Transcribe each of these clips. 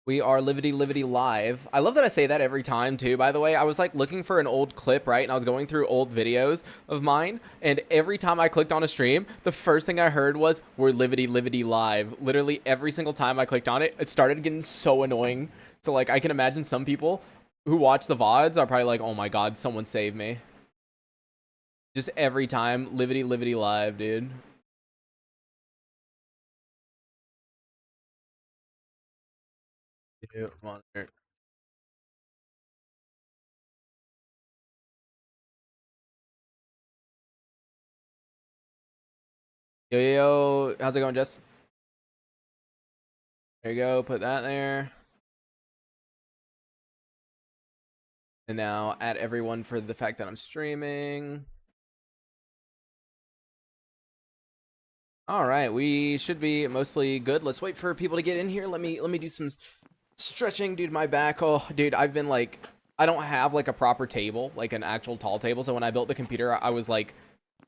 We are livity live. I love that I say that every time too, by the way. I was like looking for an old clip, right? And I was going through old videos of mine. And every time I clicked on a stream, the first thing I heard was, we're livity live. Literally every single time I clicked on it, it started getting so annoying. So like I can imagine some people who watch the VODs are probably like, oh my God, someone save me. Just every time, livity live, dude. Monitor. Yo, how's it going, Jess? There you go, put that there. And now add everyone for the fact that I'm streaming. All right, we should be mostly good. Let's wait for people to get in here. Let me do some stretching, dude. My back. Oh, dude, I've been like, I don't have like a proper table, like an actual tall table. So when I built the computer, I was like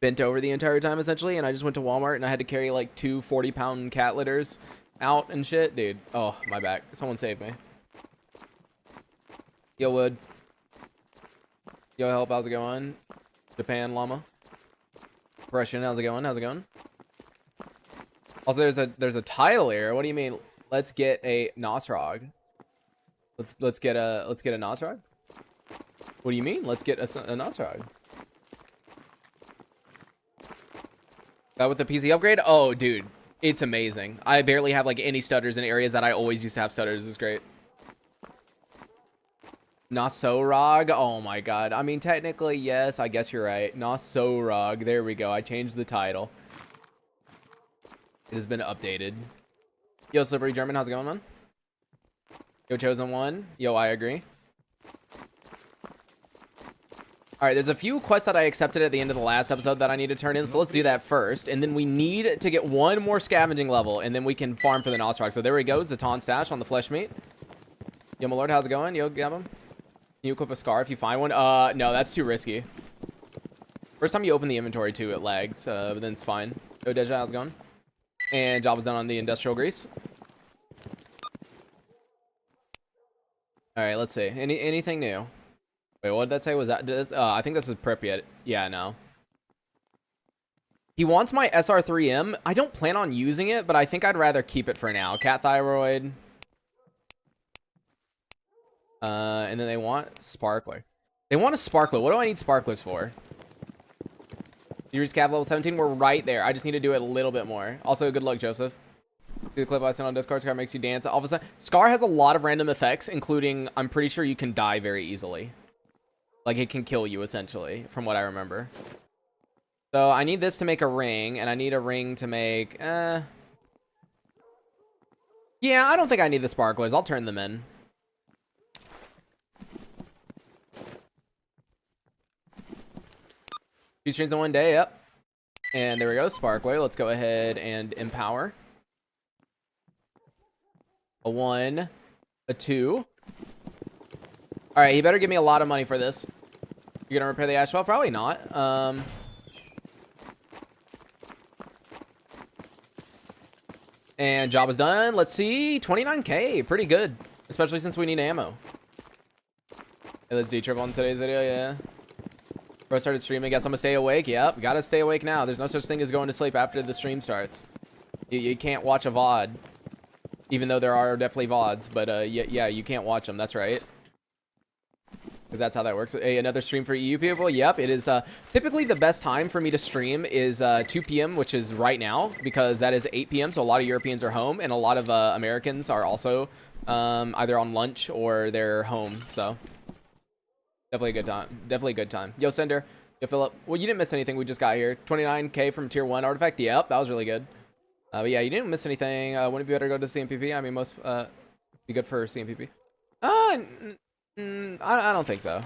bent over the entire time essentially, and I just went to Walmart and I had to carry like 2 40-pound cat litters out and shit, dude. Oh, my back. Someone save me. Yo, Wood. Yo, help. How's it going? Japan llama. Russian. How's it going? How's it going? Also, there's a title here. What do you mean? Let's get a Nosorog. Let's get a Nosorog. What do you mean? Let's get a Nosorog. That with the PC upgrade? Oh, dude, it's amazing. I barely have like any stutters in areas that I always used to have stutters. It's great. Nosorog. Oh my God. I mean, technically, yes. I guess you're right. Nosorog. There we go. I changed the title. It has been updated. Yo, Slippery German, how's it going, man? Yo, Chosen One. Yo, I agree. All right, there's a few quests that I accepted at the end of the last episode that I need to turn in, so let's do that first. And then we need to get one more scavenging level, and then we can farm for the Nosorog. So there we go, Zaton stash on the flesh meat. Yo, my lord, how's it going? Yo, Gavin. Can you equip a scar if you find one? No, that's too risky. First time you open the inventory, too, it lags, but then it's fine. Yo, Deja, how's it going? And job was done on the industrial grease. All right, let's see. Anything new? Wait, what did that say? Was that this? I think this is Pripyat. Yeah, no. He wants my SR3M. I don't plan on using it, but I think I'd rather keep it for now. Cat thyroid. And then they want sparkler. They want a sparkler. What do I need sparklers for? You reach cav level 17. We're right there. I just need to do it a little bit more. Also, good luck, Joseph. See the clip I sent on Discord. Scar makes you dance. All of a sudden, Scar has a lot of random effects, including I'm pretty sure you can die very easily. Like it can kill you essentially, from what I remember. So I need this to make a ring, and I need a ring to make. Yeah, I don't think I need the sparklers. I'll turn them in. Two streams in one day. Yep. And there we go, sparkler. Let's go ahead and empower. A 1, a 2. All right, he better give me a lot of money for this. You're gonna repair the ash well? Probably not. And job is done. Let's see, 29K, pretty good, especially since we need ammo. Hey, let's do triple on today's video. Yeah. Bro started streaming. Guess I'm gonna stay awake. Yep, gotta stay awake now. There's no such thing as going to sleep after the stream starts. You can't watch a VOD, even though there are definitely VODs. But yeah, you can't watch them. That's right. Because that's how that works. Hey, another stream for EU people. Yep, it is typically the best time for me to stream is 2 p.m., which is right now, because that is 8 p.m. So a lot of Europeans are home, and a lot of Americans are also either on lunch or they're home. So definitely a good time. Definitely a good time. Yo, Cinder. Yo, Philip. Well, you didn't miss anything. We just got here. 29K from tier 1 artifact. Yep, that was really good. But yeah, you didn't miss anything. Wouldn't it be better to go to CMPP? I mean, most be good for CMPP. I don't think so.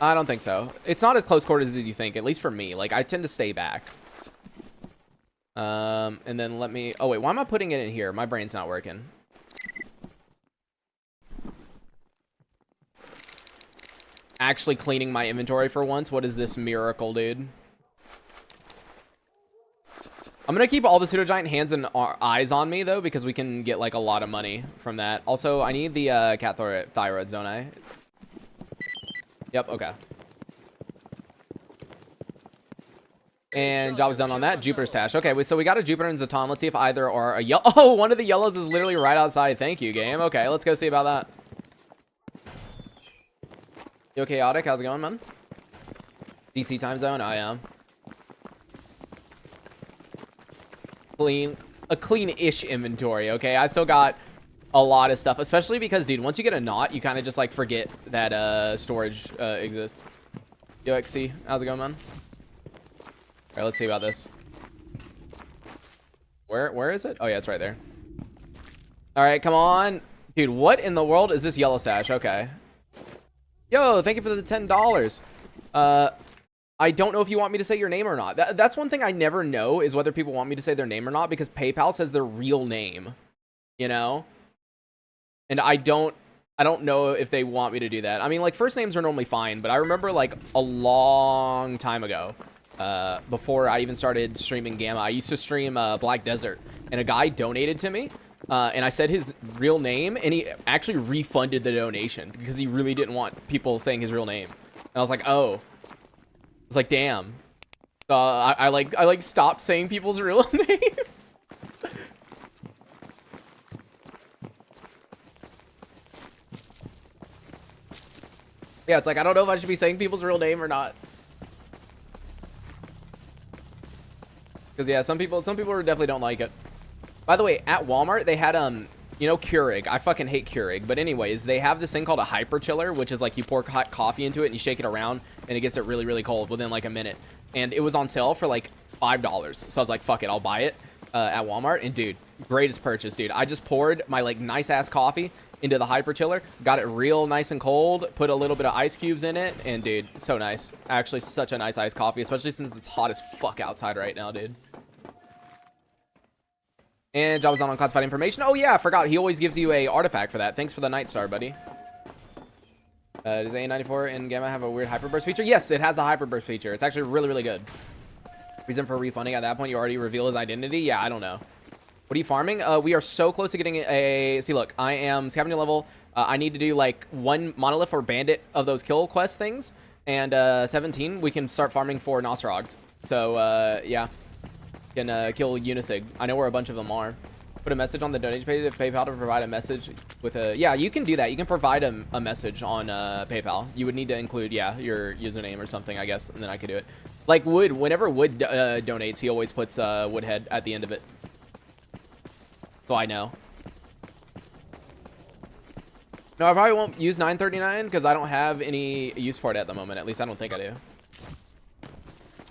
I don't think so. It's not as close quarters as you think, at least for me. Like, I tend to stay back. And then let me... Oh, wait. Why am I putting it in here? My brain's not working. Actually cleaning my inventory for once. What is this miracle, dude? I'm gonna keep all the pseudo giant hands and eyes on me though, because we can get like a lot of money from that. Also, I need the cat thyroids, don't I? Yep. Okay. And job is done on that. Jupiter stash. Okay, so we got a Jupiter and Zaton. Let's see if either are a yellow. Oh, one of the yellows is literally right outside. Thank you, game. Okay, let's go see about that. Yo, Chaotic, how's it going, man? DC time zone? I am. A clean-ish inventory, okay? I still got a lot of stuff, especially because, dude, once you get a knot, you kind of just, like, forget that storage exists. Yo, XC, how's it going, man? All right, let's see about this. Where is it? Oh, yeah, it's right there. All right, come on. Dude, what in the world is this yellow stash? Okay. Yo, thank you for the $10. I don't know if you want me to say your name or not. That's one thing I never know is whether people want me to say their name or not, because PayPal says their real name, you know? And I don't know if they want me to do that. I mean, like, first names are normally fine, but I remember, like, a long time ago, before I even started streaming Gamma, I used to stream Black Desert, and a guy donated to me, and I said his real name, and he actually refunded the donation because he really didn't want people saying his real name. And I was like, oh. It's like, damn. I like stopped saying people's real name. Yeah, it's like, I don't know if I should be saying people's real name or not. Because yeah, some people definitely don't like it. By the way, at Walmart they had you know, Keurig. I fucking hate Keurig, but anyways, they have this thing called a hyper chiller, which is like you pour hot coffee into it and you shake it around and it gets it really, really cold within like a minute. And it was on sale for like $5, so I was like, fuck it, I'll buy it at Walmart. And dude, greatest purchase, dude. I just poured my like nice ass coffee into the hyper chiller, got it real nice and cold, put a little bit of ice cubes in it, and dude, so nice. Actually, such a nice iced coffee, especially since it's hot as fuck outside right now, dude. And job was on classified information. Oh yeah, I forgot. He always gives you a artifact for that. Thanks for the Night Star, buddy. Does A94 and Gamma have a weird hyperburst feature? Yes, it has a hyperburst feature. It's actually really, really good. Reason for refunding at that point, you already reveal his identity? Yeah, I don't know. What are you farming? We are so close to getting a... See, look, I am scavenger level. I need to do like 1 monolith or bandit of those kill quest things. And 17, we can start farming for Nosorogs. So, yeah. Can kill Unisig. I know where a bunch of them are. Put a message on the donation page if PayPal to provide a message with a... Yeah, you can do that. You can provide a message on PayPal. You would need to include, yeah, your username or something, I guess, and then I could do it. Like Wood, whenever Wood donates, he always puts Woodhead at the end of it. So I know. No, I probably won't use 939 because I don't have any use for it at the moment. At least I don't think I do.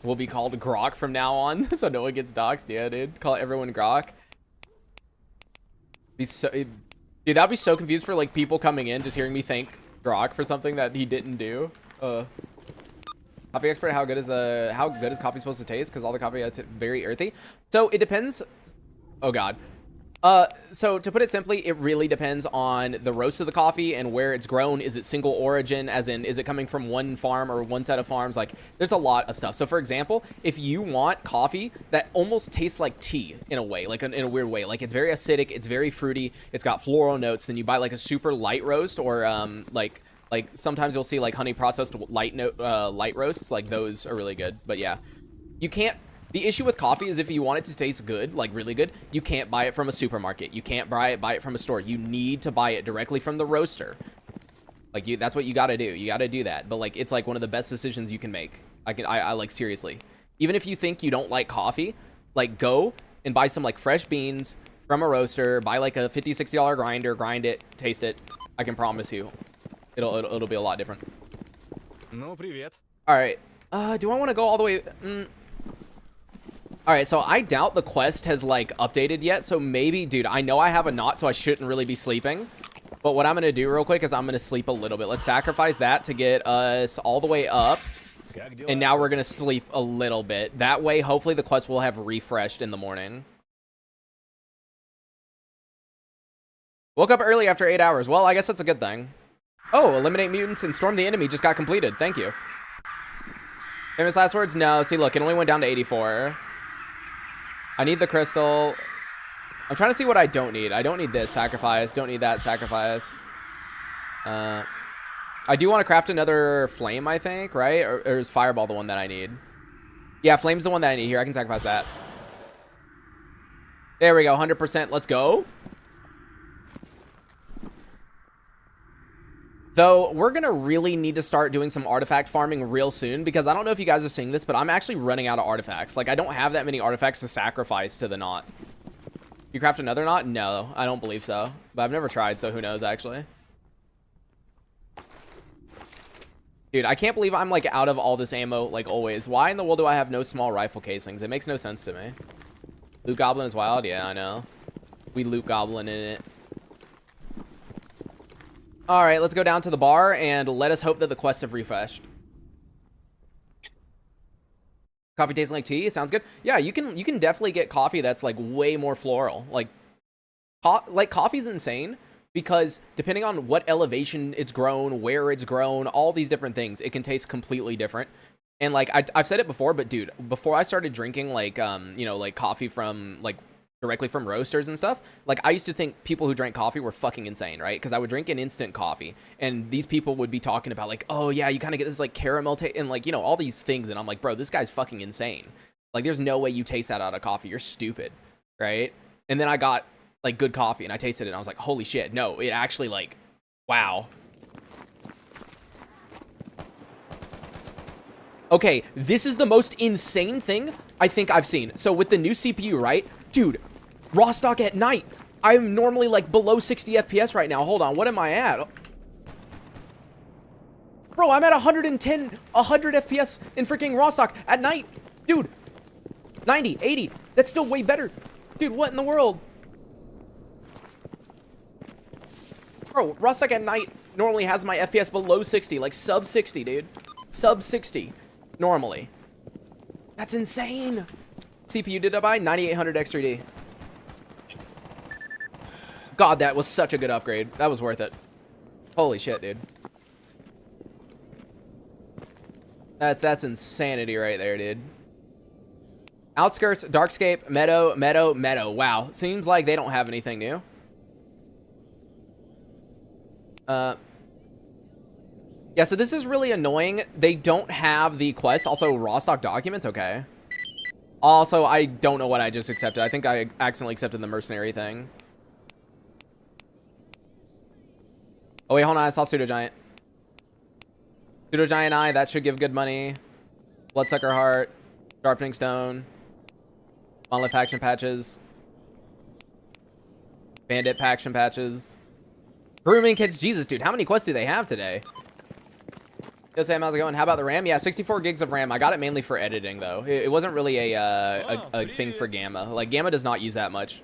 Will be called Grok from now on, so no one gets doxxed. Yeah, dude. Call everyone Grok. Be so, dude, that'd be so confused for like people coming in just hearing me thank Grok for something that he didn't do. Coffee expert, how good is coffee supposed to taste? Because all the coffee is very earthy. So it depends. Oh god. So to put it simply, it really depends on the roast of the coffee and where it's grown. Is it single origin, as in, is it coming from one farm or one set of farms? Like, there's a lot of stuff. So for example, if you want coffee that almost tastes like tea in a way, like in a weird way, like it's very acidic, it's very fruity, it's got floral notes, then you buy like a super light roast, or like sometimes you'll see like honey processed light roasts. Like those are really good. But yeah, you can't. The issue with coffee is if you want it to taste good, like really good, you can't buy it from a supermarket. You can't buy it from a store. You need to buy it directly from the roaster. Like that's what you got to do. You got to do that. But like, it's like one of the best decisions you can make. I like, seriously. Even if you think you don't like coffee, like go and buy some like fresh beans from a roaster, buy like a $50, $60 grinder, grind it, taste it. I can promise you, it'll be a lot different. No, привет. All right. Do I want to go all the way? All right, so I doubt the quest has like updated yet. So maybe, dude, I know I have a knot, so I shouldn't really be sleeping. But what I'm going to do real quick is I'm going to sleep a little bit. Let's sacrifice that to get us all the way up. And now we're going to sleep a little bit. That way, hopefully the quest will have refreshed in the morning. Woke up early after 8 hours. Well, I guess that's a good thing. Oh, eliminate mutants and storm the enemy just got completed. Thank you. Famous last words? No. See, look, it only went down to 84. I need the crystal. I'm trying to see what I don't need. I don't need this sacrifice. Don't need that sacrifice. I do want to craft another flame, I think, right? Or is fireball the one that I need? Yeah, flame's the one that I need here. I can sacrifice that. There we go, 100%. Let's go. Though, we're going to really need to start doing some artifact farming real soon, because I don't know if you guys are seeing this, but I'm actually running out of artifacts. Like, I don't have that many artifacts to sacrifice to the knot. You craft another knot? No, I don't believe so. But I've never tried, so who knows, actually. Dude, I can't believe I'm, like, out of all this ammo, like, always. Why in the world do I have no small rifle casings? It makes no sense to me. Loot Goblin is wild? Yeah, I know. We Loot Goblin in it. Alright, let's go down to the bar, and let us hope that the quests have refreshed. Coffee tasting like tea? Sounds good. Yeah, you can definitely get coffee that's, like, way more floral. Like coffee's insane. Because depending on what elevation it's grown, where it's grown, all these different things, it can taste completely different. And like I've said it before, but dude, before I started drinking like you know, like coffee from like directly from roasters and stuff, like I used to think people who drank coffee were fucking insane, right? Because I would drink an instant coffee, and these people would be talking about like, oh yeah, you kind of get this like caramel taste and like, you know, all these things, and I'm like, bro, this guy's fucking insane. Like, there's no way you taste that out of coffee. You're stupid, right? And then I got like good coffee and I tasted it and I was like, holy shit, no, it actually like, wow. Okay, this is the most insane thing I think I've seen. So with the new CPU, right? Dude, raw stock at night. I'm normally like below 60 FPS right now. Hold on, what am I at? Bro, I'm at 110, 100 FPS in freaking raw stock at night. Dude, 90, 80. That's still way better. Dude, what in the world? Bro, raw stock at night normally has my FPS below 60, like sub 60, dude. Sub 60, normally. That's insane. CPU did I buy? 9800 X3D. God, that was such a good upgrade. That was worth it. Holy shit, dude. That's insanity right there, dude. Outskirts, Darkscape, Meadow. Wow, seems like they don't have anything new. Yeah, so this is really annoying. They don't have the quest. Also, raw stock documents. Okay. Also, I don't know what I just accepted. I think I accidentally accepted the mercenary thing. Oh, wait, hold on. I saw Pseudo Giant. Pseudo Giant Eye. That should give good money. Bloodsucker Heart. Sharpening Stone. Monolith Faction Patches. Bandit Faction Patches. Grooming Kits. Jesus, dude. How many quests do they have today? Yo, Sam, how's it going? How about the RAM? Yeah, 64 gigs of RAM. I got it mainly for editing, though. It wasn't really a thing for Gamma. Like, Gamma does not use that much.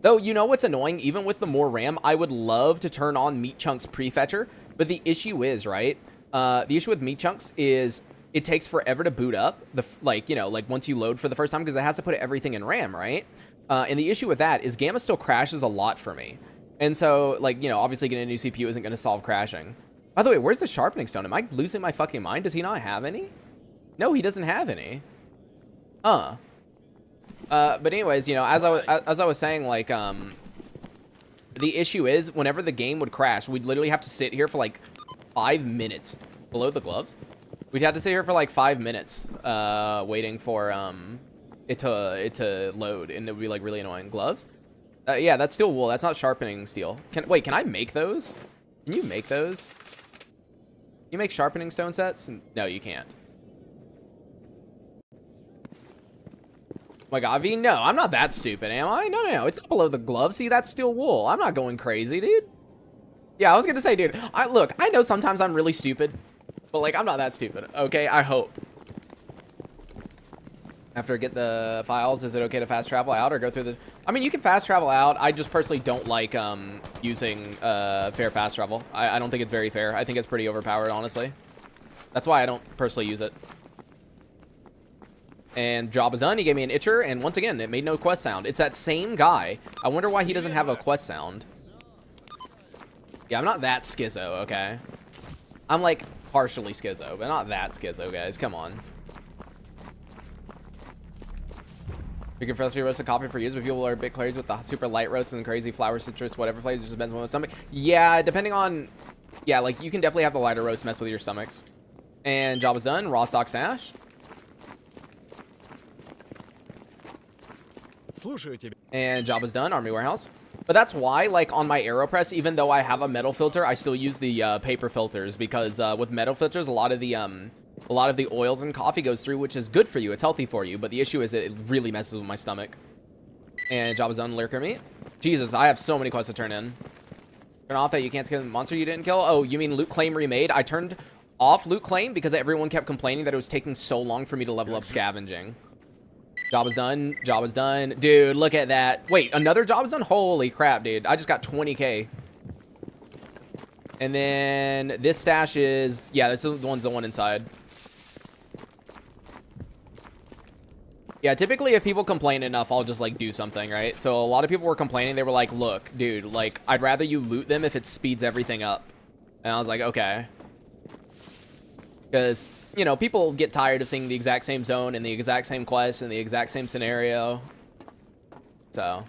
Though, you know what's annoying? Even with the more RAM, I would love to turn on Meat Chunks Prefetcher. But the issue is, right? The issue with Meat Chunks is it takes forever to boot up. Like, you know, like once you load for the first time, because it has to put everything in RAM, right? And the issue with that is Gamma still crashes a lot for me. And so, like, you know, obviously getting a new CPU isn't going to solve crashing. By the way, where's the sharpening stone? Am I losing my fucking mind? Does he not have any? No, he doesn't have any. Huh. But anyways, you know, as I was saying, like, the issue is whenever the game would crash, we'd literally have to sit here for like 5 minutes. Below the gloves? We'd have to sit here for like 5 minutes, waiting for it to load, and it would be like really annoying. Gloves? Yeah, that's steel wool. That's not sharpening steel. Wait, can I make those? Can you make those? You make sharpening stone sets? No, you can't. My God, V, no, I'm not that stupid, am I? No, it's not below the glove. See, that's steel wool. I'm not going crazy, dude. Yeah, I was gonna say, dude, look, I know sometimes I'm really stupid, but like, I'm not that stupid, okay? I hope. After I get the files, is it okay to fast travel out or go through the... I mean, you can fast travel out. I just personally don't like using fair fast travel. I don't think it's very fair. I think it's pretty overpowered, honestly. That's why I don't personally use it. And job is done. He gave me an itcher, and once again, it made no quest sound. It's that same guy. I wonder why he doesn't have a quest sound. Yeah, I'm not that schizo, okay? I'm like partially schizo, but not that schizo, guys. Come on. We can freshly roast a coffee for use, but people are a bit crazy with the super light roast and crazy flower, citrus, whatever flavors. Just depends on the stomach. Yeah, depending on... Yeah, like, you can definitely have the lighter roast mess with your stomachs. And job is done. Raw stock sash. And job is done. Army warehouse. But that's why, like, on my AeroPress, even though I have a metal filter, I still use the paper filters. Because with metal filters, a lot of the oils and coffee goes through, which is good for you. It's healthy for you. But the issue is it really messes with my stomach. And job is done. Lurker meat. Jesus, I have so many quests to turn in. Turn off that you can't kill the monster you didn't kill. Oh, you mean loot claim remade? I turned off loot claim because everyone kept complaining that it was taking so long for me to level up scavenging. Job is done. Job is done. Dude, look at that. Wait, another job is done? Holy crap, dude. I just got 20k. And then this stash is... Yeah, this is the one inside. Yeah, typically if people complain enough, I'll just, like, do something, right? So a lot of people were complaining. They were like, look, dude, like, I'd rather you loot them if it speeds everything up. And I was like, okay. Because, you know, people get tired of seeing the exact same zone and the exact same quest and the exact same scenario. So.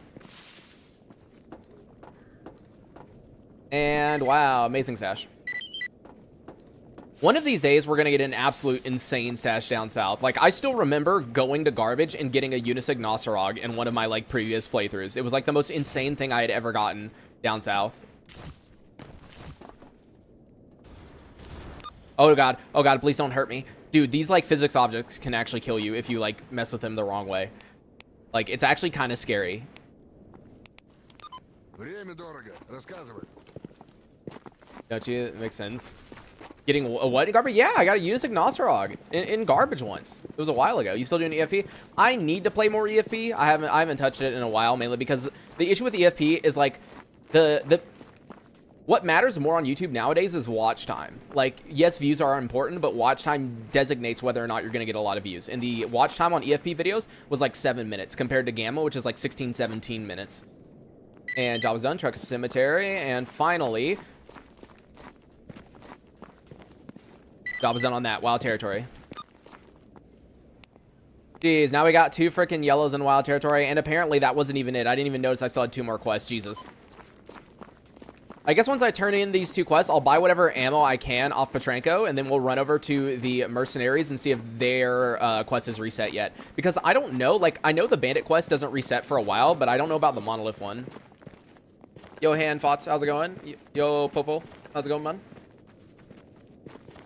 And, wow, amazing stash. One of these days, we're going to get an absolute insane stash down south. Like, I still remember going to garbage and getting a Unisig Nosorog in one of my, like, previous playthroughs. It was, like, the most insane thing I had ever gotten down south. Oh, God. Oh, God, please don't hurt me. Dude, these, like, physics objects can actually kill you if you, like, mess with them the wrong way. Like, it's actually kind of scary. Don't you? It makes sense. Getting a what in garbage? Yeah, I got a Unisig Nosorog in garbage once. It was a while ago. You still doing EFP? I need to play more EFP. I haven't touched it in a while, mainly because the issue with EFP is like what matters more on YouTube nowadays is watch time. Like, yes, views are important, but watch time designates whether or not you're going to get a lot of views. And the watch time on EFP videos was like 7 minutes compared to Gamma, which is like 16, 17 minutes. And job was done. Truck Cemetery. And finally... Job is done on that. Wild Territory. Jeez, now we got 2 freaking yellows in Wild Territory, and apparently that wasn't even it. I didn't even notice I still had 2 more quests. Jesus. I guess once I turn in these 2 quests, I'll buy whatever ammo I can off Petrenko, and then we'll run over to the mercenaries and see if their quest is reset yet. Because I don't know. Like, I know the bandit quest doesn't reset for a while, but I don't know about the monolith one. Yo, Han Fots, how's it going? Yo, Popo, how's it going, man?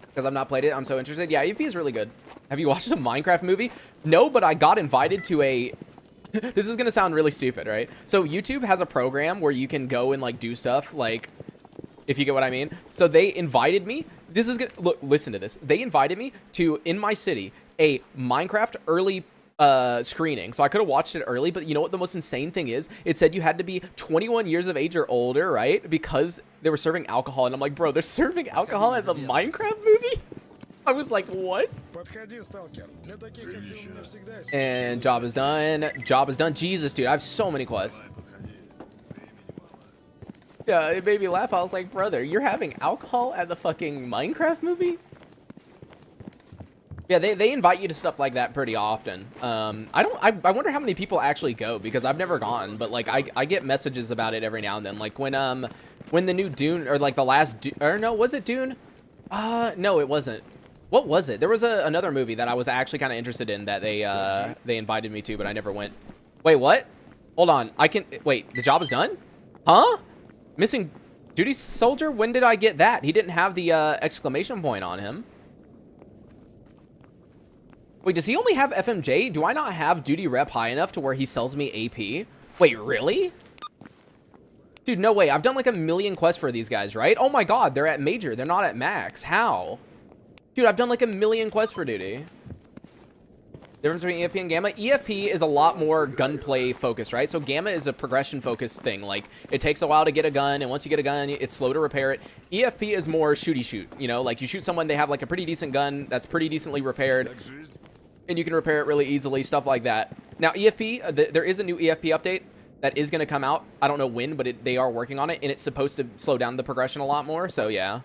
Because I've not played it. I'm so interested. Yeah, EFP is really good. Have you watched a Minecraft movie? No, but I got invited to a... This is going to sound really stupid, right? So YouTube has a program where you can go and, like, do stuff, like, if you get what I mean. So they invited me. This is going to... Look, listen to this. They invited me to, in my city, a Minecraft early screening. So I could have watched it early, but you know what the most insane thing is? It said you had to be 21 years of age or older, right? Because they were serving alcohol. And I'm like, bro, they're serving alcohol as a Minecraft movie? I was like, what? And job is done. Job is done. Jesus, dude, I have so many quests. Yeah, it made me laugh. I was like, brother, you're having alcohol at the fucking Minecraft movie? Yeah, they invite you to stuff like that pretty often. I wonder how many people actually go, because I've never gone, but like I get messages about it every now and then. Like when the new Dune, or like the last Dune, or no, was it Dune? No, it wasn't. What was it? There was another movie that I was actually kind of interested in that they invited me to, but I never went. Wait, what? Hold on. Wait, the job is done? Huh? Missing duty soldier? When did I get that? He didn't have the exclamation point on him. Wait, does he only have FMJ? Do I not have duty rep high enough to where he sells me AP? Wait, really? Dude, no way. I've done like 1 million quests for these guys, right? Oh my god, they're at major. They're not at max. How? Dude, I've done like 1 million quests for duty. Difference between EFP and Gamma? EFP is a lot more gunplay focused, right? So Gamma is a progression focused thing. Like, it takes a while to get a gun, and once you get a gun, it's slow to repair it. EFP is more shooty shoot, you know? Like, you shoot someone, they have like a pretty decent gun that's pretty decently repaired, and you can repair it really easily, stuff like that. Now, EFP, there is a new EFP update that is going to come out. I don't know when, but they are working on it, and it's supposed to slow down the progression a lot more, so yeah.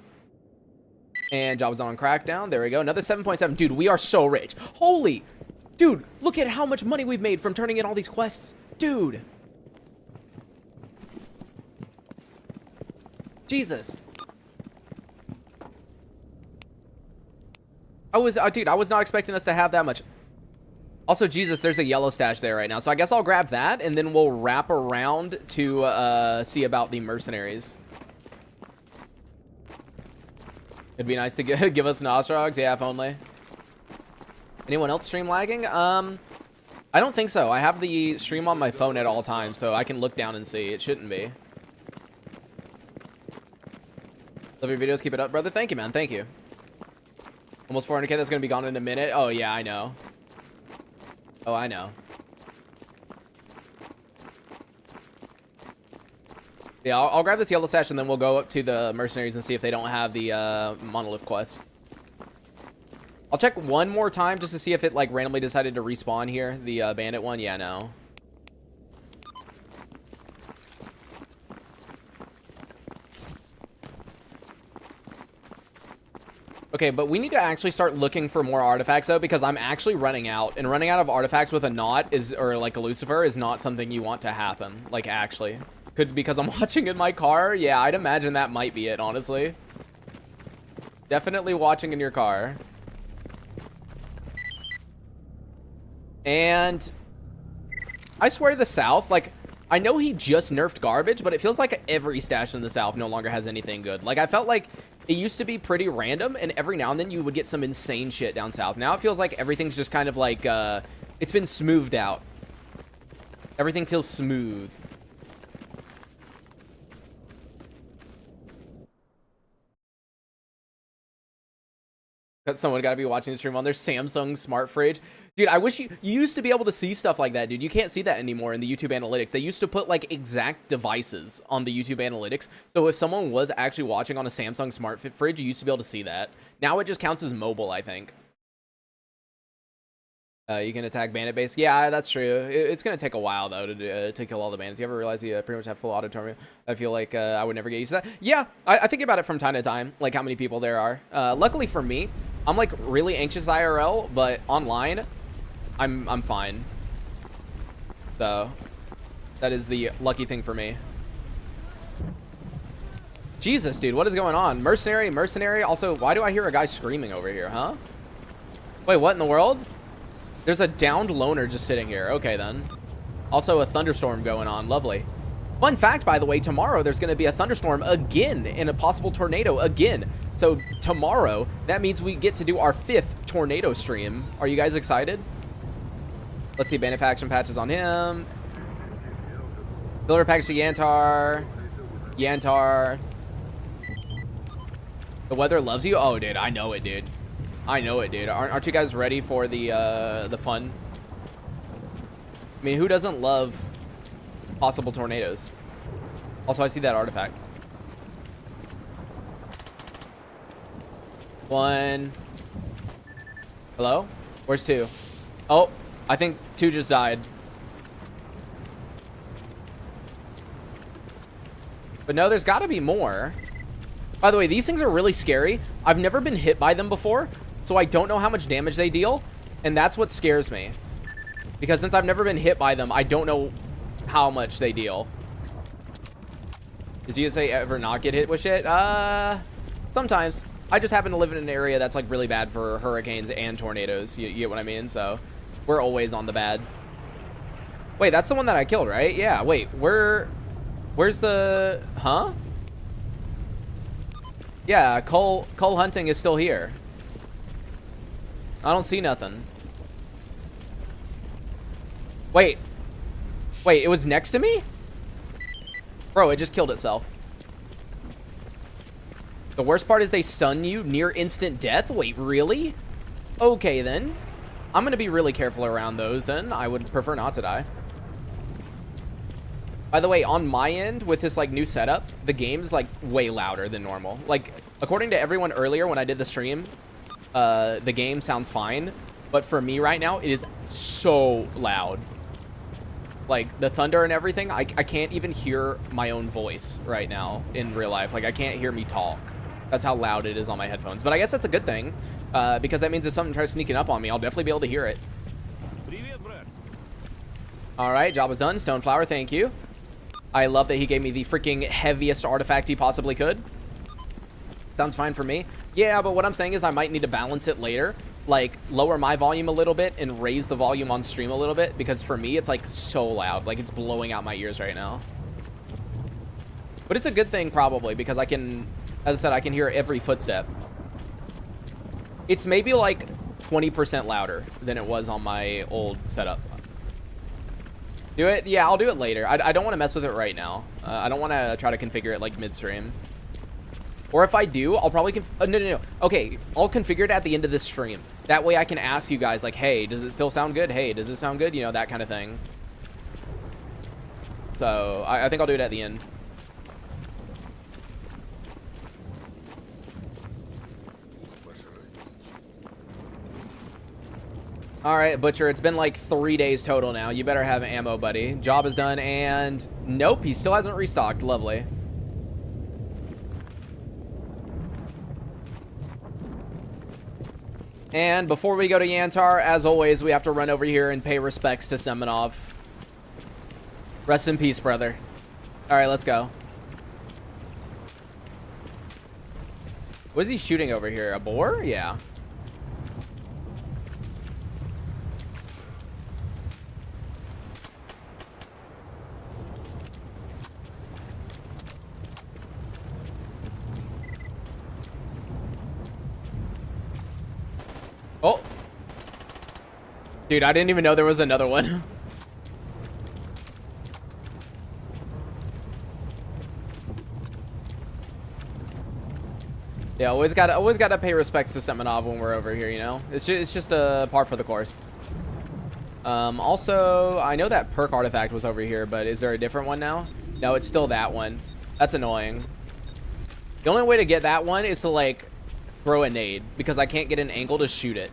And job is on Crackdown. There we go. Another 7.7. Dude, we are so rich. Holy... Dude, look at how much money we've made from turning in all these quests. Dude. Jesus. Dude, I was not expecting us to have that much. Also, Jesus, there's a yellow stash there right now. So I guess I'll grab that, and then we'll wrap around to see about the mercenaries. It'd be nice to give us Nosorogs. Yeah, if only. Anyone else stream lagging? I don't think so. I have the stream on my phone at all times, so I can look down and see. It shouldn't be. Love your videos. Keep it up, brother. Thank you, man. Thank you. Almost 400k. That's going to be gone in a minute. Oh, yeah, I know. Oh, I know. Yeah, I'll grab this yellow stash, and then we'll go up to the mercenaries and see if they don't have the monolith quest. I'll check one more time just to see if it, like, randomly decided to respawn here. The bandit one. Yeah, no. Okay, but we need to actually start looking for more artifacts, though, because I'm actually running out. And running out of artifacts with a knot or like a Lucifer is not something you want to happen. Like, actually. Could because I'm watching in my car? Yeah, I'd imagine that might be it, honestly. Definitely watching in your car. And I swear the South, like, I know he just nerfed garbage, but it feels like every stash in the South no longer has anything good. Like, I felt like it used to be pretty random, and every now and then you would get some insane shit down South. Now it feels like everything's just kind of like, it's been smoothed out. Everything feels smooth. Someone got to be watching the stream on their Samsung smart fridge. Dude, I wish you used to be able to see stuff like that, dude. You can't see that anymore in the YouTube analytics. They used to put, like, exact devices on the YouTube analytics. So if someone was actually watching on a Samsung smart fridge, you used to be able to see that. Now it just counts as mobile, I think. You can attack bandit base. Yeah, that's true. It's going to take a while, though, to kill all the bandits. You ever realize you pretty much have full auditorium? I feel like I would never get used to that. Yeah, I think about it from time to time, like how many people there are. Luckily for me, I'm like really anxious IRL, but online, I'm fine. So that is the lucky thing for me. Jesus, dude, what is going on? Mercenary. Also, why do I hear a guy screaming over here, huh? Wait, what in the world? There's a downed loner just sitting here. Okay, then. Also, a thunderstorm going on. Lovely. Fun fact, by the way, tomorrow there's going to be a thunderstorm again and a possible tornado again. So tomorrow, that means we get to do our 5th tornado stream. Are you guys excited? Let's see, bandit faction patches on him. Builder package to Yantar. The weather loves you? Oh, dude, I know it, dude. I know it, dude. Aren't you guys ready for the fun? I mean, who doesn't love possible tornadoes? Also, I see that artifact. 1. Hello? Where's 2? Oh, I think 2 just died. But no, there's got to be more. By the way, these things are really scary. I've never been hit by them before, so I don't know how much damage they deal, and that's what scares me. Because since I've never been hit by them, I don't know how much they deal. Does USA ever not get hit with shit? Sometimes. I just happen to live in an area that's like really bad for hurricanes and tornadoes. You get what I mean? So we're always on the bad. Wait, that's the one that I killed, right? Yeah, wait, where's the, huh? Yeah, coal hunting is still here. I don't see nothing. Wait, it was next to me? Bro, it just killed itself. The worst part is they stun you near instant death? Wait, really? Okay, then. I'm going to be really careful around those, then. I would prefer not to die. By the way, on my end, with this, like, new setup, the game is, like, way louder than normal. Like, according to everyone earlier when I did the stream, the game sounds fine. But for me right now, it is so loud. Like, the thunder and everything, I can't even hear my own voice right now in real life. Like, I can't hear me talk. That's how loud it is on my headphones. But I guess that's a good thing, because that means if something tries sneaking up on me, I'll definitely be able to hear it. All right, job was done. Stoneflower, thank you. I love that he gave me the freaking heaviest artifact he possibly could. Sounds fine for me. Yeah, but what I'm saying is I might need to balance it later. Like, lower my volume a little bit and raise the volume on stream a little bit. Because for me, it's, like, so loud. Like, it's blowing out my ears right now. But it's a good thing, probably, because I can... As I said, I can hear every footstep. It's maybe, like, 20% louder than it was on my old setup. Do it? Yeah, I'll do it later. I don't want to mess with it right now. I don't want to try to configure it, like, midstream. Or if I do, I'll probably... No. Okay, I'll configure it at the end of this stream. That way I can ask you guys, like, hey, does it still sound good? Hey, does it sound good? You know, that kind of thing. So, I think I'll do it at the end. All right, Butcher, it's been like 3 days total now. You better have ammo, buddy. Job is done, and nope, he still hasn't restocked. Lovely. And before we go to Yantar, as always, we have to run over here and pay respects to Semenov. Rest in peace, brother. All right, let's go. What is he shooting over here? A boar? Yeah. Oh. Dude, I didn't even know there was another one. Yeah, always gotta pay respects to Semenov when we're over here, you know? It's just a par for the course. Also, I know that perk artifact was over here, but is there a different one now? No, it's still that one. That's annoying. The only way to get that one is to, like, throw a nade, because I can't get an angle to shoot it.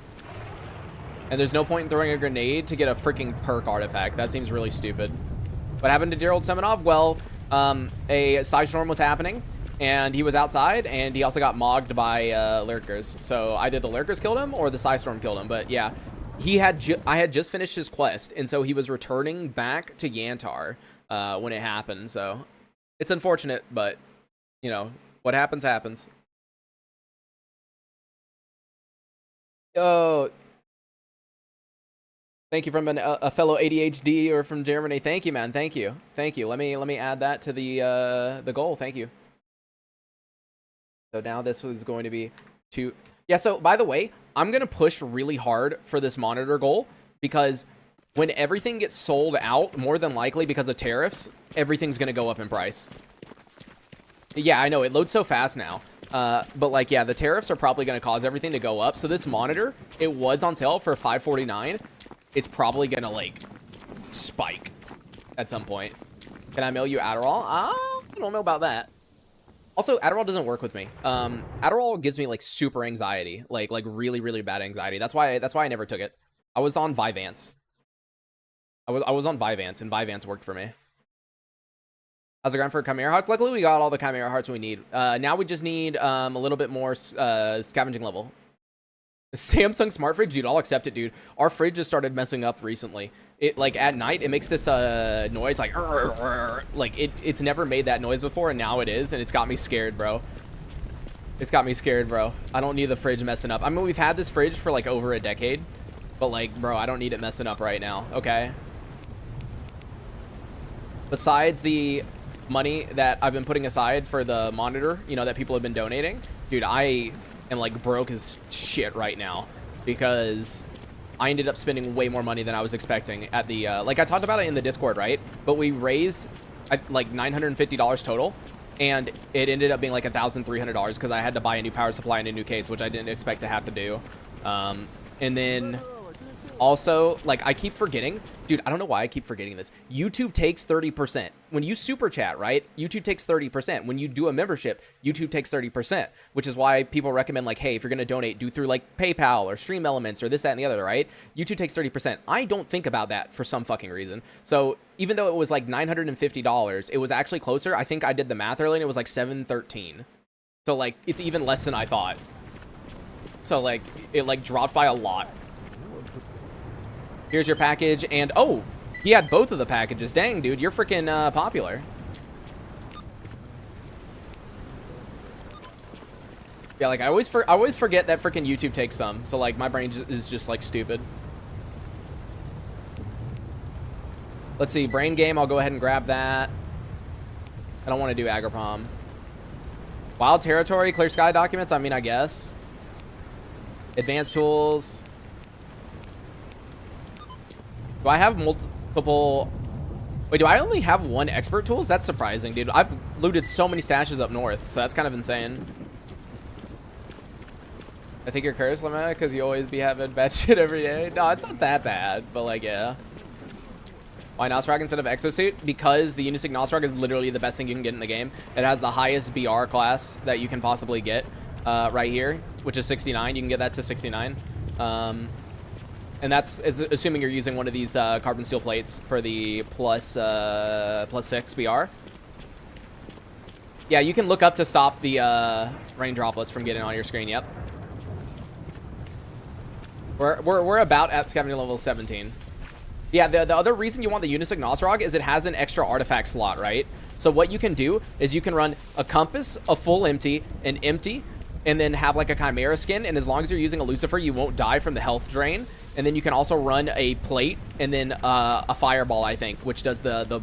And there's no point in throwing a grenade to get a freaking perk artifact. That seems really stupid. What happened to dear old Semenov? Well, a side storm was happening, and he was outside, and he also got mogged by lurkers. So either the lurkers killed him or the side storm killed him. But yeah, I had just finished his quest, and so he was returning back to Yantar when it happened. So it's unfortunate, but you know, what happens happens. Oh, thank you from a fellow ADHD or from Germany. Thank you, man. Thank you. Thank you. Let me add that to the goal. Thank you. So now this was going to be two. Yeah, so by the way, I'm going to push really hard for this monitor goal because when everything gets sold out, more than likely because of tariffs, everything's going to go up in price. Yeah, I know. It loads so fast now. But like, yeah, the tariffs are probably going to cause everything to go up. So this monitor, it was on sale for $549. It's probably going to like spike at some point. Can I mail you Adderall? I don't know about that. Also, Adderall doesn't work with me. Adderall gives me like super anxiety, like really, really bad anxiety. That's why I never took it. I was on Vyvanse. I was on Vyvanse, and Vyvanse worked for me. How's it going for Chimera Hearts? Luckily, we got all the Chimera Hearts we need. Now we just need a little bit more scavenging level. Samsung smart fridge, dude, I'll accept it, dude. Our fridge just started messing up recently. It like at night, it makes this noise like it's never made that noise before, and now it is, and it's got me scared, bro. It's got me scared, bro. I don't need the fridge messing up. I mean, we've had this fridge for like over a decade, but like, bro, I don't need it messing up right now. Okay. Besides the money that I've been putting aside for the monitor, you know, that people have been donating, dude, I am like broke as shit right now because I ended up spending way more money than I was expecting at the like I talked about it in the Discord, right? But we raised like $950 total, and it ended up being like $1,300 because I had to buy a new power supply and a new case, which I didn't expect to have to do. And then also, like, I keep forgetting, dude, I don't know why I keep forgetting this. YouTube takes 30%. When you super chat, right? YouTube takes 30%. When you do a membership, YouTube takes 30%, which is why people recommend, like, hey, if you're going to donate, do through, like, PayPal or Stream Elements or this, that, and the other, right? YouTube takes 30%. I don't think about that for some fucking reason. So even though it was, like, $950, it was actually closer. I think I did the math earlier, and it was, like, $713. So, like, it's even less than I thought. So, like, it, like, dropped by a lot. Here's your package, and oh, He had both of the packages. Dang, dude, you're freaking popular. Yeah, like I always forget that freaking YouTube takes some. So like my brain is just like stupid. Let's see, brain game. I'll go ahead and grab that. I don't want to do Agropom. Wild territory, clear sky documents. I mean, I guess. Advanced tools. Do I have multiple? Wait, do I only have one expert tools? That's surprising, dude. I've looted so many stashes up north, so that's kind of insane. I think you're cursed, Lemma, because you always be having bad shit every day. No, it's not that bad, but like, yeah. Why Nosorog instead of Exosuit? Because the Unisig Nosorog is literally the best thing you can get in the game. It has the highest BR class that you can possibly get right here, which is 69. You can get that to 69. And that's assuming you're using one of these carbon steel plates for the plus 6 BR. Yeah, you can look up to stop the rain droplets from getting on your screen. Yep. We're about at scavenging level 17. Yeah, the other reason you want the Unisig Nosorog is it has an extra artifact slot, right? So what you can do is you can run a compass, a full empty, an empty, and then have like a chimera skin. And as long as you're using a Lucifer, you won't die from the health drain. And then you can also run a plate and then a fireball, I think, which does the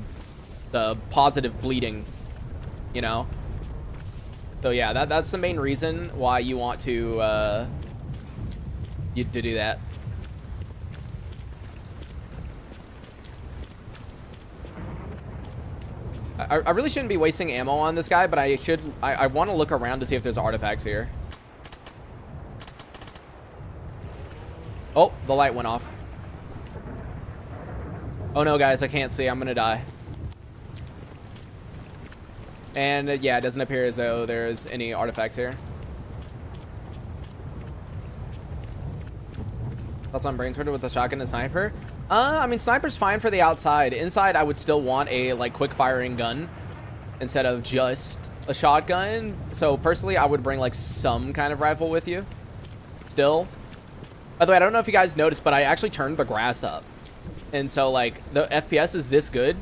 positive bleeding, you know? So yeah, that's the main reason why you want to do that. I really shouldn't be wasting ammo on this guy, but I want to look around to see if there's artifacts here. Oh, the light went off. Oh no, guys, I can't see. I'm gonna die. And yeah, it doesn't appear as though there's any artifacts here. Thoughts on Brainsword with the shotgun and sniper? I mean, sniper's fine for the outside. Inside, I would still want a like quick firing gun instead of just a shotgun. So personally, I would bring like some kind of rifle with you. Still. By the way, I don't know if you guys noticed, but I actually turned the grass up, and so like the FPS is this good,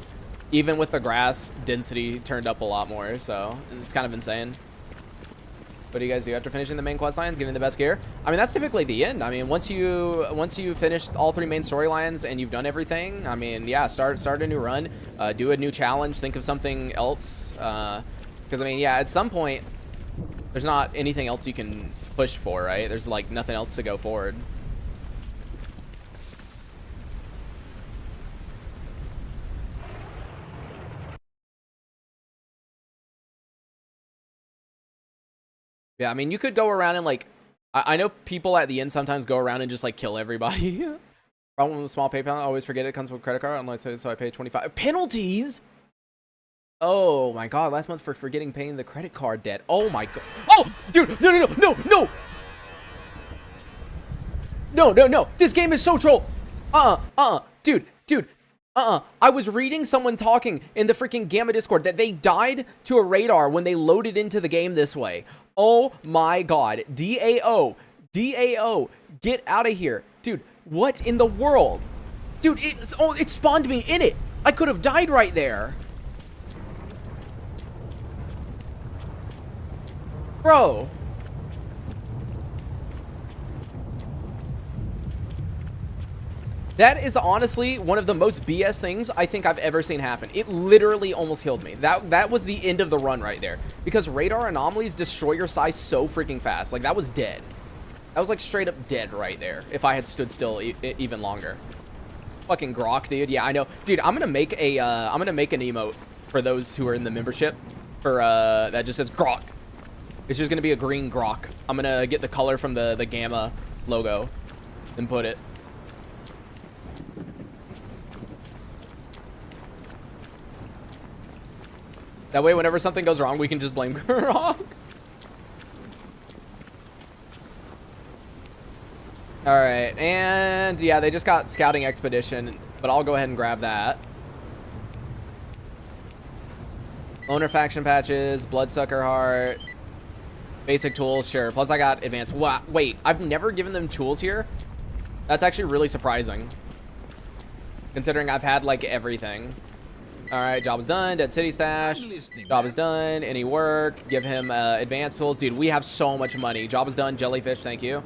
even with the grass density turned up a lot more. So it's kind of insane. What do you guys do after finishing the main quest lines, getting the best gear? I mean, that's typically the end. I mean, once you finish all 3 main storylines and you've done everything, I mean, yeah, start a new run, do a new challenge, think of something else. Because I mean, yeah, at some point, there's not anything else you can push for, right? There's like nothing else to go forward. Yeah, I mean, you could go around and like, I know people at the end sometimes go around and just like kill everybody. Problem with small PayPal, I always forget it comes with credit card. Unless so I pay 25 penalties. Oh my god! Last month for forgetting paying the credit card debt. Oh my god! Oh, dude, no! This game is so troll. Dude. I was reading someone talking in the freaking Gamma Discord that they died to a radar when they loaded into the game this way. Oh my god. DAO, get out of here. Dude, what in the world? Dude, it spawned me in it. I could have died right there. Bro. That is honestly one of the most BS things I think I've ever seen happen. It literally almost killed me. That was the end of the run right there. Because radar anomalies destroy your size so freaking fast. Like, that was dead. That was like straight up dead right there if I had stood still even longer. Fucking grok, dude. Yeah, I know. Dude, I'm gonna make an emote for those who are in the membership for that just says grok. It's just gonna be a green grok. I'm gonna get the color from the Gamma logo and put it. That way, whenever something goes wrong, we can just blame Grok. Alright, and yeah, they just got Scouting Expedition, but I'll go ahead and grab that. Owner Faction Patches, Bloodsucker Heart, Basic Tools, sure. Plus I got Advanced. Wait, I've never given them tools here? That's actually really surprising. considering I've had like everything. All right, job is done. Dead City Stash. Job is done. Any work? Give him advanced tools. Dude, we have so much money. Job is done. Jellyfish, thank you.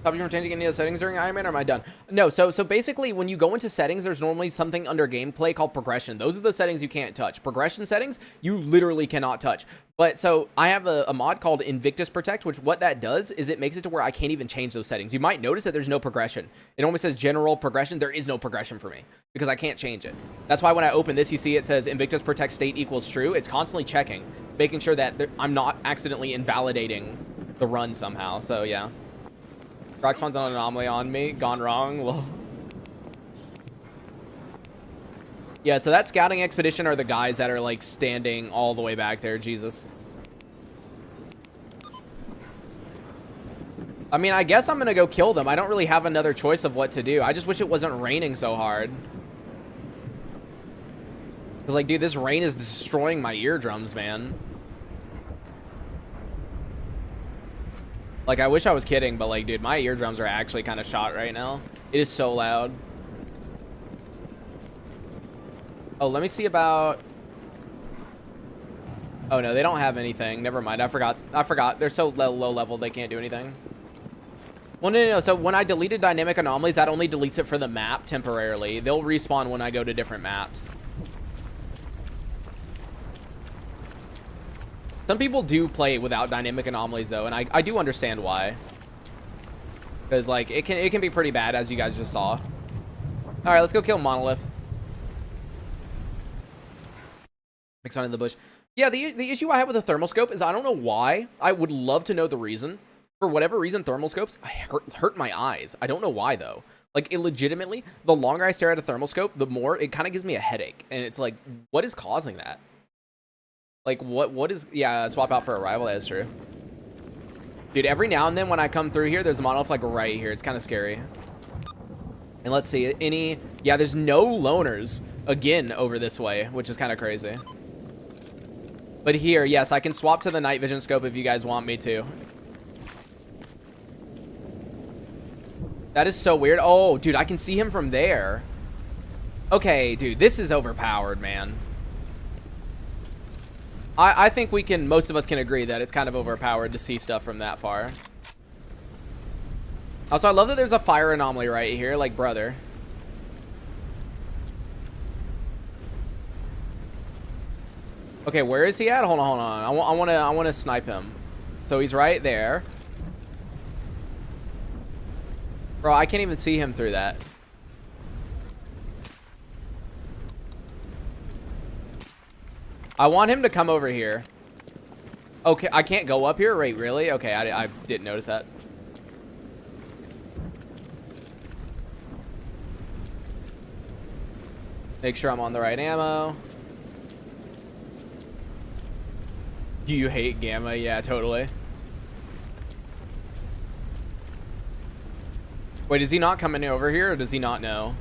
Stop you from changing any of the settings during Ironman, or am I done? No, so basically when you go into settings, there's normally something under gameplay called progression. Those are the settings you can't touch. Progression settings, you literally cannot touch. But so I have a mod called Invictus Protect, which what that does is it makes it to where I can't even change those settings. You might notice that there's no progression. It only says general progression. There is no progression for me because I can't change it. That's why when I open this, you see it says Invictus Protect state equals true. It's constantly checking, making sure that I'm not accidentally invalidating the run somehow. So yeah. Rock spawn's an anomaly on me. Gone wrong. Well, yeah, so that scouting expedition are the guys that are like standing all the way back there. Jesus. I mean, I guess I'm gonna go kill them. I don't really have another choice of what to do. I just wish it wasn't raining so hard. Cause like, dude, this rain is destroying my eardrums, man. Like, I wish I was kidding, but like, dude, my eardrums are actually kind of shot right now. It is so loud. Oh, let me see about... Oh, no, they don't have anything. Never mind. I forgot. They're so low level, they can't do anything. Well, no. So when I deleted dynamic anomalies, that only deletes it for the map temporarily. They'll respawn when I go to different maps. Some people do play without dynamic anomalies though, and I do understand why. Because like it can be pretty bad, as you guys just saw. Alright, let's go kill Monolith. Mix on in the bush. Yeah, the issue I have with the thermal scope is I don't know why. I would love to know the reason. For whatever reason, thermal scopes hurt my eyes. I don't know why though. Like, it legitimately, the longer I stare at a thermal scope, the more it kind of gives me a headache. And it's like, what is causing that? Like, what is... Yeah, swap out for a rival. That is true. Dude, every now and then when I come through here, there's a monolith, like, right here. It's kind of scary. And let's see. Any... Yeah, there's no loners, again, over this way, which is kind of crazy. But here, yes, I can swap to the night vision scope if you guys want me to. That is so weird. Oh, dude, I can see him from there. Okay, dude, this is overpowered, man. I think most of us can agree that it's kind of overpowered to see stuff from that far. Also, I love that there's a fire anomaly right here, like, brother. Okay, where is he at? Hold on. I want to snipe him. So he's right there. Bro, I can't even see him through that. I want him to come over here. Okay, I can't go up here? Wait, really? Okay, I didn't notice that. Make sure I'm on the right ammo. You hate Gamma? Yeah, totally. Wait, is he not coming over here, or does he not know?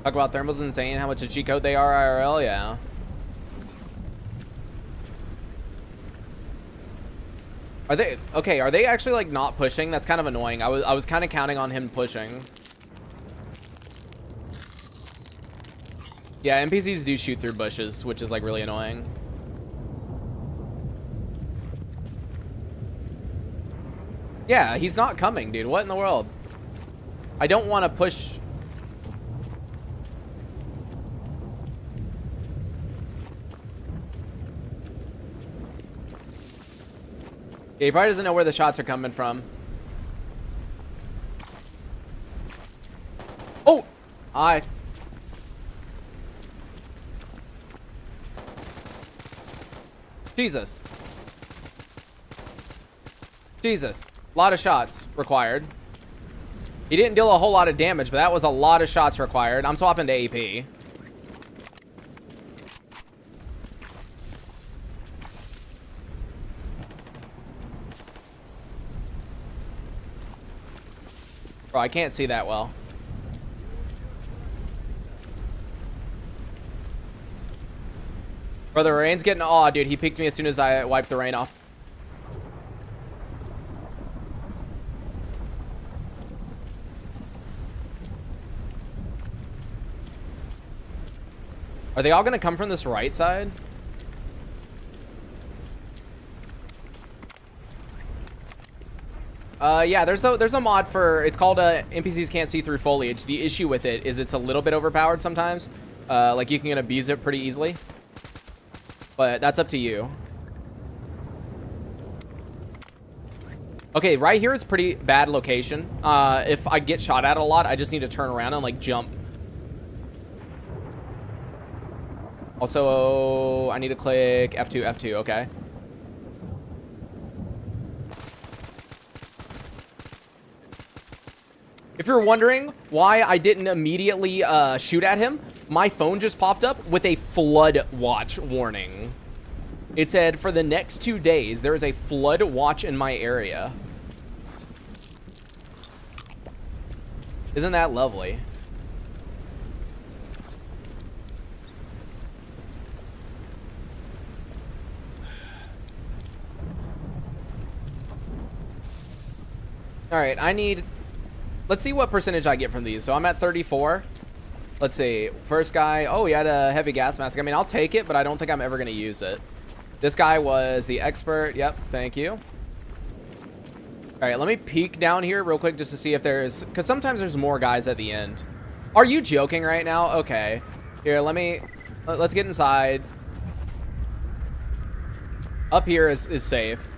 Talk about thermals insane, how much a cheat code they are IRL, yeah. Are they okay? Are they actually like not pushing? That's kind of annoying. I was kind of counting on him pushing. Yeah, NPCs do shoot through bushes, which is like really annoying. Yeah, he's not coming, dude. What in the world? I don't want to push. Yeah, he probably doesn't know where the shots are coming from. Oh! Jesus. Jesus. A lot of shots required. He didn't deal a whole lot of damage, but that was a lot of shots required. I'm swapping to AP. Bro, I can't see that well. Bro, the rain's getting... Oh, dude, he peeked me as soon as I wiped the rain off. Are they all gonna come from this right side? Yeah, there's a mod for, it's called NPCs can't see through foliage. The issue with it is it's a little bit overpowered sometimes. Like you can abuse it pretty easily. But that's up to you. Okay, right here is pretty bad location. If I get shot at a lot, I just need to turn around and like jump. Also, I need to click F2, F2, okay. If you're wondering why I didn't immediately shoot at him, my phone just popped up with a flood watch warning. It said, for the next 2 days, there is a flood watch in my area. Isn't that lovely? All right, I need... Let's see what percentage I get from these. So I'm at 34. Let's see. First guy. Oh, he had a heavy gas mask. I mean, I'll take it, but I don't think I'm ever going to use it. This guy was the expert. Yep, thank you. All right, let me peek down here real quick just to see if there's... Because sometimes there's more guys at the end. Are you joking right now? Okay. Here, let's get inside. Up here is safe.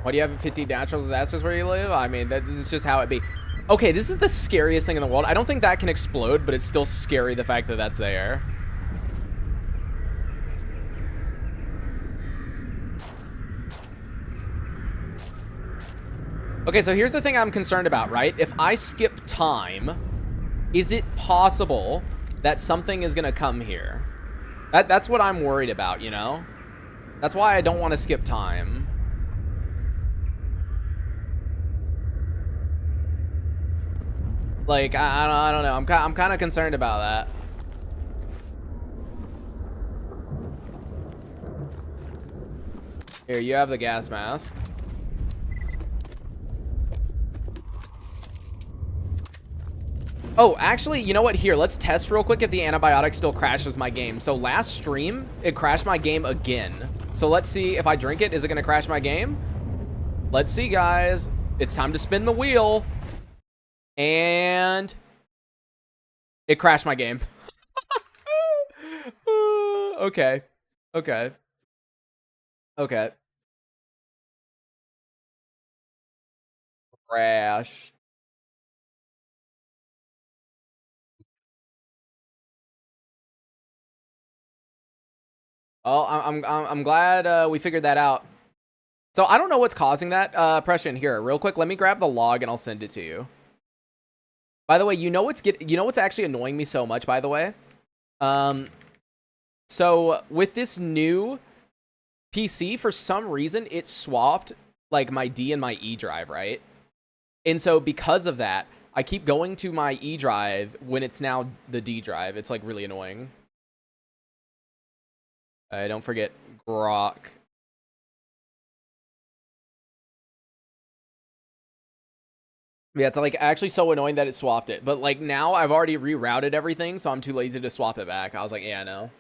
Why do you have 50 natural disasters where you live? I mean, this is just how it be. Okay, this is the scariest thing in the world. I don't think that can explode, but it's still scary, the fact that that's there. Okay, so here's the thing I'm concerned about, right? If I skip time, is it possible that something is going to come here? That's what I'm worried about, you know? That's why I don't want to skip time. Like, I don't know. I'm kind of concerned about that. Here, you have the gas mask. Oh, actually, you know what? Here, let's test real quick if the antibiotic still crashes my game. So last stream, it crashed my game again. So let's see if I drink it. Is it going to crash my game? Let's see, guys. It's time to spin the wheel. And it crashed my game. Okay. Okay. Okay. Crash. Oh, I'm glad we figured that out. So I don't know what's causing that. Pression, here, real quick. Let me grab the log and I'll send it to you. By the way, you know what's actually annoying me so much, by the way? So with this new PC, for some reason, it swapped like my D and my E drive, right? And so because of that, I keep going to my E drive when it's now the D drive. It's like really annoying. Don't forget Grok. Yeah, it's like actually so annoying that it swapped it. But like now I've already rerouted everything, so I'm too lazy to swap it back. I was like, yeah, no.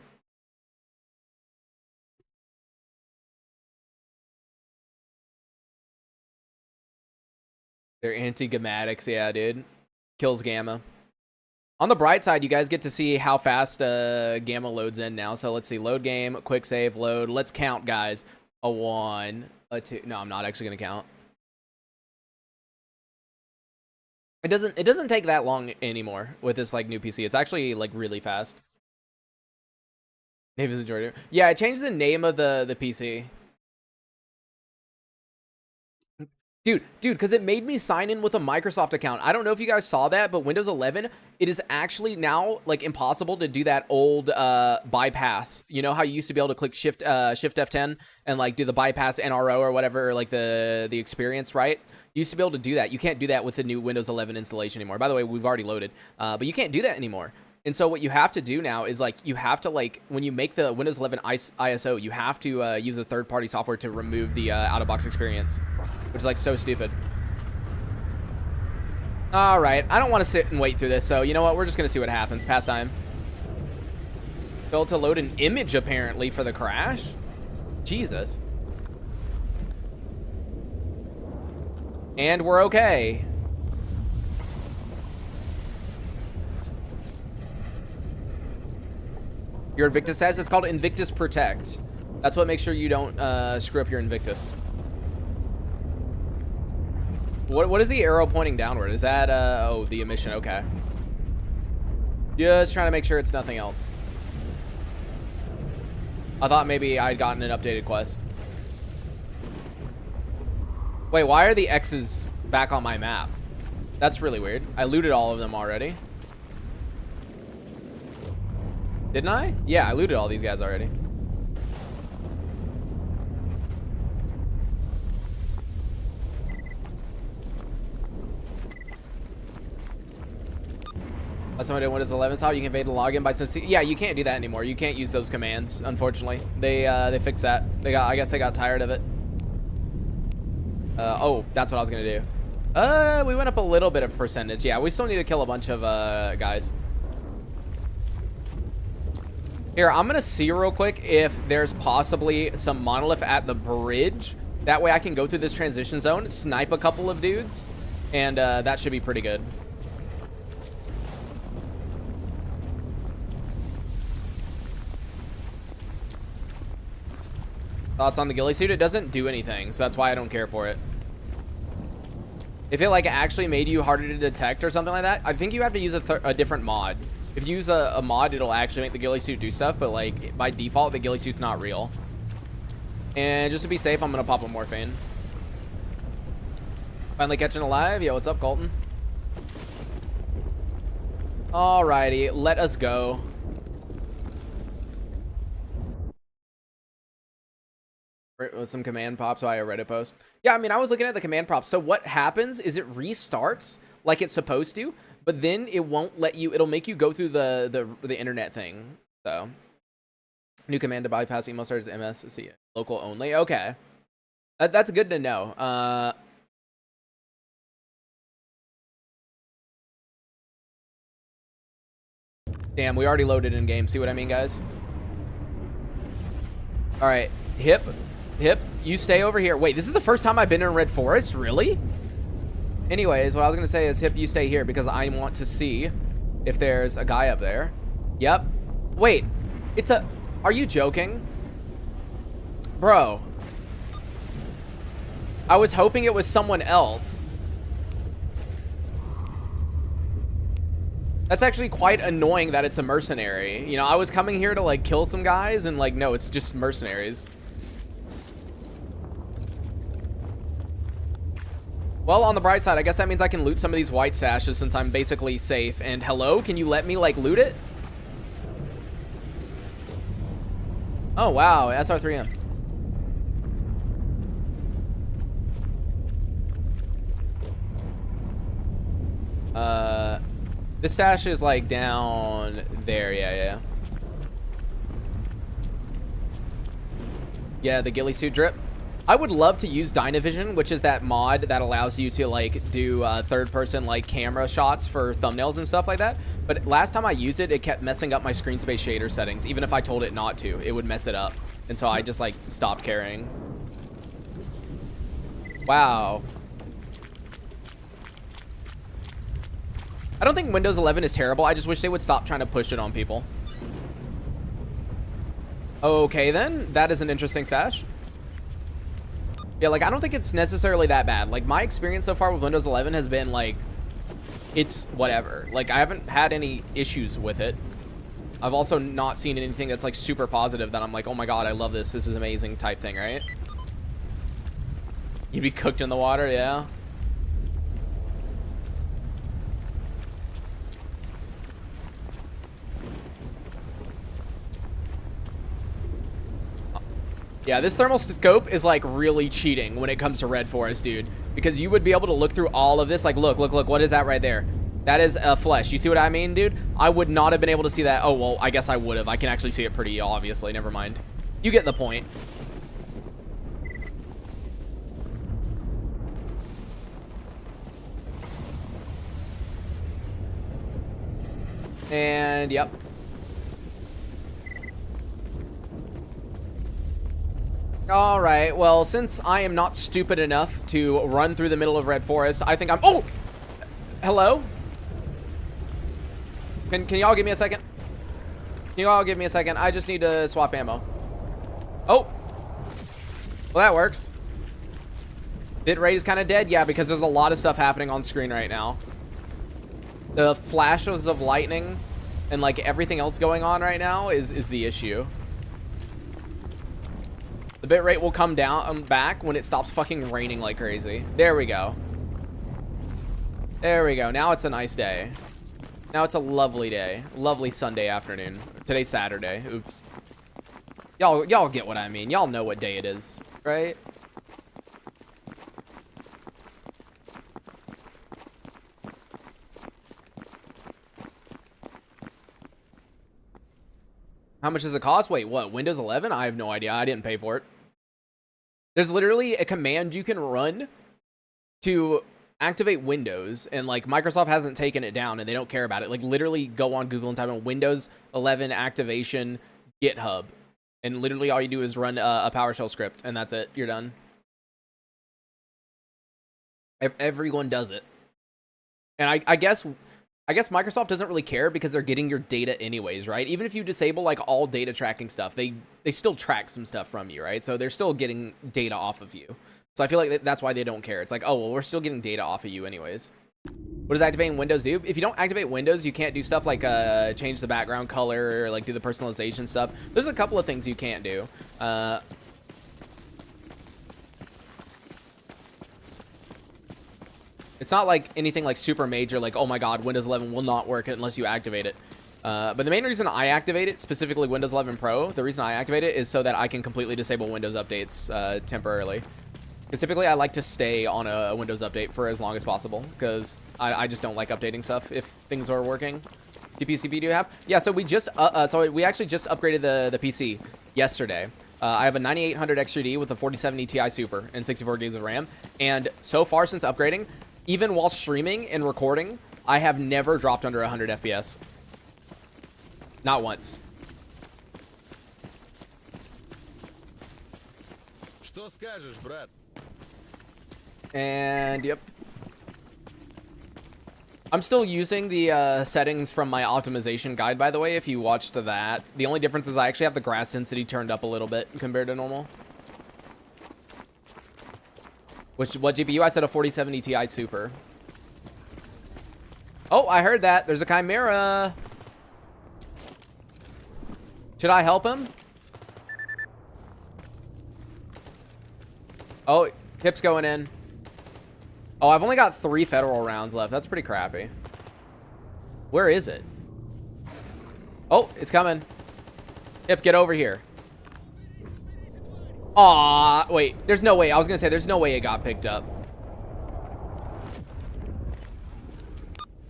They're anti-gammatics, yeah, dude. Kills gamma. On the bright side, you guys get to see how fast gamma loads in now. So let's see, load game, quick save, load. Let's count, guys. A 1, a 2. No, I'm not actually gonna count. It doesn't take that long anymore with this like new PC. It's actually like really fast. Name is Jordan. Yeah, I changed the name of the PC. Dude, because it made me sign in with a Microsoft account. I don't know if you guys saw that, but Windows 11, it is actually now like impossible to do that old bypass. You know how you used to be able to click Shift F10 and like do the bypass NRO or whatever, like the experience, right? You used to be able to do that. You can't do that with the new Windows 11 installation anymore. By the way, we've already loaded, but you can't do that anymore. And so what you have to do now is like you have to like when you make the Windows 11 ISO, you have to use a third-party software to remove the out-of-box experience, which is like so stupid. All right, I don't want to sit and wait through this, so you know what? We're just gonna see what happens. Pass time. Failed to load an image apparently for the crash. Jesus. And we're okay. Your Invictus says it's called Invictus Protect. That's what makes sure you don't screw up your Invictus. What is the arrow pointing downward? Is that oh, the emission? Okay. Just trying to make sure it's nothing else. I thought maybe I'd gotten an updated quest. Wait, why are the X's back on my map? That's really weird. I looted all of them already. Didn't I? Yeah, I looted all these guys already. Last time I did Windows 11 style, you can evade the login by some. Yeah, you can't do that anymore. You can't use those commands, unfortunately. They fixed that. I guess they got tired of it. Oh, that's what I was gonna do. We went up a little bit of percentage. Yeah, we still need to kill a bunch of guys. Here, I'm gonna see real quick if there's possibly some monolith at the bridge. That way I can go through this transition zone, snipe a couple of dudes, and that should be pretty good. Thoughts on the ghillie suit? It doesn't do anything, so that's why I don't care for it. If it like actually made you harder to detect or something like that, I think you have to use a different mod. If you use a mod, it'll actually make the ghillie suit do stuff, but like by default, the ghillie suit's not real. And just to be safe, I'm gonna pop a morphine. Finally catching alive. Yo, what's up, Colton? Alrighty, let us go. With some command prompts via Reddit post. Yeah, I mean, I was looking at the command prompts. So what happens is it restarts like it's supposed to, but then it won't let you. It'll make you go through the internet thing. So new command to bypass email starters MSC local only. Okay, that's good to know. Damn, we already loaded in game. See what I mean, guys? All right, Hip, you stay over here. Wait, this is the first time I've been in Red Forest? Really? Anyways, what I was going to say is, Hip, you stay here because I want to see if there's a guy up there. Yep. Wait, it's a... Are you joking? Bro. I was hoping it was someone else. That's actually quite annoying that it's a mercenary. You know, I was coming here to, like, kill some guys, and, like, no, it's just mercenaries. Well, on the bright side, I guess that means I can loot some of these white stashes since I'm basically safe. And hello, can you let me, like, loot it? Oh, wow, SR3M. This stash is, like, down there. Yeah. Yeah, the ghillie suit drip. I would love to use Dynavision, which is that mod that allows you to like do third-person like camera shots for thumbnails and stuff like that. But last time I used it, it kept messing up my screen space shader settings. Even if I told it not to, it would mess it up. And so I just like stopped caring. Wow. I don't think Windows 11 is terrible. I just wish they would stop trying to push it on people. Okay, then. That is an interesting stash. Yeah, like, I don't think it's necessarily that bad. Like, my experience so far with Windows 11 has been, like, it's whatever. Like, I haven't had any issues with it. I've also not seen anything that's, like, super positive that I'm like, oh my god, I love this. This is amazing type thing, right? You'd be cooked in the water, yeah. Yeah, this thermal scope is like really cheating when it comes to Red Forest, dude. Because you would be able to look through all of this. Like, look, what is that right there? That is a flesh. You see what I mean, dude? I would not have been able to see that. Oh, well, I guess I would have. I can actually see it pretty obviously. Never mind. You get the point. And, yep. All right. Well, since I am not stupid enough to run through the middle of Red Forest, I think I'm... Oh! Hello? Can y'all give me a second? Can you all give me a second? I just need to swap ammo. Oh. Well, that works. Bitrate is kind of dead. Yeah, because there's a lot of stuff happening on screen right now. The flashes of lightning and like everything else going on right now is the issue. The bitrate will come down back when it stops fucking raining like crazy. There we go. There we go. Now it's a nice day. Now it's a lovely day. Lovely Sunday afternoon. Today's Saturday. Oops. Y'all get what I mean. Y'all know what day it is, right? How much does it cost? Wait, what? Windows 11? I have no idea. I didn't pay for it. There's literally a command you can run to activate Windows, and like Microsoft hasn't taken it down and they don't care about it. Like literally go on Google and type in Windows 11 activation GitHub, and literally all you do is run a PowerShell script, and that's it. You're done. Everyone does it. And I guess Microsoft doesn't really care because they're getting your data anyways, right? Even if you disable like all data tracking stuff, they still track some stuff from you, right? So they're still getting data off of you. So I feel like that's why they don't care. It's like, oh, well, we're still getting data off of you anyways. What does activating Windows do? If you don't activate Windows, you can't do stuff like change the background color or like do the personalization stuff. There's a couple of things you can't do. It's not like anything like super major, like, oh my god, Windows 11 will not work unless you activate it. But the main reason I activate it, specifically Windows 11 Pro, the reason I activate it is so that I can completely disable Windows updates temporarily. Because typically I like to stay on a Windows update for as long as possible, because I just don't like updating stuff if things are working. GPU CPU do you have? Yeah, so we actually just upgraded the PC yesterday. I have a 9800 XTD with a 4070 Ti Super and 64 gigs of RAM. And so far since upgrading, even while streaming and recording, I have never dropped under 100 FPS. Not once. Что скажешь, брат? And yep. I'm still using the settings from my optimization guide, by the way, if you watched that. The only difference is I actually have the grass density turned up a little bit compared to normal. What GPU? I said a 4070 Ti Super. Oh, I heard that. There's a Chimera. Should I help him? Oh, Hip's going in. Oh, I've only got 3 federal rounds left. That's pretty crappy. Where is it? Oh, it's coming. Hip, get over here. Aw, wait. There's no way. I was gonna say, there's no way it got picked up.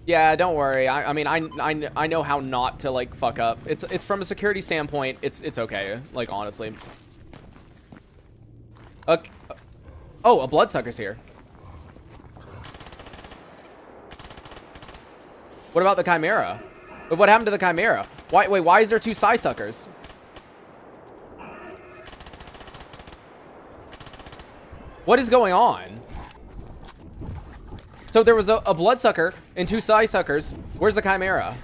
Yeah, don't worry. I mean, I know how not to, like, fuck up. It's from a security standpoint, it's okay. Like, honestly. Okay. Oh, a bloodsucker's here. What about the Chimera? What happened to the Chimera? Wait, why is there 2 Psysuckers? What is going on? So there was a bloodsucker and 2 Psysuckers. Where's the Chimera?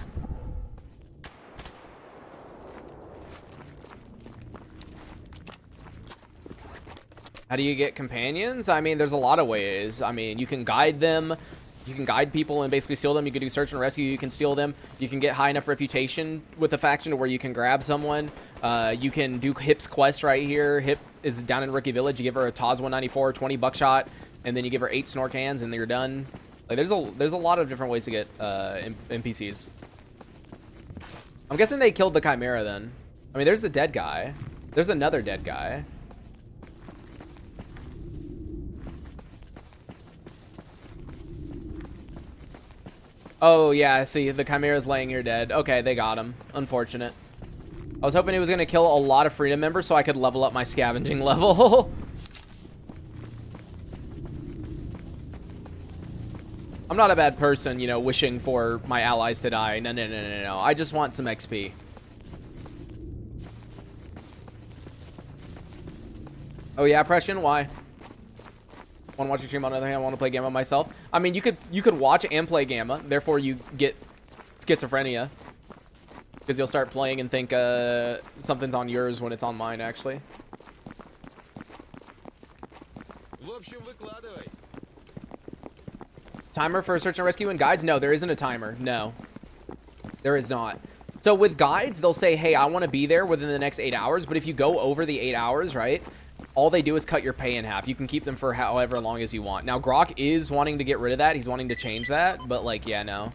How do you get companions? I mean, there's a lot of ways. I mean, you can guide them. You can guide people and basically steal them. You can do search and rescue. You can steal them. You can get high enough reputation with a faction to where you can grab someone. You can do Hip's quest right here. Hip is down in Rookie Village. You give her a TOS 194, 20 buckshot, and then you give her 8 snore cans, and then you're done. Like, there's a lot of different ways to get NPCs. I'm guessing they killed the Chimera then. I mean, there's a dead guy. There's another dead guy. Oh, yeah, see, the Chimera's laying here dead. Okay, they got him. Unfortunate. I was hoping he was going to kill a lot of Freedom members so I could level up my scavenging level. I'm not a bad person, you know, wishing for my allies to die. No, no, no, no, no. I just want some XP. Oh yeah, Pression, why? Want to watch your stream? On the other hand, I want to play Gamma myself. I mean, you could watch and play Gamma, therefore you get schizophrenia. Because you'll start playing and think something's on yours when it's on mine, actually. В общем, выкладывай. Timer for search and rescue and guides? No, there isn't a timer. No, there is not. So with guides, they'll say, hey, I want to be there within the next 8 hours. But if you go over the 8 hours, right, all they do is cut your pay in half. You can keep them for however long as you want. Now, Grok is wanting to get rid of that. He's wanting to change that. But, like, yeah, no.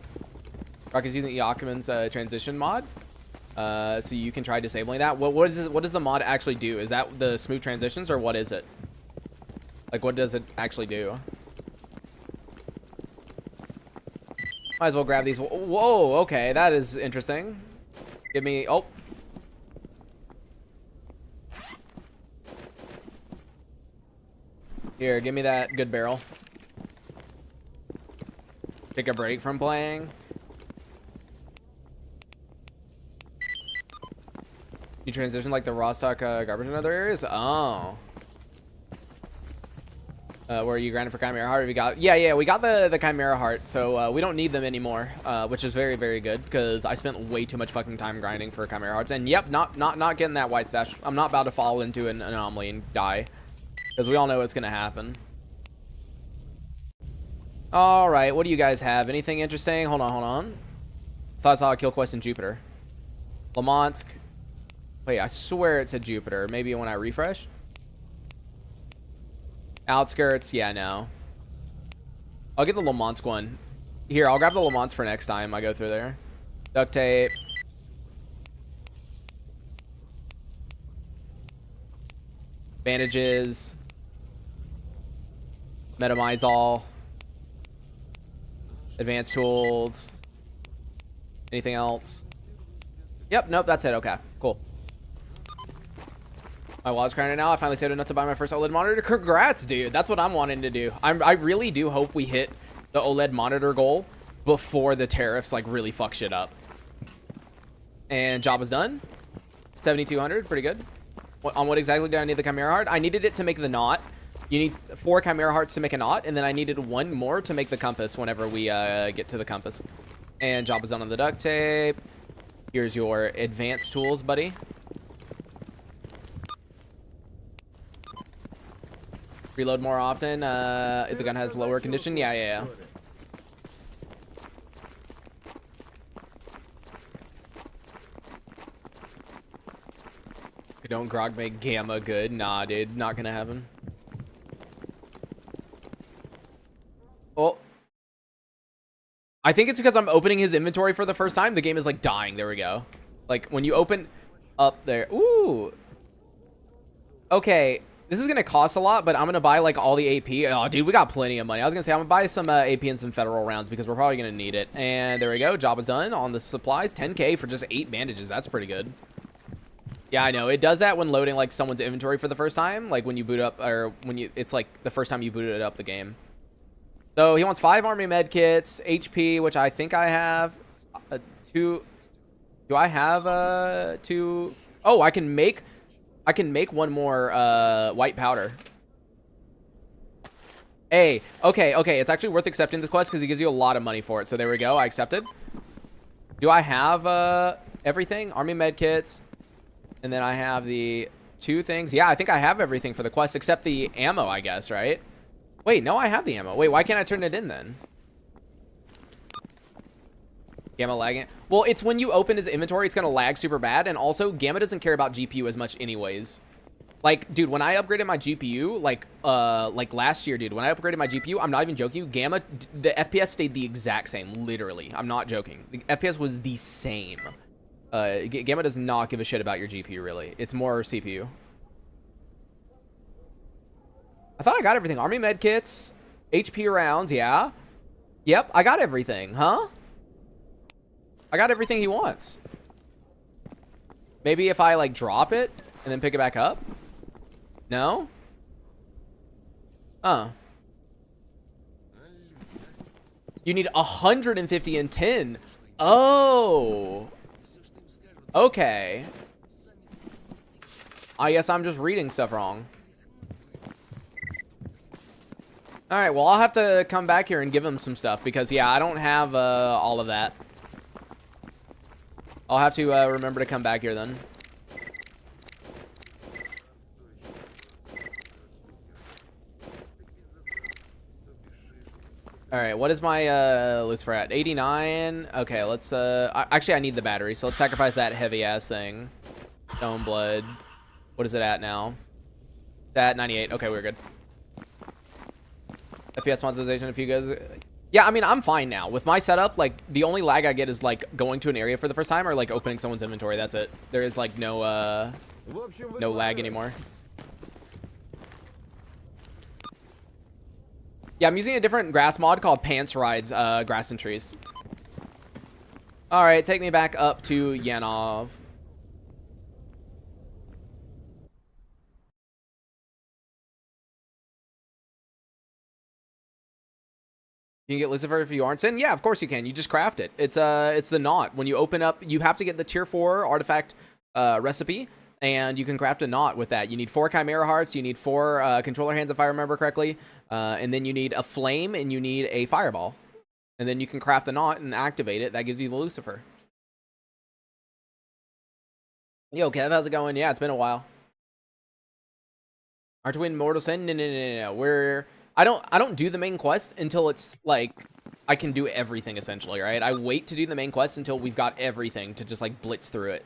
Grok is using Yakuman's transition mod. So you can try disabling that. What does the mod actually do? Is that the smooth transitions or what is it? Like, what does it actually do? Might as well grab these. Whoa, okay, that is interesting. Give me, oh. Here, give me that good barrel. Take a break from playing. You transition like the raw stock garbage in other areas? Oh. Where you grinding for Chimera Heart? We got, yeah, we got the Chimera Heart, so we don't need them anymore, which is very, very good because I spent way too much fucking time grinding for Chimera Hearts. And yep, not getting that white stash. I'm not about to fall into an anomaly and die because we all know what's gonna happen. All right, what do you guys have? Anything interesting? Hold on. Thought I saw a kill quest in Jupiter. Lamansk. Wait, I swear it said Jupiter. Maybe when I refresh. Outskirts, yeah, no. I'll get the Lamansk one. Here, I'll grab the Lamansk for next time I go through there. Duct tape. Bandages. Metamizol. Advanced tools. Anything else? Yep, nope, that's it. Okay, cool. My wall's grinding now. I finally saved enough to buy my first OLED monitor. Congrats, dude. That's what I'm wanting to do. I really do hope we hit the OLED monitor goal before the tariffs like really fuck shit up. And job is done. 7,200, pretty good. On what exactly did I need the Chimera Heart? I needed it to make the knot. You need 4 Chimera Hearts to make a knot, and then I needed 1 more to make the compass whenever we get to the compass. And job is done on the duct tape. Here's your advanced tools, buddy. Reload more often if the gun has lower condition. Yeah. Don't grog make Gamma good. Nah, dude. Not gonna happen. Oh. I think it's because I'm opening his inventory for the first time. The game is like dying. There we go. Like when you open up there. Ooh. Okay. This is going to cost a lot, but I'm going to buy like all the AP. Oh, dude, we got plenty of money. I was going to say I'm going to buy some AP and some federal rounds because we're probably going to need it. And there we go. Job is done on the supplies. 10K for just 8 bandages. That's pretty good. Yeah, I know. It does that when loading like someone's inventory for the first time. Like when you boot up or when you, it's like the first time you booted up the game. So he wants 5 army med kits, HP, which I think I have 2. Do I have 2? Oh, I can make 1 more white powder. Hey, okay. It's actually worth accepting this quest because he gives you a lot of money for it. So there we go. I accepted. Do I have everything? Army med kits. And then I have the 2 things. Yeah, I think I have everything for the quest except the ammo, I guess, right? Wait, no, I have the ammo. Wait, why can't I turn it in then? Gamma lagging. Well, it's when you open his inventory, it's going to lag super bad. And also, Gamma doesn't care about GPU as much anyways. Like, dude, when I upgraded my GPU, like last year, dude, when I upgraded my GPU, I'm not even joking you, Gamma, the FPS stayed the exact same, literally. I'm not joking. The FPS was the same. Gamma does not give a shit about your GPU, really. It's more CPU. I thought I got everything. Army med kits, HP rounds, yeah. Yep, I got everything, huh? I got everything he wants. Maybe if I, like, drop it and then pick it back up? No? Huh. You need 150 and 10. Oh. Okay. I guess I'm just reading stuff wrong. All right, well, I'll have to come back here and give him some stuff because, yeah, I don't have all of that. I'll have to remember to come back here then. All right, what is my Lucifer at? 89. Okay, let's actually I need the battery, so let's sacrifice that heavy ass thing. Stone blood. What is it at now? It's at 98. Okay, we're good. FPS monetization if you guys. Yeah, I mean, I'm fine now with my setup. Like, the only lag I get is like going to an area for the first time or like opening someone's inventory. That's it. There is like no lag anymore. Yeah, I'm using a different grass mod called Pants Rides Grass and Trees. All right, take me back up to Yanov. You can get Lucifer if you aren't in. Yeah, of course you can. You just craft it. It's the knot. When you open up, you have to get the tier 4 artifact recipe, and you can craft a knot with that. You need 4 Chimera hearts. You need 4 controller hands, if I remember correctly. And then you need a flame, and you need a fireball. And then you can craft the knot and activate it. That gives you the Lucifer. Yo, Kev, how's it going? Yeah, it's been a while. Aren't we in Mortal Sin? No. I don't do the main quest until it's like I can do everything essentially, right? I wait to do the main quest until we've got everything to just like blitz through it.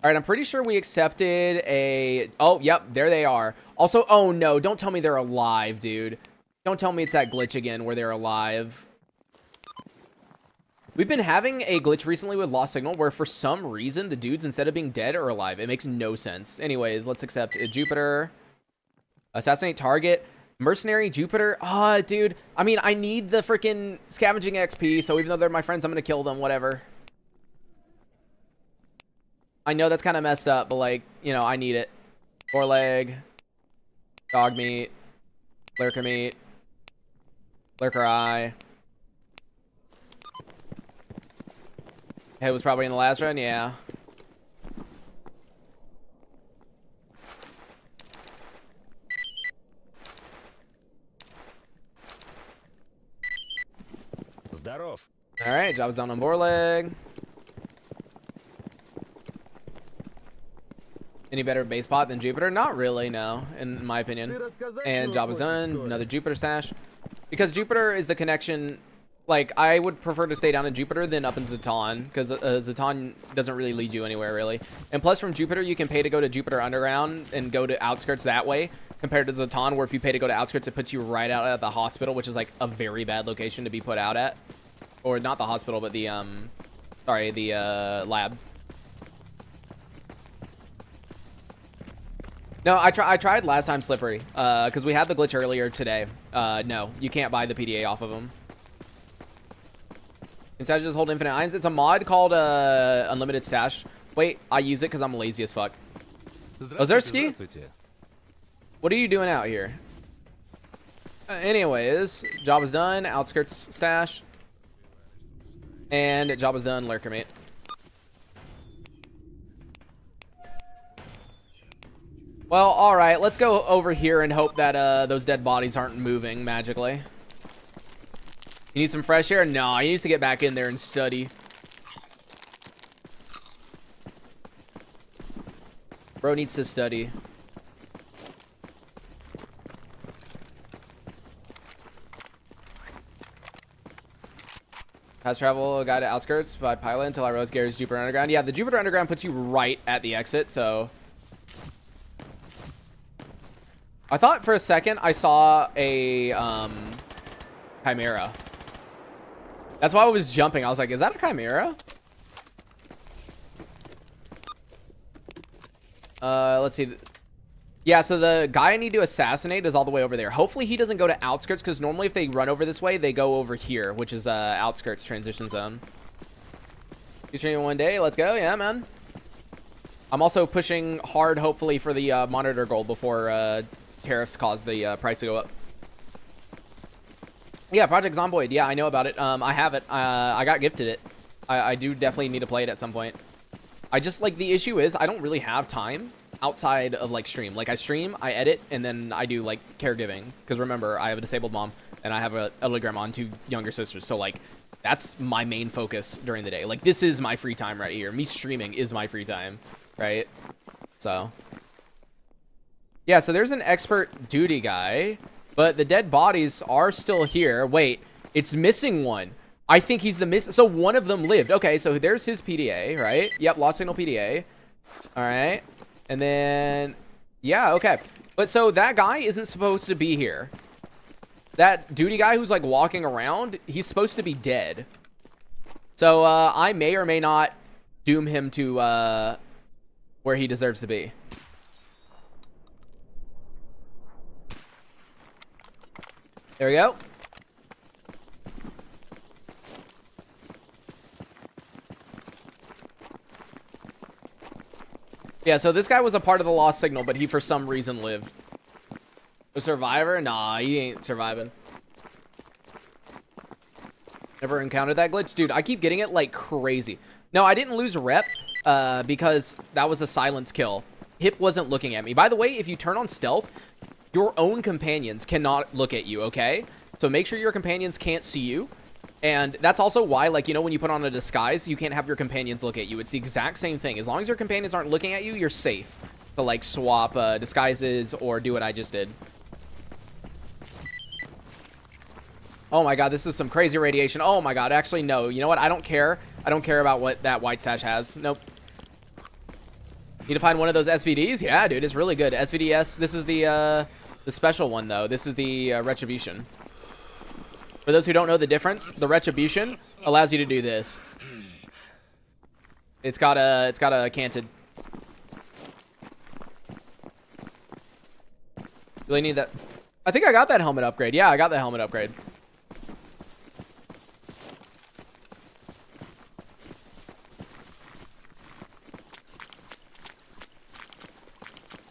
All right, I'm pretty sure we accepted a... Oh, yep, there they are. Also, oh no, don't tell me they're alive, dude. Don't tell me it's that glitch again where they're alive. We've been having a glitch recently with Lost Signal where for some reason the dudes, instead of being dead, are alive. It makes no sense. Anyways, let's accept Jupiter. Assassinate target. Mercenary Jupiter. Ah, dude. I mean, I need the freaking scavenging XP, so even though they're my friends, I'm going to kill them, whatever. I know that's kind of messed up, but like, you know, I need it. Foreleg, dog meat, lurker meat, lurker eye. Head was probably in the last run, yeah. Здоров. All right, job's done on Foreleg. Any better base pot than Jupiter? Not really, no, in my opinion. And job is done. Another Jupiter stash. Because Jupiter is the connection. Like, I would prefer to stay down in Jupiter than up in Zaton. Because Zaton doesn't really lead you anywhere, really. And plus, from Jupiter, you can pay to go to Jupiter Underground and go to Outskirts that way. Compared to Zaton, where if you pay to go to Outskirts, it puts you right out at the hospital, which is like a very bad location to be put out at. Or not the hospital, but the, lab. No, I tried last time Slippery, because we had the glitch earlier today. No, you can't buy the PDA off of them. Instead, just hold infinite ions. It's a mod called Unlimited Stash. Wait, I use it because I'm lazy as fuck. Ozerski? What are you doing out here? Anyways, job is done. Outskirts stash. And job is done. Lurker mate. Well, alright, let's go over here and hope that those dead bodies aren't moving magically. You need some fresh air? No, he needs to get back in there and study. Bro needs to study. Fast travel, guide to Outskirts by pilot until I rose Gary's Jupiter Underground. Yeah, the Jupiter Underground puts you right at the exit, so... I thought for a second I saw a Chimera. That's why I was jumping. I was like, is that a Chimera? Let's see. Yeah, so the guy I need to assassinate is all the way over there. Hopefully he doesn't go to Outskirts, because normally if they run over this way, they go over here, which is Outskirts transition zone. You streaming one day? Let's go. Yeah, man. I'm also pushing hard, hopefully, for the monitor gold before tariffs cause the price to go up. Yeah, Project Zomboid. Yeah, I know about it. I have it. I got gifted it. I do definitely need to play it at some point. I just, like, the issue is I don't really have time outside of, like, stream. Like, I stream, I edit, and then I do, like, caregiving. Because remember, I have a disabled mom, and I have a elderly grandma and 2 younger sisters. So, like, that's my main focus during the day. Like, this is my free time right here. Me streaming is my free time, right? So, yeah, so there's an expert duty guy, but the dead bodies are still here. Wait, it's missing one. I think he's the so one of them lived. Okay, so there's his PDA, right? Yep, lost signal PDA. All right. And then, yeah, okay. But so that guy isn't supposed to be here. That duty guy who's like walking around, he's supposed to be dead. So I may or may not doom him to where he deserves to be. There we go. Yeah, so this guy was a part of the lost signal, but he for some reason lived. A survivor? Nah, he ain't surviving. Ever encountered that glitch? Dude, I keep getting it like crazy. No, I didn't lose rep because that was a silence kill. Hip wasn't looking at me. By the way, if you turn on stealth, your own companions cannot look at you, okay? So make sure your companions can't see you. And that's also why, like, you know, when you put on a disguise, you can't have your companions look at you. It's the exact same thing. As long as your companions aren't looking at you, you're safe to, like, swap disguises or do what I just did. Oh my god, this is some crazy radiation. Oh my god, actually, no. You know what? I don't care. I don't care about what that white sash has. Nope. Need to find one of those SVDs? Yeah, dude, it's really good. SVDS, this is the special one, though. This is the Retribution. For those who don't know the difference, the Retribution allows you to do this. It's got a canted. Really need that. I think I got that helmet upgrade. Yeah, I got the helmet upgrade.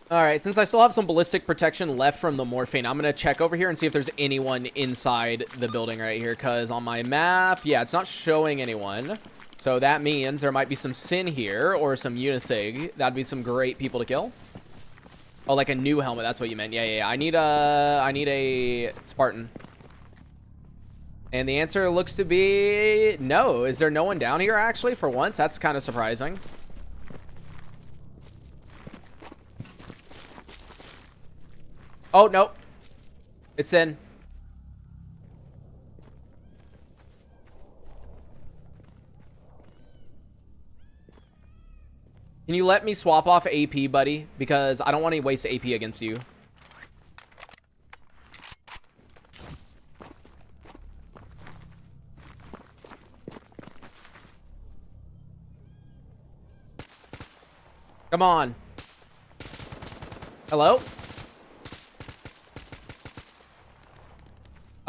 All right, since I still have some ballistic protection left from the morphine, I'm going to check over here and see if there's anyone inside the building right here. Because on my map, yeah, it's not showing anyone. So that means there might be some Sin here or some Unisig. That'd be some great people to kill. Oh, like a new helmet. That's what you meant. Yeah. I need a Spartan. And the answer looks to be no. Is there no one down here, actually, for once? That's kind of surprising. Oh, nope. It's in. Can you let me swap off AP, buddy? Because I don't want to waste AP against you. Come on. Hello?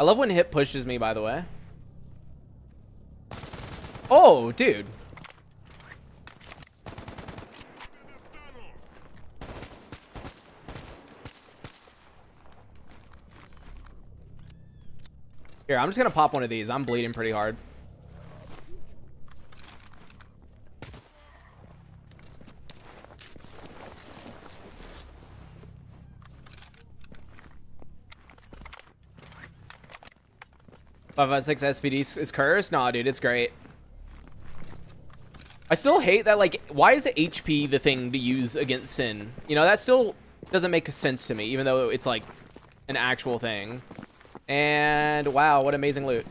I love when Hip pushes me, by the way. Oh, dude. Here, I'm just gonna pop one of these. I'm bleeding pretty hard. Five 6 SPD is cursed? Nah, dude, it's great. I still hate that, like, why is HP the thing to use against Sin? You know, that still doesn't make sense to me, even though it's, like, an actual thing. And, wow, what amazing loot.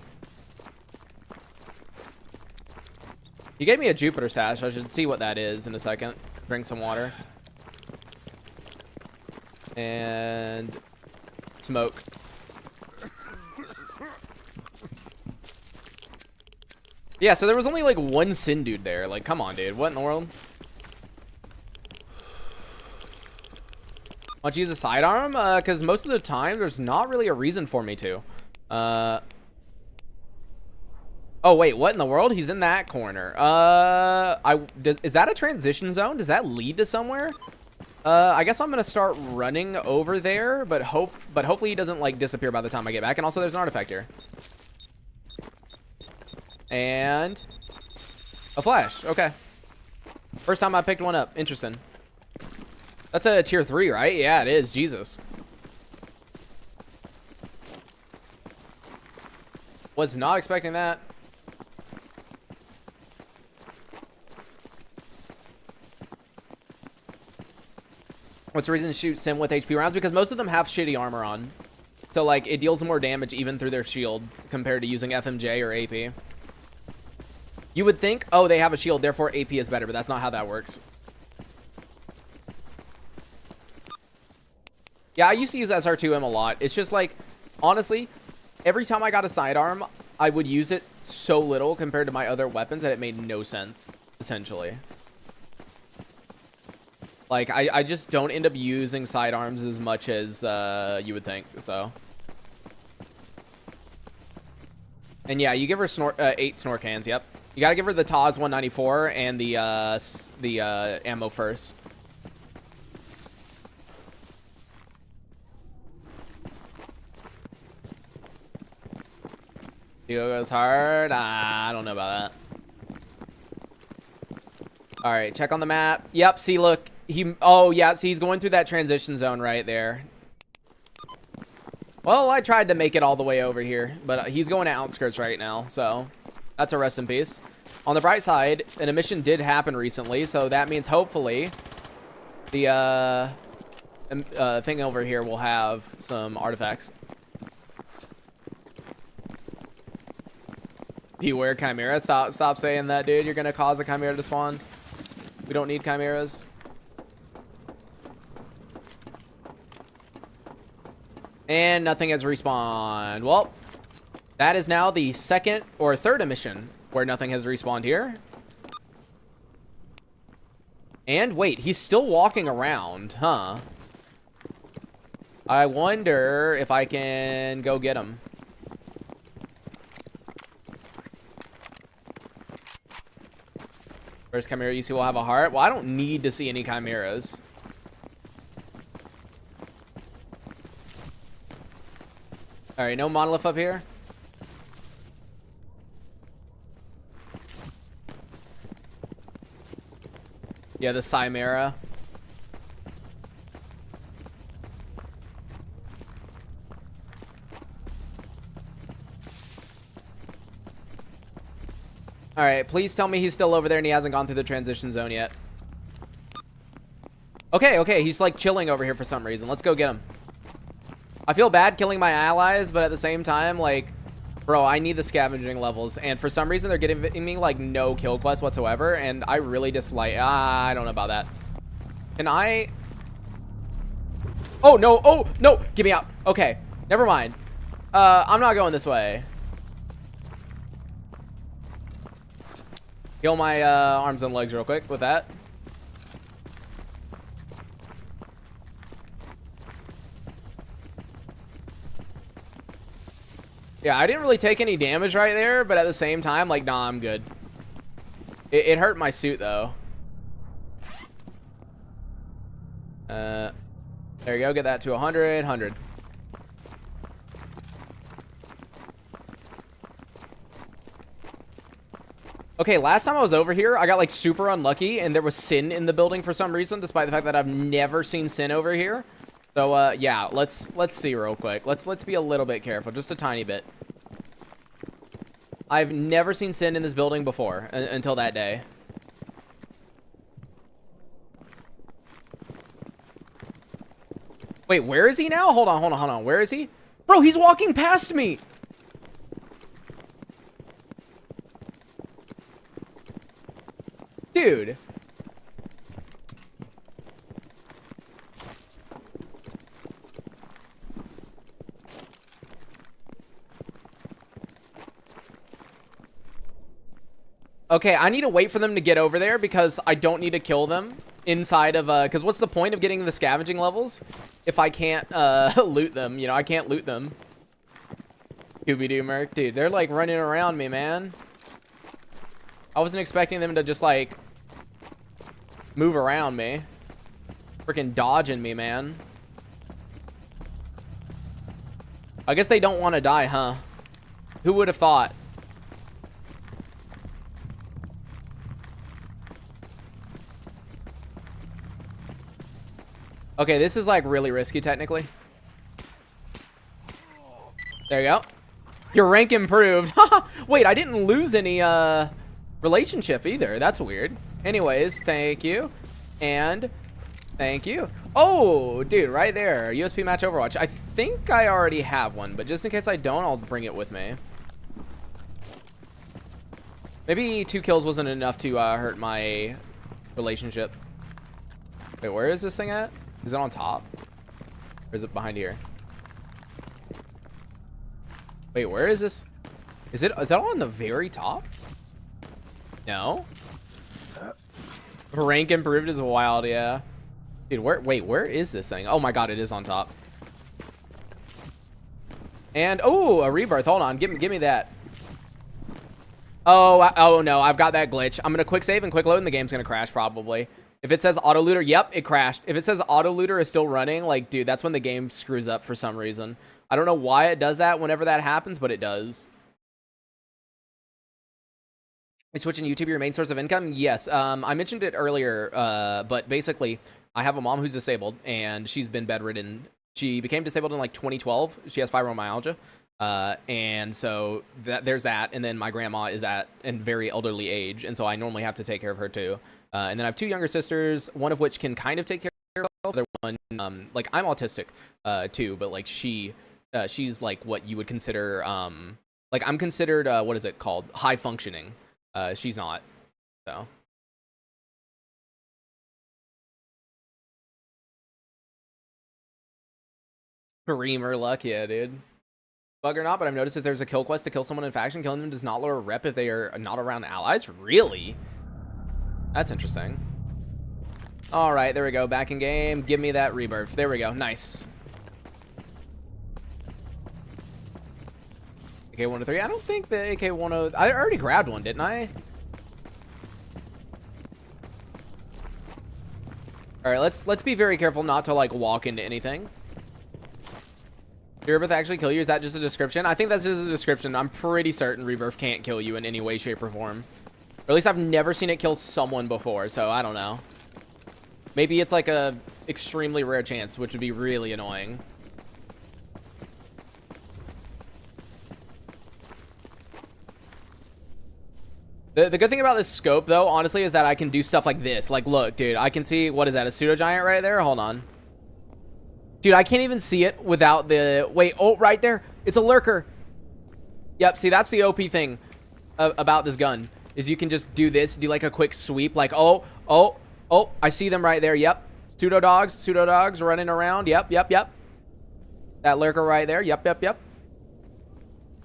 You gave me a Jupiter sash. I should see what that is in a second. Drink some water. And smoke. Yeah, so there was only, like, one Sin dude there. Like, come on, dude. What in the world? Want to use a sidearm? Because most of the time, there's not really a reason for me to. Oh, wait. What in the world? He's in that corner. Is that a transition zone? Does that lead to somewhere? I guess I'm going to start running over there, but hopefully he doesn't, like, disappear by the time I get back. And also, there's an artifact here. And a flash. Okay. First time I picked one up. Interesting. That's a tier 3, right? Yeah, it is. Jesus. Was not expecting that. What's the reason to shoot Sim with HP rounds? Because most of them have shitty armor on. So, like, it deals more damage even through their shield compared to using FMJ or AP. You would think, oh, they have a shield, therefore AP is better, but that's not how that works. Yeah, I used to use SR2M a lot. It's just like, honestly, every time I got a sidearm, I would use it so little compared to my other weapons that it made no sense, essentially. Like, I just don't end up using sidearms as much as you would think, so. And yeah, you give her 8 snore cans, yep. You gotta give her the TAS 194 and the ammo first. Diego goes hard. I don't know about that. All right, check on the map. Yep, see, look. Oh, yeah, see, he's going through that transition zone right there. Well, I tried to make it all the way over here, but he's going to outskirts right now, so that's a rest in peace. On the bright side, an emission did happen recently, so that means hopefully the thing over here will have some artifacts. Beware Chimera. Stop saying that, dude. You're gonna cause a Chimera to spawn. We don't need Chimeras. And nothing has respawned. Well, that is now the second or third emission where nothing has respawned here. And wait, he's still walking around, huh? I wonder if I can go get him. First Chimera you see will have a heart. Well, I don't need to see any Chimeras. All right, no monolith up here. Yeah, the Chimera. All right, please tell me he's still over there and he hasn't gone through the transition zone yet. Okay, he's like chilling over here for some reason. Let's go get him. I feel bad killing my allies, but at the same time, like, bro, I need the scavenging levels. And for some reason, they're giving me, like, no kill quest whatsoever. And I really dislike... I don't know about that. Can I... Oh, no. Oh, no. Get me out. Okay. Never mind. I'm not going this way. Kill my arms and legs real quick with that. Yeah, I didn't really take any damage right there, but at the same time, like, nah, I'm good. It hurt my suit, though. There you go. Get that to 100, 100. Okay, last time I was over here, I got, like, super unlucky, and there was Sin in the building for some reason, despite the fact that I've never seen Sin over here. So, yeah, let's see real quick. Let's be a little bit careful, just a tiny bit. I've never seen Sin in this building before until that day. Wait, where is he now? Hold on. Where is he? Bro, he's walking past me. Dude. Okay, I need to wait for them to get over there because I don't need to kill them inside of, because what's the point of getting the scavenging levels if I can't, loot them? You know, I can't loot them. Scooby-Doo Merc. Dude, they're, like, running around me, man. I wasn't expecting them to just, like, move around me. Freaking dodging me, man. I guess they don't want to die, huh? Who would have thought? Okay, this is like really risky technically. There you go. Your rank improved. Wait, I didn't lose any relationship either. That's weird. Anyways, thank you. And thank you. Oh, dude, right there. USP match Overwatch. I think I already have one, but just in case I don't, I'll bring it with me. Maybe 2 kills wasn't enough to hurt my relationship. Wait, where is this thing at? Is it on top? Or is it behind here? Wait, where is this? Is that on the very top? No. Rank improved is wild, yeah. Dude, where is this thing? Oh my god, it is on top. And oh, a rebirth. Hold on, give me that. Oh no, I've got that glitch. I'm gonna quick save and quick load, and the game's gonna crash probably. If it says auto looter, yep, it crashed. If it says auto looter is still running, like, dude, that's when the game screws up for some reason. I don't know why it does that whenever that happens, but it does. Is Twitch and YouTube your main source of income? Yes. I mentioned it earlier, but basically, I have a mom who's disabled, and she's been bedridden. She became disabled in like 2012. She has fibromyalgia. And so there's that. And then my grandma is at a very elderly age, and so I normally have to take care of her too. And then I have 2 younger sisters, one of which can kind of take care of herself. The other one, like, I'm autistic too, but like she's like what you would consider like I'm considered what is it called, high functioning. She's not, so. Reamer luck, yeah, dude. Bug or not, but I've noticed that there's a kill quest to kill someone in faction. Killing them does not lower rep if they are not around allies. Really? That's interesting. All right, there we go. Back in game. Give me that rebirth. There we go. Nice. AK-103. I don't think the AK-10... I already grabbed one, didn't I? All right, let's be very careful not to like walk into anything. Did Rebirth actually kill you? Is that just a description? I think that's just a description. I'm pretty certain Rebirth can't kill you in any way, shape, or form. Or at least I've never seen it kill someone before, so I don't know. Maybe it's like a extremely rare chance, which would be really annoying. The good thing about this scope, though, honestly, is that I can do stuff like this. Like, look, dude, I can see, what is that, a pseudo-giant right there? Hold on. Dude, I can't even see it without the... Wait, oh, right there. It's a lurker. Yep, see, that's the OP thing about this gun, is you can just do this, do like a quick sweep, like, oh, I see them right there. Yep. Pseudo dogs running around. Yep. That lurker right there. Yep.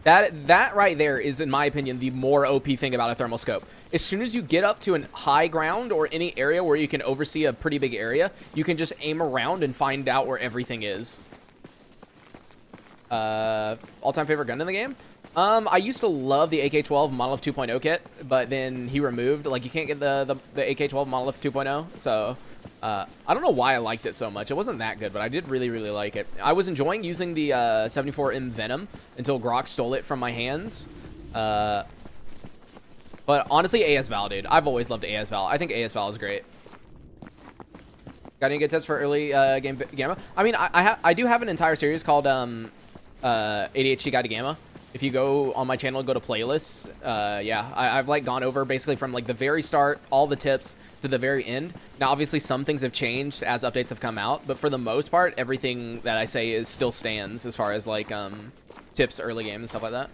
That right there is, in my opinion, the more OP thing about a thermal scope. As soon as you get up to a high ground or any area where you can oversee a pretty big area, you can just aim around and find out where everything is. All-time favorite gun in the game? I used to love the AK-12 Monolith 2.0 kit, but then he removed, like, you can't get the AK-12 Monolith 2.0, so I don't know why I liked it so much. It wasn't that good, but I did really like it. I was enjoying using the 74M Venom until Grok stole it from my hands. But honestly, AS-Val, dude. I've always loved AS-Val. I think AS-Val is great. Got any good tips for early game Gamma? I mean, I do have an entire series called ADHD Guide to Gamma. If you go on my channel, go to playlists. Yeah, I've like gone over basically from like the very start, all the tips to the very end. Now, obviously, some things have changed as updates have come out, but for the most part, everything that I say is still stands as far as like tips early game and stuff like that.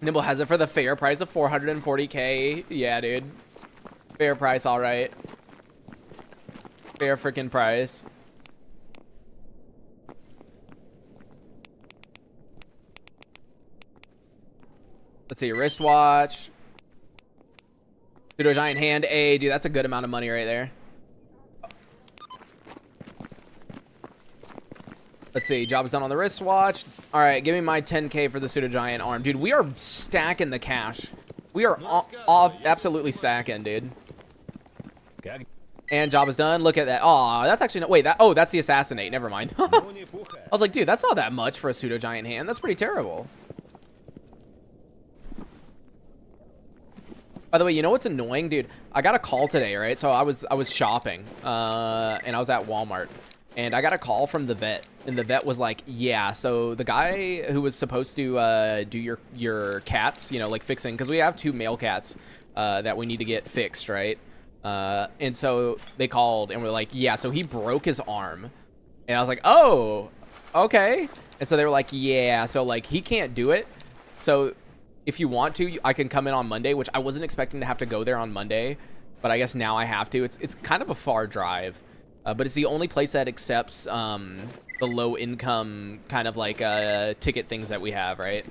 Nimble has it for the fair price of 440k. Yeah, dude. Fair price, all right. Fair freaking price. Let's see, wristwatch. Pseudo giant hand. Hey, dude, that's a good amount of money right there. Let's see, job is done on the wristwatch. All right, give me my 10k for the pseudo giant arm. Dude, we are stacking the cash. We are absolutely stacking, dude. And job is done. Look at that. Oh, that's actually, no, wait, that's the assassinate. Never mind. I was like, dude, that's not that much for a pseudo giant hand. That's pretty terrible. By the way, you know what's annoying, dude? I got a call today, right? So I was shopping, and I was at Walmart, and I got a call from the vet, and the vet was like, "Yeah, so the guy who was supposed to do your cats, you know, like fixing, because we have 2 male cats that we need to get fixed, right?" And so they called and were like, "Yeah, so he broke his arm," and I was like, "Oh, okay." And so they were like, "Yeah, so like he can't do it, so." If you want to, I can come in on Monday, which I wasn't expecting to have to go there on Monday, but I guess now I have to. It's kind of a far drive, but it's the only place that accepts the low income kind of like ticket things that we have, right?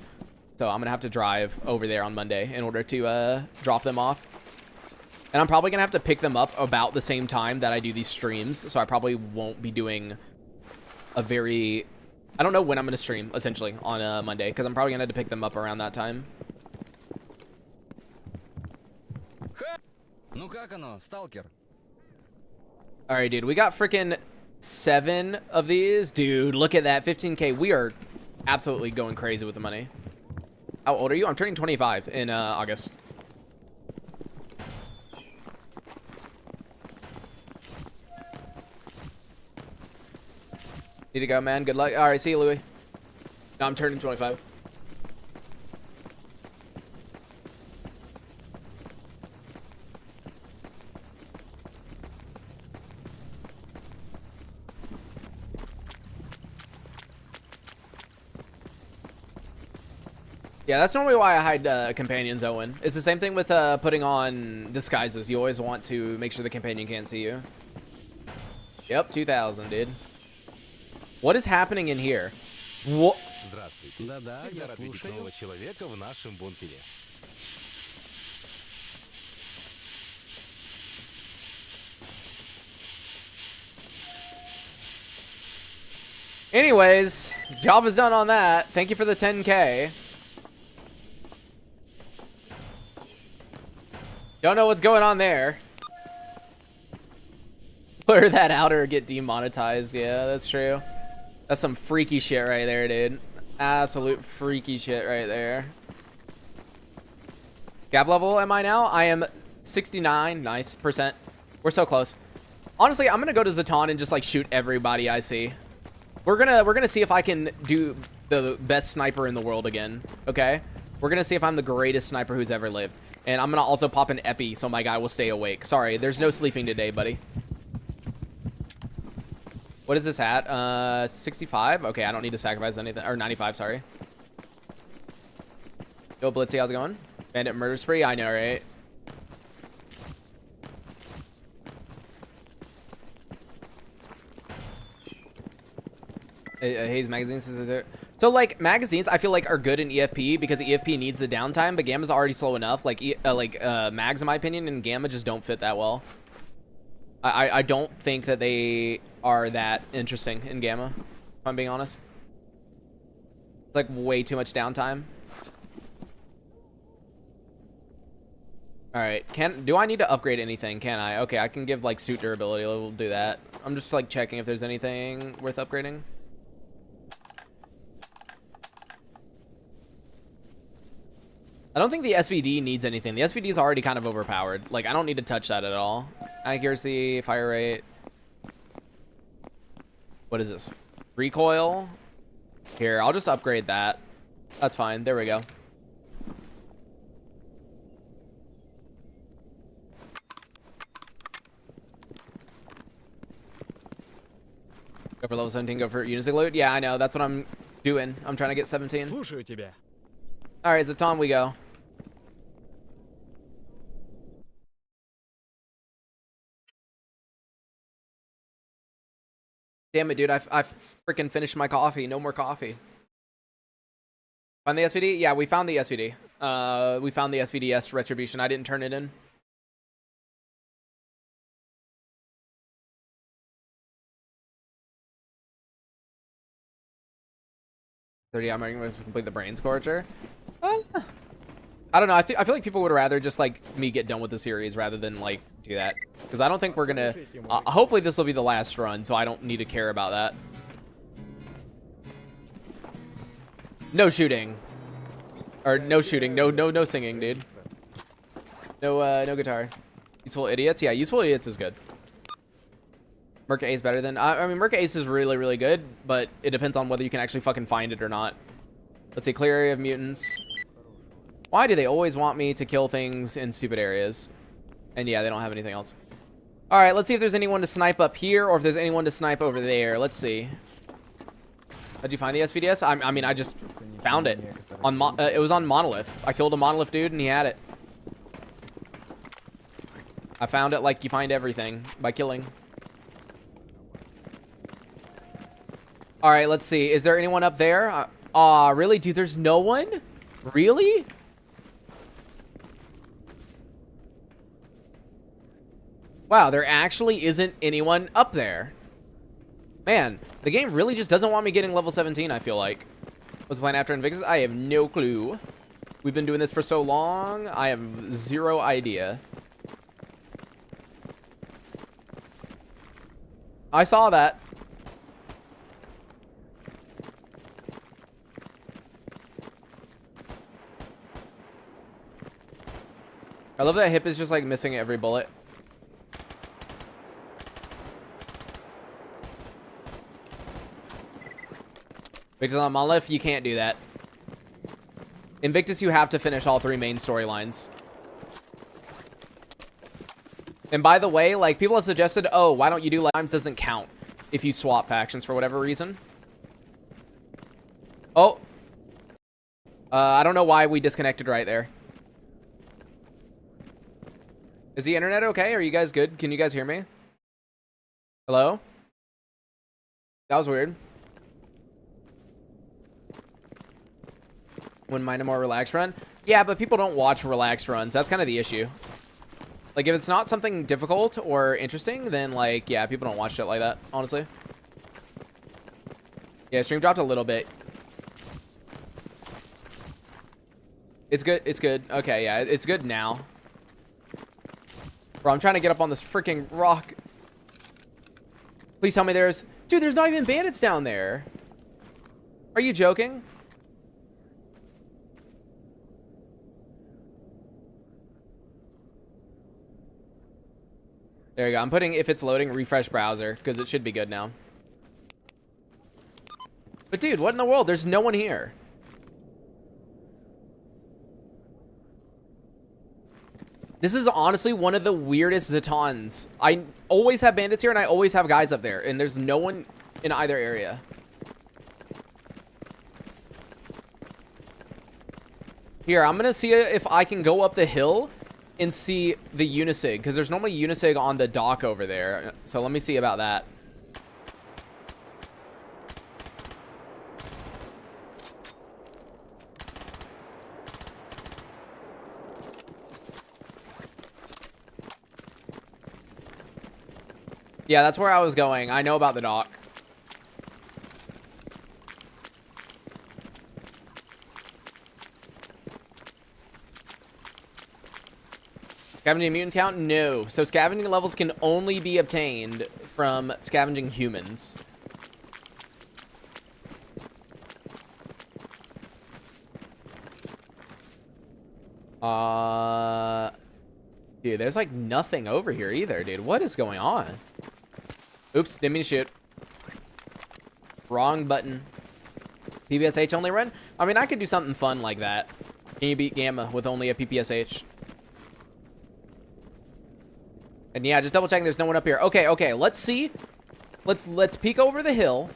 So I'm gonna have to drive over there on Monday in order to drop them off, and I'm probably gonna have to pick them up about the same time that I do these streams. So I probably won't be doing a very. I don't know when I'm gonna stream essentially on Monday because I'm probably gonna have to pick them up around that time. Ну как оно, сталкер? All right, dude, we got freaking 7 of these. Dude, look at that, 15K. We are absolutely going crazy with the money. How old are you? I'm turning 25 in August. Need to go, man. Good luck. All right, see you, Louis. No, I'm turning 25. Yeah, that's normally why I hide companions, Owen. It's the same thing with putting on disguises. You always want to make sure the companion can't see you. Yep, 2000, dude. What is happening in here? What? Здравствуйте. Да-да, всегда рад видеть нового человека в нашем бункере. Anyways, job is done on that. Thank you for the 10K. Don't know what's going on there. Blur that out or get demonetized. Yeah, that's true. That's some freaky shit right there, dude. Absolute freaky shit right there. Gap level am I now? I am 69. Nice percent. We're so close. Honestly, I'm gonna go to Zaton and just like shoot everybody I see. We're gonna see if I can do the best sniper in the world again. Okay? We're gonna see if I'm the greatest sniper who's ever lived. And I'm gonna also pop an epi so my guy will stay awake. Sorry, there's no sleeping today, buddy. What is this at? 65? Okay, I don't need to sacrifice anything. Or 95, sorry. Yo, Blitzy, how's it going? Bandit murder spree? I know, right? Hayes magazines is there. So like magazines I feel like are good in EFP because EFP needs the downtime, but Gamma's already slow enough. Like mags in my opinion and Gamma just don't fit that well. I don't think that they are that interesting in Gamma, if I'm being honest. Like way too much downtime. All right, do I need to upgrade anything? Can I? Okay, I can give like suit durability. We'll do that. I'm just like checking if there's anything worth upgrading. I don't think the SVD needs anything. The SVD is already kind of overpowered. Like, I don't need to touch that at all. Accuracy, fire rate. What is this? Recoil? Here, I'll just upgrade that. That's fine. There we go. Go for level 17, go for Unisig loot. Yeah, I know. That's what I'm doing. I'm trying to get 17. Слушаю тебя. All right, Zaton, we go. Damn it, dude. I freaking finished my coffee. No more coffee. Find the SVD? Yeah, we found the SVD. We found the SVDS retribution. I didn't turn it in. I'm going to complete the brain scorcher. I don't know. I feel like people would rather just like me get done with the series rather than like do that, because I don't think we're gonna. Hopefully this will be the last run, so I don't need to care about that. No shooting, or no shooting. No singing, dude. No guitar. Useful idiots. Yeah, useful idiots is good. Merc A is better than... I mean, Merc Ace is really, really good, but it depends on whether you can actually fucking find it or not. Let's see, clear area of mutants. Why do they always want me to kill things in stupid areas? And yeah, they don't have anything else. All right, let's see if there's anyone to snipe up here or if there's anyone to snipe over there. Let's see. How'd you find the SVDS? I mean, I just found it. It was on Monolith. I killed a Monolith dude and he had it. I found it like you find everything, by killing. All right, let's see. Is there anyone up there? Really? Dude, there's no one? Really? Wow, there actually isn't anyone up there. Man, the game really just doesn't want me getting level 17, I feel like. What's the plan after Invictus? I have no clue. We've been doing this for so long, I have zero idea. I saw that. I love that Hip is just like missing every bullet. Invictus on Monolith, you can't do that. Invictus, you have to finish all 3 main storylines. And by the way, like, people have suggested, oh, why don't you do times doesn't count if you swap factions for whatever reason. Oh. I don't know why we disconnected right there. Is the internet okay? Are you guys good? Can you guys hear me? Hello? That was weird. Wouldn't mind a more relaxed run. Yeah, but people don't watch relaxed runs. That's kind of the issue. Like, if it's not something difficult or interesting, then, like, yeah, people don't watch shit like that, honestly. Yeah, stream dropped a little bit. It's good. It's good. Okay, yeah, it's good now. Bro, I'm trying to get up on this freaking rock. Please tell me there's... Dude, there's not even bandits down there. Are you joking? There you go. I'm putting, if it's loading, refresh browser, because it should be good now. But dude, what in the world? There's no one here. This is honestly one of the weirdest Zetons. I always have bandits here, and I always have guys up there, and there's no one in either area. Here, I'm gonna see if I can go up the hill and see the Unisig, because there's normally Unisig on the dock over there. So let me see about that. Yeah, that's where I was going. I know about the dock. Scavenging mutant count? No. So scavenging levels can only be obtained from scavenging humans. Dude, there's like nothing over here either, dude. What is going on? Oops, didn't mean to shoot. Wrong button. PPSH only run? I mean, I could do something fun like that. Can you beat Gamma with only a PPSH? And yeah, just double checking there's no one up here. Okay, okay, let's see. Let's peek over the hill.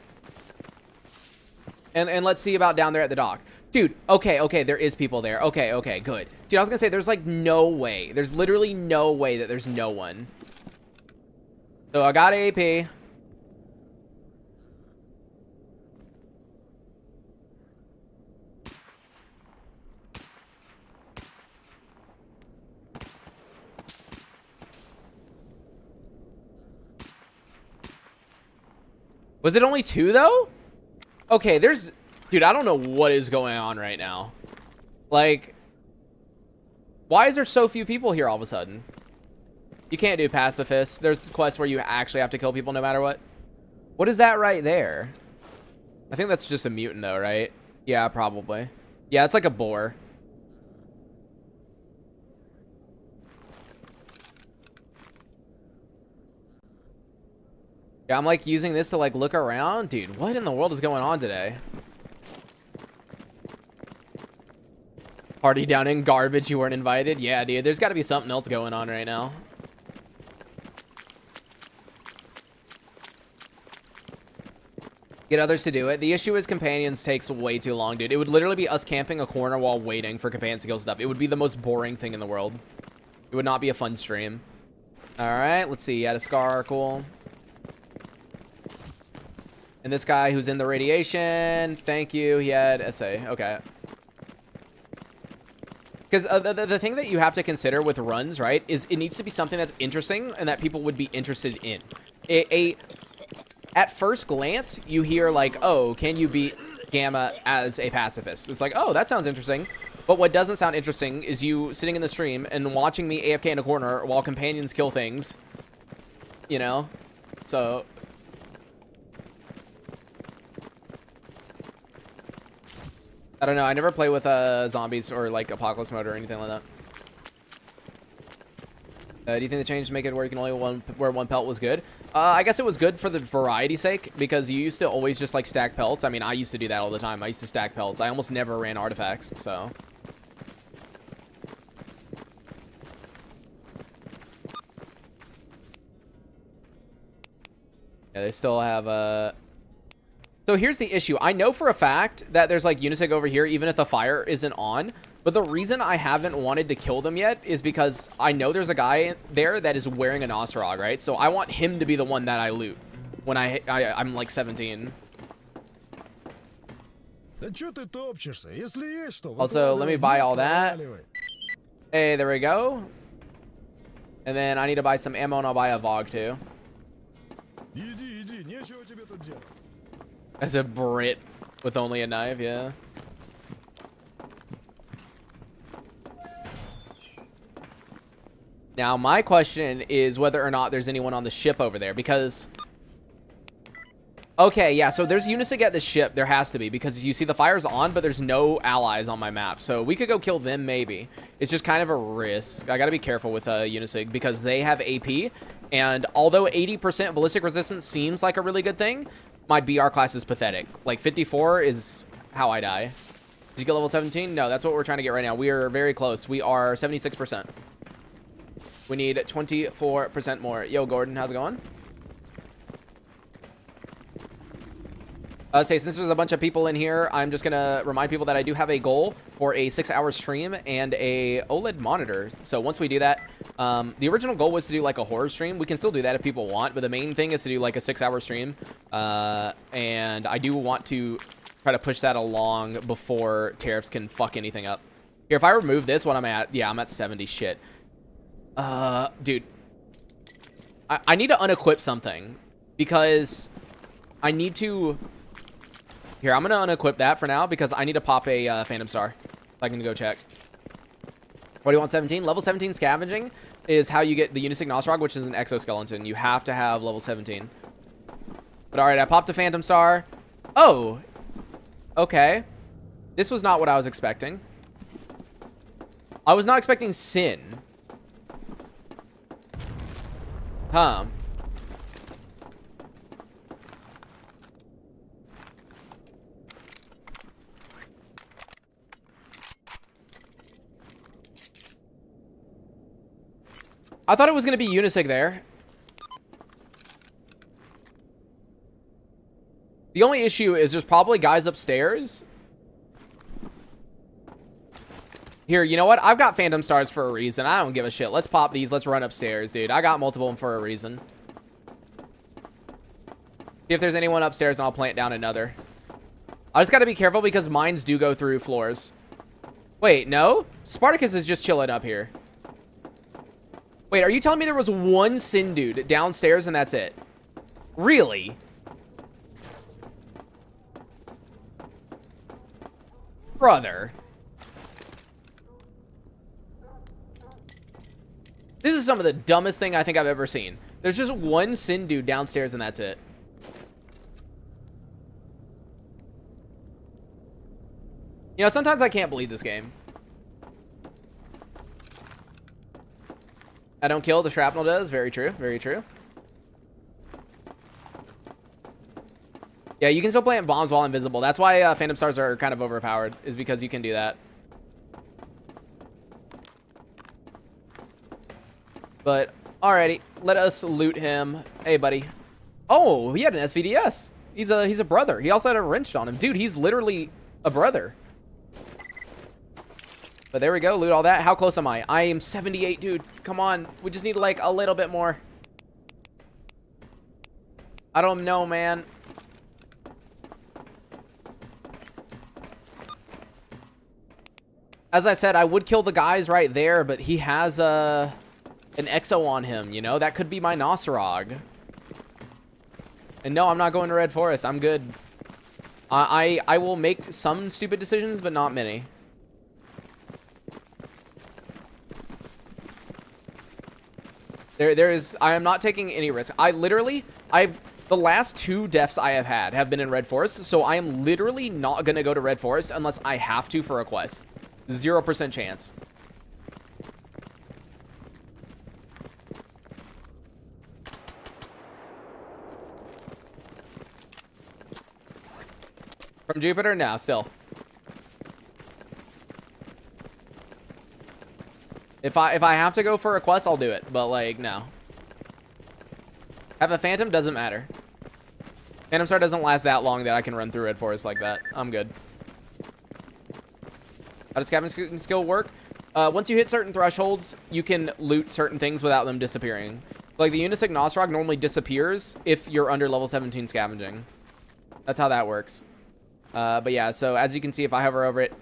And let's see about down there at the dock. Dude, okay, okay, there is people there. Okay, okay, good. Dude, I was gonna say, there's like no way. There's literally no way that there's no one. So I got AP. Was it only 2 though? Okay, there's... Dude, I don't know what is going on right now. Like, why is there so few people here all of a sudden? You can't do pacifists. There's quests where you actually have to kill people no matter what. What is that right there? I think that's just a mutant though, right? Yeah, probably. Yeah, it's like a boar. Yeah, I'm like using this to like look around. Dude, what in the world is going on today? Party down in garbage, you weren't invited? Yeah, dude, there's got to be something else going on right now. Get others to do it. The issue is companions takes way too long, dude. It would literally be us camping a corner while waiting for companions to kill stuff. It would be the most boring thing in the world. It would not be a fun stream. All right, let's see. You had a scar, cool. And this guy who's in the radiation, thank you. He had SA, okay. Because the thing that you have to consider with runs, right, is it needs to be something that's interesting and that people would be interested in. At first glance, you hear like, oh, can you beat Gamma as a pacifist? It's like, oh, that sounds interesting. But what doesn't sound interesting is you sitting in the stream and watching me AFK in a corner while companions kill things. You know? So... I don't know. I never play with zombies or like apocalypse mode or anything like that. Do you think the change to make it where you can only wear one pelt was good? I guess it was good for the variety's sake because you used to always just like stack pelts. I mean, I used to do that all the time. I used to stack pelts. I almost never ran artifacts, so. Yeah, they still have So here's the issue. I know for a fact that there's like Unisig over here, even if the fire isn't on. But the reason I haven't wanted to kill them yet is because I know there's a guy there that is wearing a Nosorog, right? So I want him to be the one that I loot when I'm like 17. Also, let me buy all that. Hey, there we go. And then I need to buy some ammo and I'll buy a VOG too. As a Brit with only a knife, yeah. Now, my question is whether or not there's anyone on the ship over there, because... Okay, yeah, so there's Unisig at the ship. There has to be, because you see the fire's on, but there's no allies on my map. So we could go kill them, maybe. It's just kind of a risk. I gotta be careful with Unisig, because they have AP, and although 80% ballistic resistance seems like a really good thing, my BR class is pathetic. Like, 54 is how I die. Did you get level 17? No, that's what we're trying to get right now. We are very close. We are 76%. We need 24% more. Yo, Gordon, how's it going? Say, since there's a bunch of people in here, I'm just going to remind people that I do have a goal for a 6-hour stream and a OLED monitor. So once we do that, the original goal was to do like a horror stream. We can still do that if people want, but the main thing is to do like a 6-hour stream. And I do want to try to push that along before tariffs can fuck anything up. Here, if I remove this, what I'm at, yeah, I'm at 70 shit. Dude, I need to unequip something because I need to... Here, I'm going to unequip that for now because I need to pop a Phantom Star. I can go check. What do you want, 17? Level 17 scavenging is how you get the Unisig Nosorog, which is an exoskeleton. You have to have level 17. But all right, I popped a Phantom Star. Oh, okay. This was not what I was expecting. I was not expecting Sin. Huh. I thought it was going to be Unisig there. The only issue is there's probably guys upstairs. Here, you know what? I've got Phantom Stars for a reason. I don't give a shit. Let's pop these. Let's run upstairs, dude. I got multiple of them for a reason. See if there's anyone upstairs, and I'll plant down another. I just got to be careful because mines do go through floors. Wait, no? Spartacus is just chilling up here. Wait, are you telling me there was one Sin dude downstairs and that's it? Really? Brother. This is some of the dumbest thing I think I've ever seen. There's just one Sin dude downstairs and that's it. You know, sometimes I can't believe this game. I don't kill, the shrapnel does. Very true, very true. Yeah, you can still plant bombs while invisible. That's why Phantom Stars are kind of overpowered, is because you can do that. But, alrighty. Let us loot him. Hey, buddy. Oh, he had an SVDS. He's a brother. He also had a wrenched on him. Dude, he's literally a brother. But there we go. Loot all that. How close am I? I am 78, dude. Come on. We just need, like, a little bit more. I don't know, man. As I said, I would kill the guys right there, but he has an exo on him, you know? That could be my Nosorog. And no, I'm not going to Red Forest. I'm good. I will make some stupid decisions, but not many. I am not taking any risk. The last 2 deaths I have been in Red Forest, so I am literally not going to go to Red Forest unless I have to for a quest. 0% chance. From Jupiter? No, still. If I have to go for a quest, I'll do it. But, like, no. Have a Phantom? Doesn't matter. Phantom Star doesn't last that long that I can run through Red Forest like that. I'm good. How does scavenging skill work? Once you hit certain thresholds, you can loot certain things without them disappearing. Like, the Unisig Nosorog normally disappears if you're under level 17 scavenging. That's how that works. But yeah, so as you can see, if I hover over it,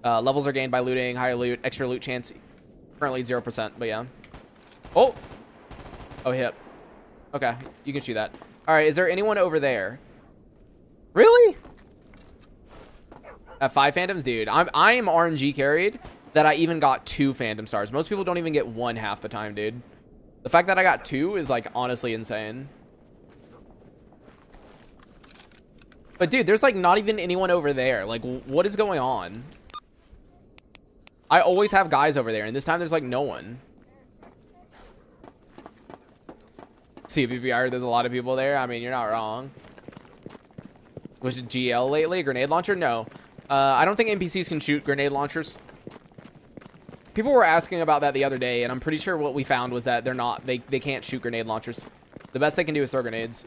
levels are gained by looting, higher loot, extra loot chance, currently 0%, but yeah. Oh! Oh, hip. Okay, you can shoot that. Alright, is there anyone over there? Really? At 5 Phantoms? Dude, I am RNG carried that I even got 2 Phantom Stars. Most people don't even get 1 half the time, dude. The fact that I got 2 is, like, honestly insane. But, dude, there's, like, not even anyone over there. Like, what is going on? I always have guys over there, and this time there's, like, no one. CBBR, there's a lot of people there. I mean, you're not wrong. Was it GL lately? Grenade launcher? No. I don't think NPCs can shoot grenade launchers. People were asking about that the other day, and I'm pretty sure what we found was that they can't shoot grenade launchers. The best they can do is throw grenades.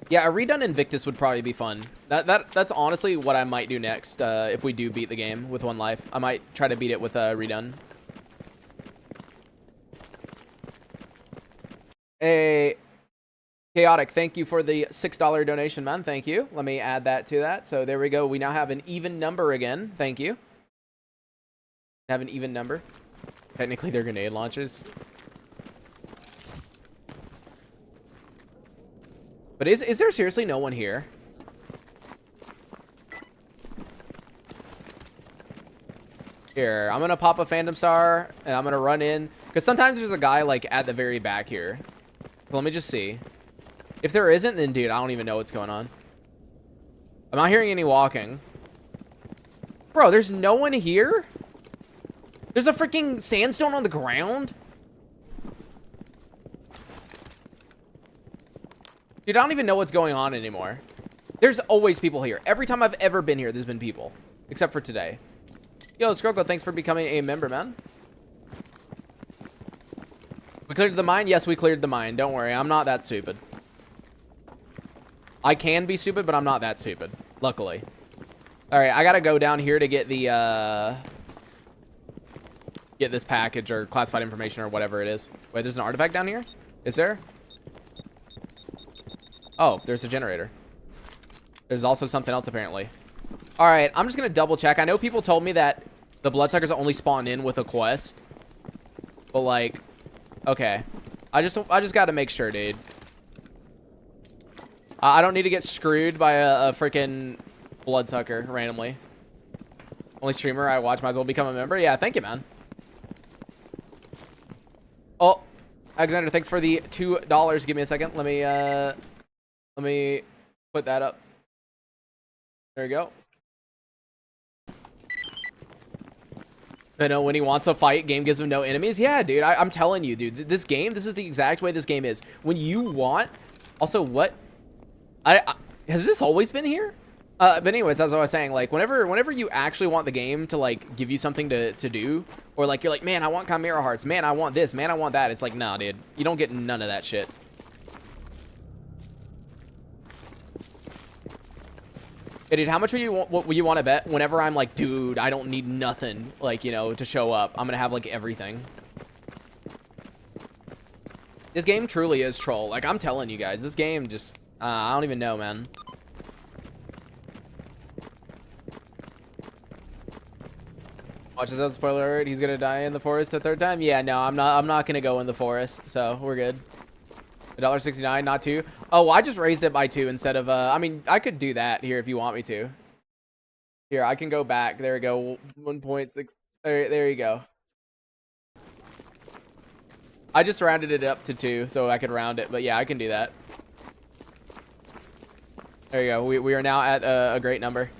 Yeah, a redone Invictus would probably be fun. That's honestly what I might do next if we do beat the game with 1 life. I might try to beat it with a redone. Hey, Chaotic, thank you for the $6 donation, man. Thank you. Let me add that to that. So there we go. We now have an even number again. Thank you. Have an even number. Technically, they're grenade launchers. But is there seriously no one here? Here, I'm gonna pop a Phantom Star, and I'm gonna run in. Because sometimes there's a guy, like, at the very back here. So let me just see. If there isn't, then, dude, I don't even know what's going on. I'm not hearing any walking. Bro, there's no one here? There's a freaking sandstone on the ground? Dude, I don't even know what's going on anymore. There's always people here. Every time I've ever been here, there's been people. Except for today. Yo, Scroko, thanks for becoming a member, man. We cleared the mine? Yes, we cleared the mine. Don't worry, I'm not that stupid. I can be stupid, but I'm not that stupid. Luckily. Alright, I gotta go down here to get the, get this package or classified information or whatever it is. Wait, there's an artifact down here? Is there? Oh, there's a generator. There's also something else, apparently. Alright, I'm just gonna double check. I know people told me that the bloodsuckers only spawn in with a quest. But, like, okay. I just gotta make sure, dude. I don't need to get screwed by a freaking bloodsucker randomly. Only streamer I watch might as well become a member. Yeah, thank you, man. Oh, Alexander, thanks for the $2. Give me a second. Let me put that up. There we go. I know when he wants a fight, game gives him no enemies. Yeah, dude, I'm telling you, dude, this game, this is the exact way this game is. When you want, also what, has this always been here? But anyways, as I was saying, like whenever you actually want the game to like give you something to do, or like you're like, man, I want Chimera Hearts, man, I want this, man, I want that. It's like, nah, dude, you don't get none of that shit. Hey, dude, how much would you want to bet whenever I'm like, dude, I don't need nothing, like, you know, to show up. I'm gonna have like everything. This game truly is troll. Like, I'm telling you guys, this game just, I don't even know, man. Watch this out, spoiler alert. He's gonna die in the forest the third time. Yeah, no, I'm not gonna go in the forest, so we're good. $1.69, not 2. Oh, I just raised it by 2 instead of, I mean, I could do that here if you want me to. Here, I can go back. There we go. 1.6. There you go. I just rounded it up to 2 so I could round it, but yeah, I can do that. There you go. We are now at a great number.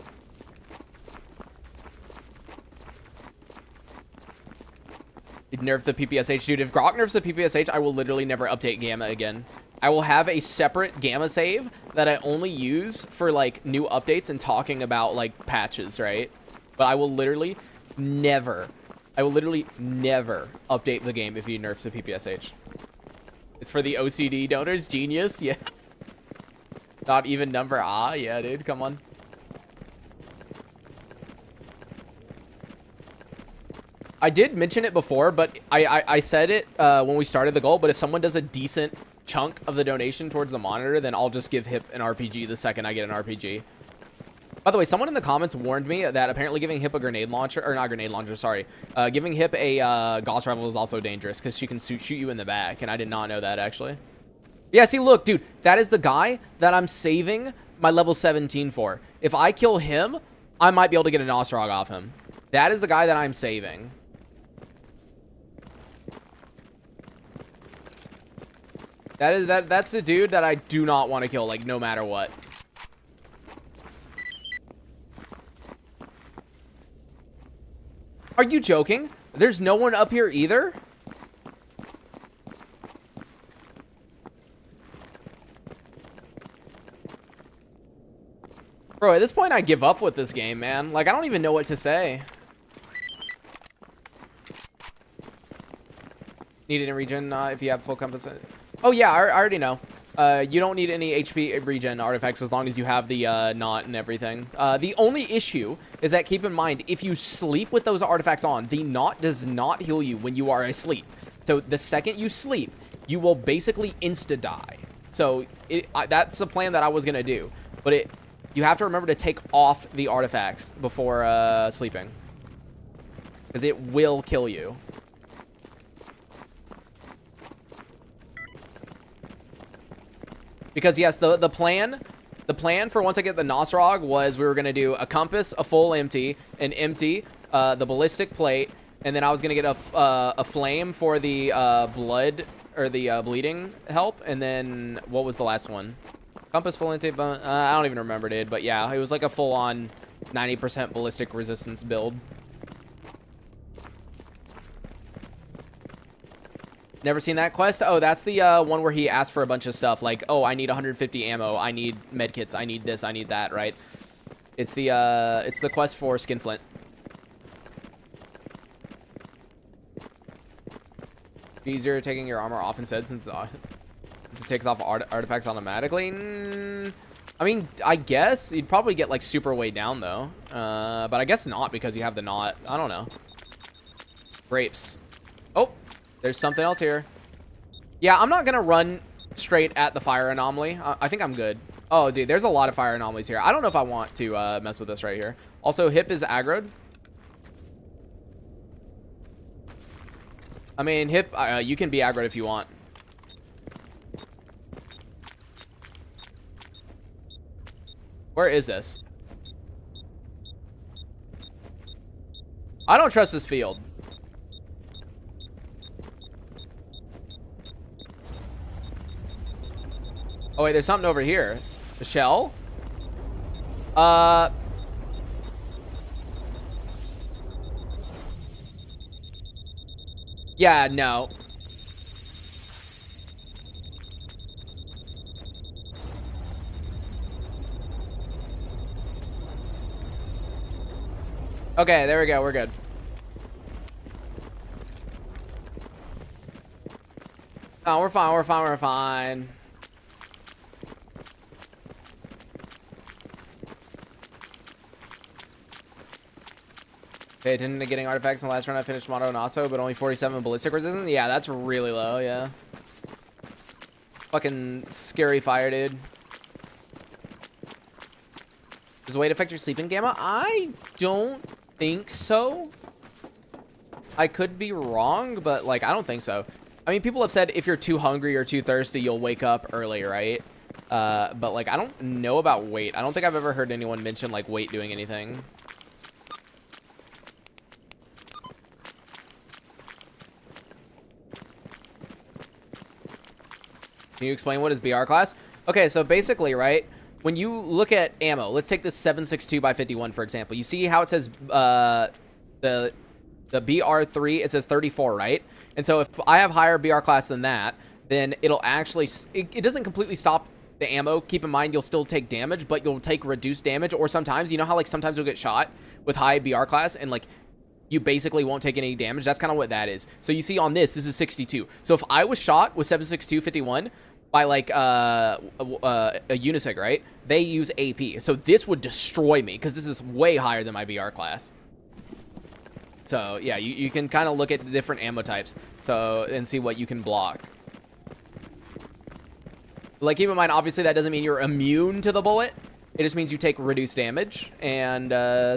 You'd nerf the PPSH, dude. If Grok nerfs the PPSH, I will literally never update Gamma again. I will have a separate Gamma save that I only use for like new updates and talking about like patches, right? But I will literally never update the game if he nerfs the PPSH. It's for the OCD donors. Genius, yeah. Not even number. Ah, yeah, dude. Come on. I did mention it before, but I said it when we started the goal, but if someone does a decent chunk of the donation towards the monitor, then I'll just give Hip an RPG the second I get an RPG. By the way, someone in the comments warned me that apparently giving Hip a grenade launcher, or not grenade launcher, sorry. Giving Hip a Gauss Rifle is also dangerous because she can shoot you in the back, and I did not know that, actually. Yeah, see, look, dude, that is the guy that I'm saving my level 17 for. If I kill him, I might be able to get a Nosorog off him. That is the guy that I'm saving. That's the dude that I do not want to kill, like, no matter what. Are you joking? There's no one up here either? Bro, at this point, I give up with this game, man. Like, I don't even know what to say. Need it in regen if you have full compass. Oh, yeah, I already know. You don't need any HP regen artifacts as long as you have the knot and everything. The only issue is that, keep in mind, if you sleep with those artifacts on, the knot does not heal you when you are asleep. So the second you sleep, you will basically insta-die. So that's the plan that I was going to do. But you have to remember to take off the artifacts before sleeping, because it will kill you. Because yes, the plan for once I get the Nosorog was we were gonna do a compass, a full empty, an empty, the ballistic plate, and then I was gonna get a flame for the blood or the bleeding help, and then what was the last one? Compass, full empty. I don't even remember, dude. But yeah, it was like a full-on 90% ballistic resistance build. Never seen that quest? Oh, that's the one where he asked for a bunch of stuff like, oh, I need 150 ammo, I need medkits, I need this, I need that, right? It's the quest for Skinflint. Easier taking your armor off instead since it takes off artifacts automatically. I mean, I guess you'd probably get like super way down though, but I guess not because you have the knot. I don't know. Grapes. Oh. There's something else here. Yeah, I'm not gonna run straight at the fire anomaly. I think I'm good. Oh, dude, there's a lot of fire anomalies here. I don't know if I want to mess with this right here. Also, Hip is aggroed. I mean, Hip, you can be aggroed if you want. Where is this? I don't trust this field. Oh, wait, there's something over here. The shell? Yeah, no. Okay, there we go. We're good. Oh, we're fine. We're fine. We're fine. Pay attention to getting artifacts in the last run. I finished Mono and Aso, but only 47 ballistic resistance. Yeah, that's really low. Yeah. Fucking scary fire, dude. Does weight affect your sleeping gamma? I don't think so. I could be wrong, but like I don't think so. I mean, people have said if you're too hungry or too thirsty, you'll wake up early, right? But like I don't know about weight. I don't think I've ever heard anyone mention like weight doing anything. Can you explain what is BR class? Okay, so basically, right, when you look at ammo, let's take this 7.62 by 51, for example. You see how it says the BR3, it says 34, right? And so if I have higher BR class than that, then it'll actually, it doesn't completely stop the ammo. Keep in mind, you'll still take damage, but you'll take reduced damage. Or sometimes, you know how like sometimes you'll get shot with high BR class and like you basically won't take any damage? That's kind of what that is. So you see on this is 62. So if I was shot with 7.62 51 by like a unisig, right? They use AP. So this would destroy me because this is way higher than my BR class. So yeah, you can kind of look at the different ammo types and see what you can block. Like keep in mind, obviously that doesn't mean you're immune to the bullet. It just means you take reduced damage, and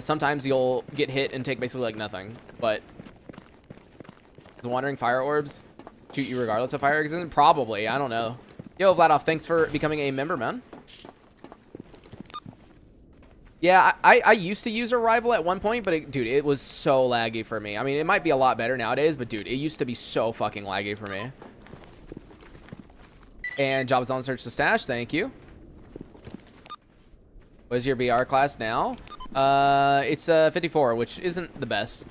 sometimes you'll get hit and take basically like nothing. But is wandering fire orbs shoot you regardless of fire existence? Probably. I don't know. Yo, Vladov, thanks for becoming a member, man. Yeah, I used to use a rival at one point, but dude, it was so laggy for me. I mean, it might be a lot better nowadays, but dude, it used to be so fucking laggy for me. And Jobs on search to stash, thank you. What is your BR class now? It's 54, which isn't the best.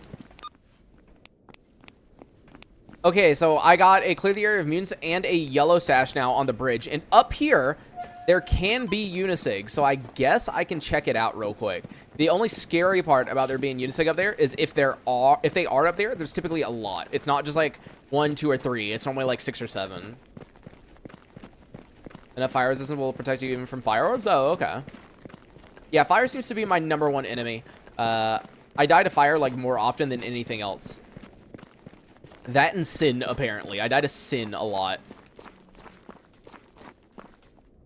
Okay, so I got a clear the area of mutants and a yellow sash now on the bridge. And up here, there can be unisig, so I guess I can check it out real quick. The only scary part about there being unisig up there is if they are up there, there's typically a lot. It's not just like 1, 2, or 3. It's normally like 6 or 7. Enough fire resistance will protect you even from fire orbs? Oh, okay. Yeah, fire seems to be my #1 enemy. I die to fire like more often than anything else. That and sin, apparently. I die to sin a lot.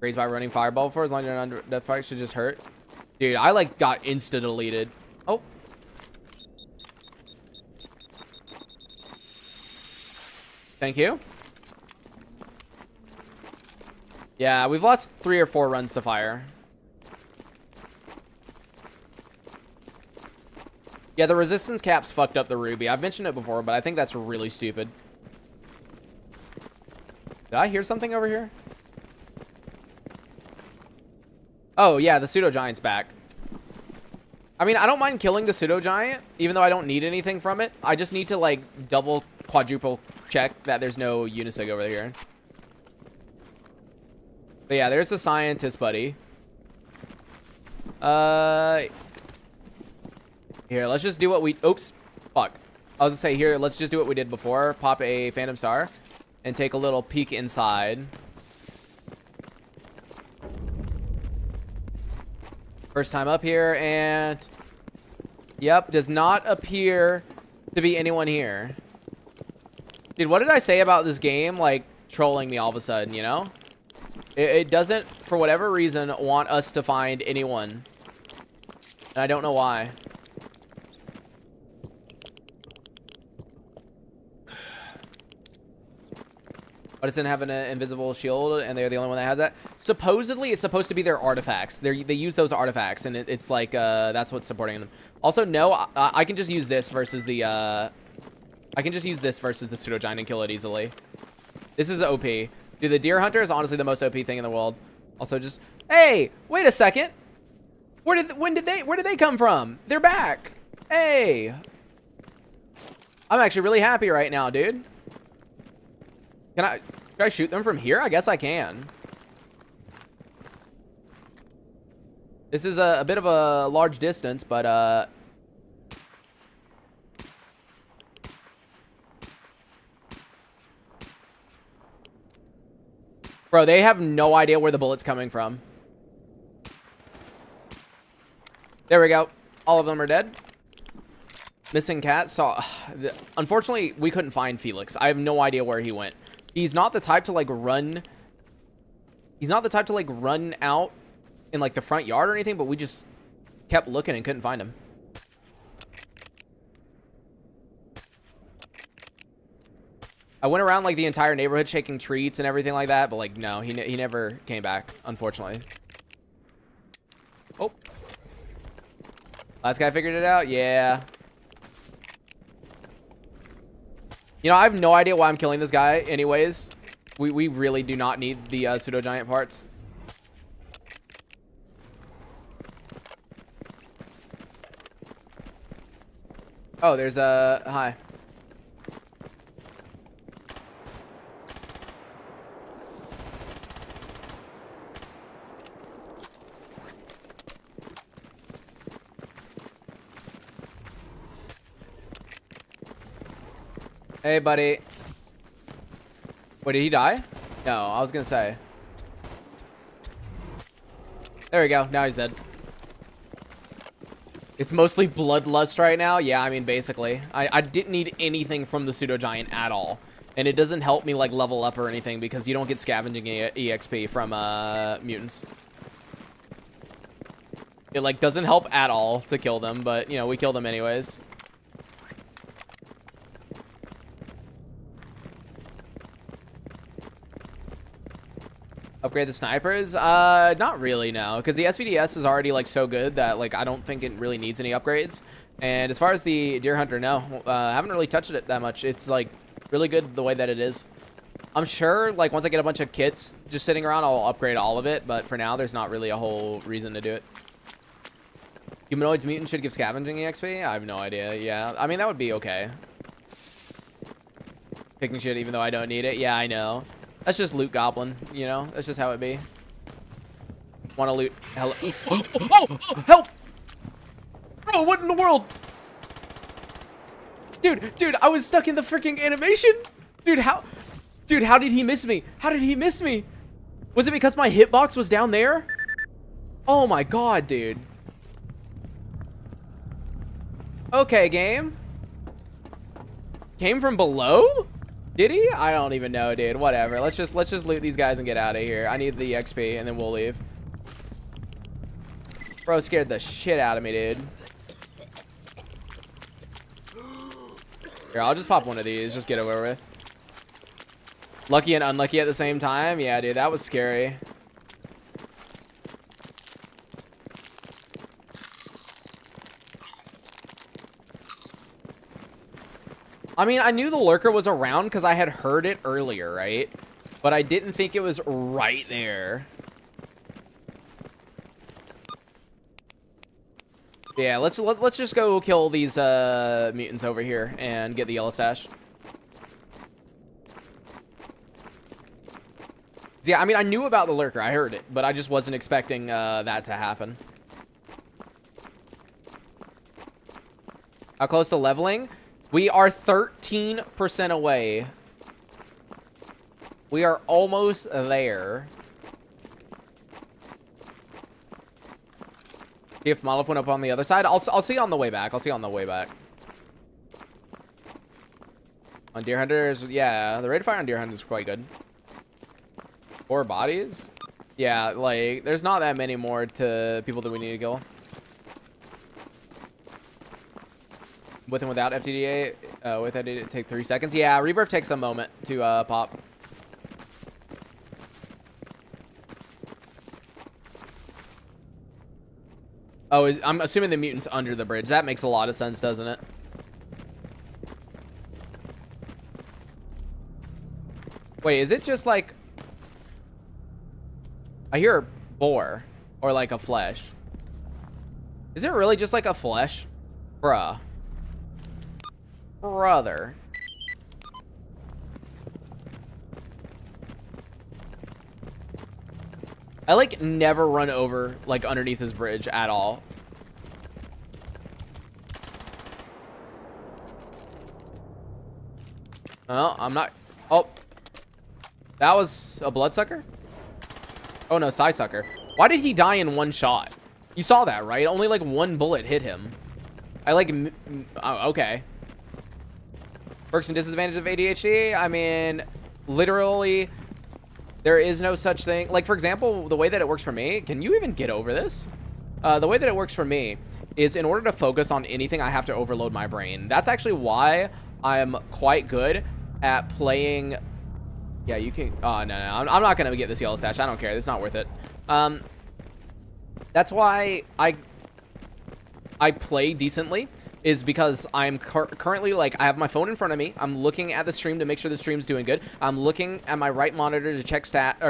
Raised by running fireball before, as long as you're under death fire should just hurt. Dude, I like got insta deleted. Oh. Thank you. Yeah, we've lost 3 or 4 runs to fire. Yeah, the resistance caps fucked up the Ruby. I've mentioned it before, but I think that's really stupid. Did I hear something over here? Oh, yeah, the pseudo-giant's back. I mean, I don't mind killing the pseudo-giant, even though I don't need anything from it. I just need to, like, double, quadruple check that there's no unisig over here. But yeah, there's the scientist, buddy. Here, let's just do what we... Oops. Fuck. I was gonna say, here, let's just do what we did before. Pop a Phantom Star and take a little peek inside. First time up here, and... Yep, does not appear to be anyone here. Dude, what did I say about this game, like, trolling me all of a sudden, you know? It doesn't, for whatever reason, want us to find anyone. And I don't know why. But it doesn't have an invisible shield, and they're the only one that has that. Supposedly, it's supposed to be their artifacts. They use those artifacts, and it's like, that's what's supporting them. Also, no, I can just use this versus the, I can just use this versus the pseudo-giant and kill it easily. This is OP. Dude, the deer hunter is honestly the most OP thing in the world. Also, just... Hey! Wait a second! Where did they come from? They're back! Hey! I'm actually really happy right now, dude. Can I shoot them from here? I guess I can. This is a bit of a large distance, but bro, they have no idea where the bullet's coming from. There we go. All of them are dead. Missing cat. So, unfortunately, we couldn't find Felix. I have no idea where he went. He's not the type to like run. He's not the type to like run out in like the front yard or anything, but we just kept looking and couldn't find him. I went around like the entire neighborhood shaking treats and everything like that, but like no, he never came back, unfortunately. Oh. Last guy figured it out? Yeah. You know, I have no idea why I'm killing this guy anyways. We really do not need the pseudo-giant parts. Oh, there's a... hi. Hey, buddy. Wait, did he die? No, I was gonna say. There we go. Now he's dead. It's mostly bloodlust right now. Yeah, I mean, basically. I didn't need anything from the pseudo-giant at all. And it doesn't help me, like, level up or anything because you don't get scavenging EXP from mutants. It, like, doesn't help at all to kill them, but, you know, we kill them anyways. Upgrade the snipers? Not really, no. Because the SVDS is already, like, so good that, like, I don't think it really needs any upgrades. And as far as the Deer Hunter, no. Haven't really touched it that much. It's, like, really good the way that it is. I'm sure, like, once I get a bunch of kits just sitting around, I'll upgrade all of it. But for now, there's not really a whole reason to do it. Humanoids mutant should give scavenging EXP? I have no idea. Yeah, I mean, that would be okay. Picking shit even though I don't need it? Yeah, I know. That's just loot goblin, you know? That's just how it be. Want to loot... Hello. Oh! Help! Bro, what in the world? Dude, I was stuck in the freaking animation. Dude, how did he miss me? How did he miss me? Was it because my hitbox was down there? Oh my god, dude. Okay, game. Came from below? Did he? I don't even know, dude. Whatever. Let's just loot these guys and get out of here. I need the XP and then we'll leave. Bro scared the shit out of me, dude. Here, I'll just pop one of these. Just get it over with. Lucky and unlucky at the same time? Yeah, dude, that was scary. I mean, I knew the lurker was around because I had heard it earlier, right? But I didn't think it was right there. Yeah, let's just go kill these mutants over here and get the yellow sash. So yeah, I mean, I knew about the lurker. I heard it, but I just wasn't expecting that to happen. How close to leveling? We are 13% away. We are almost there. See if Molotov went up on the other side. I'll see you on the way back. I'll see you on the way back. On Deer Hunters, yeah, the rate of fire on Deer Hunters is quite good. 4 bodies? Yeah, like, there's not that many more to people that we need to kill. With and without FTDA, with that it take 3 seconds. Yeah, rebirth takes a moment to pop. Oh, I'm assuming the mutant's under the bridge. That makes a lot of sense, doesn't it? Wait, is it just like... I hear a boar or like a flesh. Is it really just like a flesh? Bruh. Brother. I like never run over like underneath this bridge at all. Oh, I'm not. Oh, that was a bloodsucker. Oh no, sucker. Why did he die in one shot? You saw that, right? Only like one bullet hit him. I like. Oh, okay. Perks and disadvantages of ADHD. I mean, literally, there is no such thing. Like, for example, the way that it works for me. Can you even get over this? The way that it works for me is in order to focus on anything, I have to overload my brain. That's actually why I'm quite good at playing. Yeah, you can. Oh, no. I'm not going to get this yellow stash. I don't care. It's not worth it. That's why I play decently, is because I'm currently, like, I have my phone in front of me. I'm looking at the stream to make sure the stream's doing good. I'm looking at my right monitor to check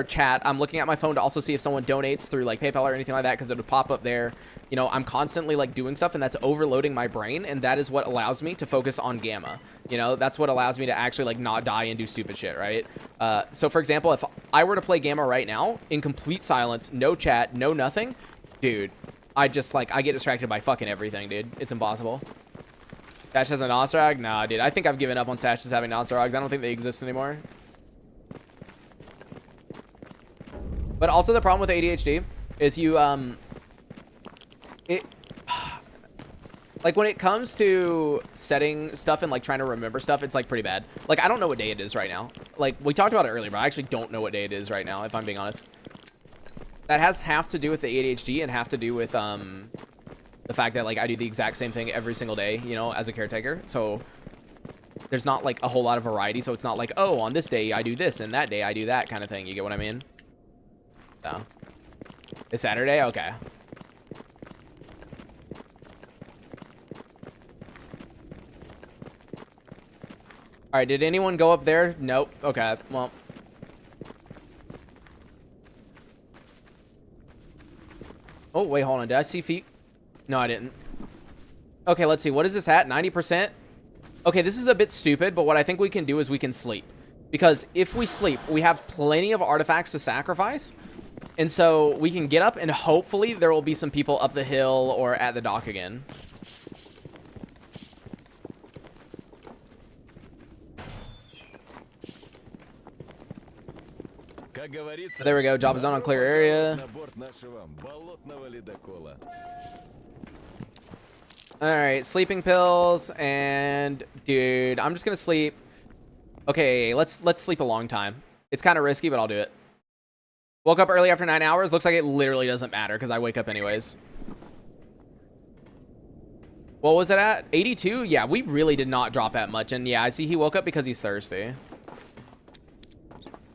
chat. I'm looking at my phone to also see if someone donates through, like, PayPal or anything like that, because it would pop up there. You know, I'm constantly, like, doing stuff, and that's overloading my brain, and that is what allows me to focus on Gamma. You know, that's what allows me to actually, like, not die and do stupid shit, right? So, for example, if I were to play Gamma right now, in complete silence, no chat, no nothing, dude, I just, like, I get distracted by fucking everything, dude. It's impossible. Sash has a Nosorog? Nah, dude. I think I've given up on Sash just having Nosorogs. I don't think they exist anymore. But also the problem with ADHD is you, like, when it comes to setting stuff and, like, trying to remember stuff, it's, like, pretty bad. Like, I don't know what day it is right now. Like, we talked about it earlier, but I actually don't know what day it is right now, if I'm being honest. That has half to do with the ADHD and half to do with, the fact that, like, I do the exact same thing every single day, you know, as a caretaker. So there's not, like, a whole lot of variety. So it's not like, oh, on this day I do this and that day I do that kind of thing. You get what I mean? So it's Saturday? Okay. All right, did anyone go up there? Nope. Okay, well. Oh, wait, hold on. Did I see feet? No, I didn't. Okay, let's see. What is this at? 90%? Okay, this is a bit stupid, but what I think we can do is we can sleep. Because if we sleep, we have plenty of artifacts to sacrifice. And so we can get up and hopefully there will be some people up the hill or at the dock again. There we go. Job is on clear area. Alright, sleeping pills, and dude, I'm just gonna sleep. Okay, let's sleep a long time. It's kind of risky, but I'll do it. Woke up early after 9 hours. Looks like it literally doesn't matter because I wake up anyways. What was it at? 82? Yeah, we really did not drop that much. And yeah, I see he woke up because he's thirsty.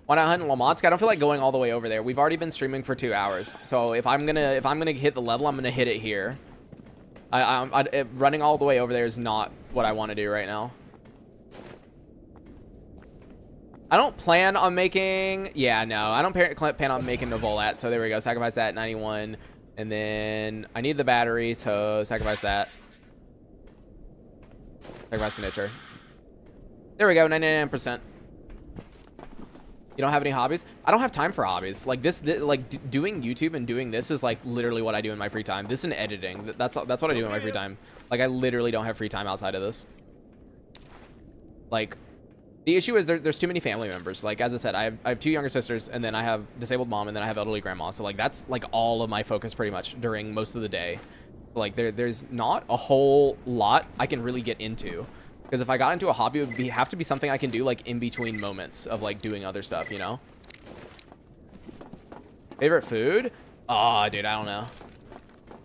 Why not hunt Lamontsk? I don't feel like going all the way over there. We've already been streaming for 2 hours. So if I'm gonna hit the level, I'm gonna hit it here. Running all the way over there is not what I want to do right now. I don't plan on making... Yeah, no. I don't plan on making Novolat. So there we go. Sacrifice that. 91. And then I need the battery. So sacrifice that. Sacrifice the Nitro. There we go. 99%. You don't have any hobbies? I don't have time for hobbies. Like like doing YouTube and doing this is like literally what I do in my free time. This and editing. That's what I do in my free time. Like I literally don't have free time outside of this. Like the issue is there's too many family members. Like as I said, I have 2 younger sisters, and then I have disabled mom, and then I have elderly grandma. So like that's like all of my focus pretty much during most of the day. Like there's not a whole lot I can really get into. Because if I got into a hobby, it would have to be something I can do, like, in between moments of, like, doing other stuff, you know? Favorite food? Oh, dude, I don't know.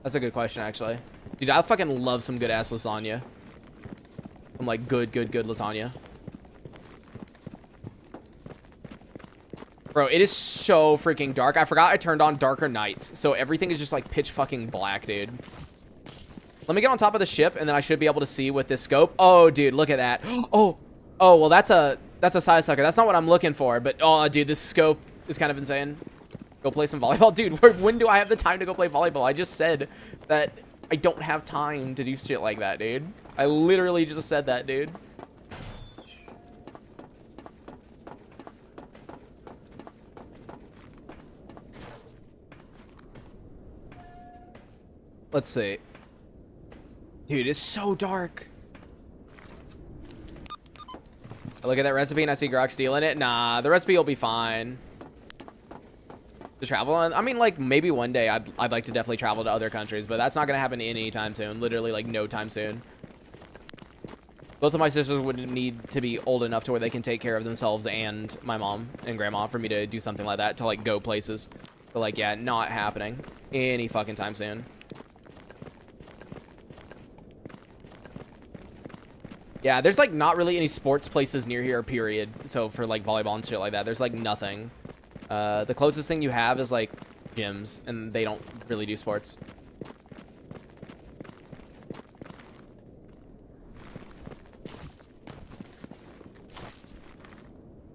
That's a good question, actually. Dude, I fucking love some good-ass lasagna. I'm like, good lasagna. Bro, it is so freaking dark. I forgot I turned on darker nights. So everything is just, like, pitch fucking black, dude. Let me get on top of the ship, and then I should be able to see with this scope. Oh, dude, look at that. Oh, well, that's a side sucker. That's not what I'm looking for. But, oh, dude, this scope is kind of insane. Go play some volleyball. Dude, when do I have the time to go play volleyball? I just said that I don't have time to do shit like that, dude. I literally just said that, dude. Let's see. Dude, it's so dark. I look at that recipe and I see Grok stealing it. Nah, the recipe will be fine. To travel on, I mean, like, maybe one day I'd like to definitely travel to other countries, but that's not gonna happen anytime soon. Literally, like, no time soon. Both of my sisters would need to be old enough to where they can take care of themselves and my mom and grandma for me to do something like that, to, like, go places. But, like, yeah, not happening any fucking time soon. Yeah, there's, like, not really any sports places near here, period. So, for, like, volleyball and shit like that, there's, like, nothing. The closest thing you have is, like, gyms, and they don't really do sports.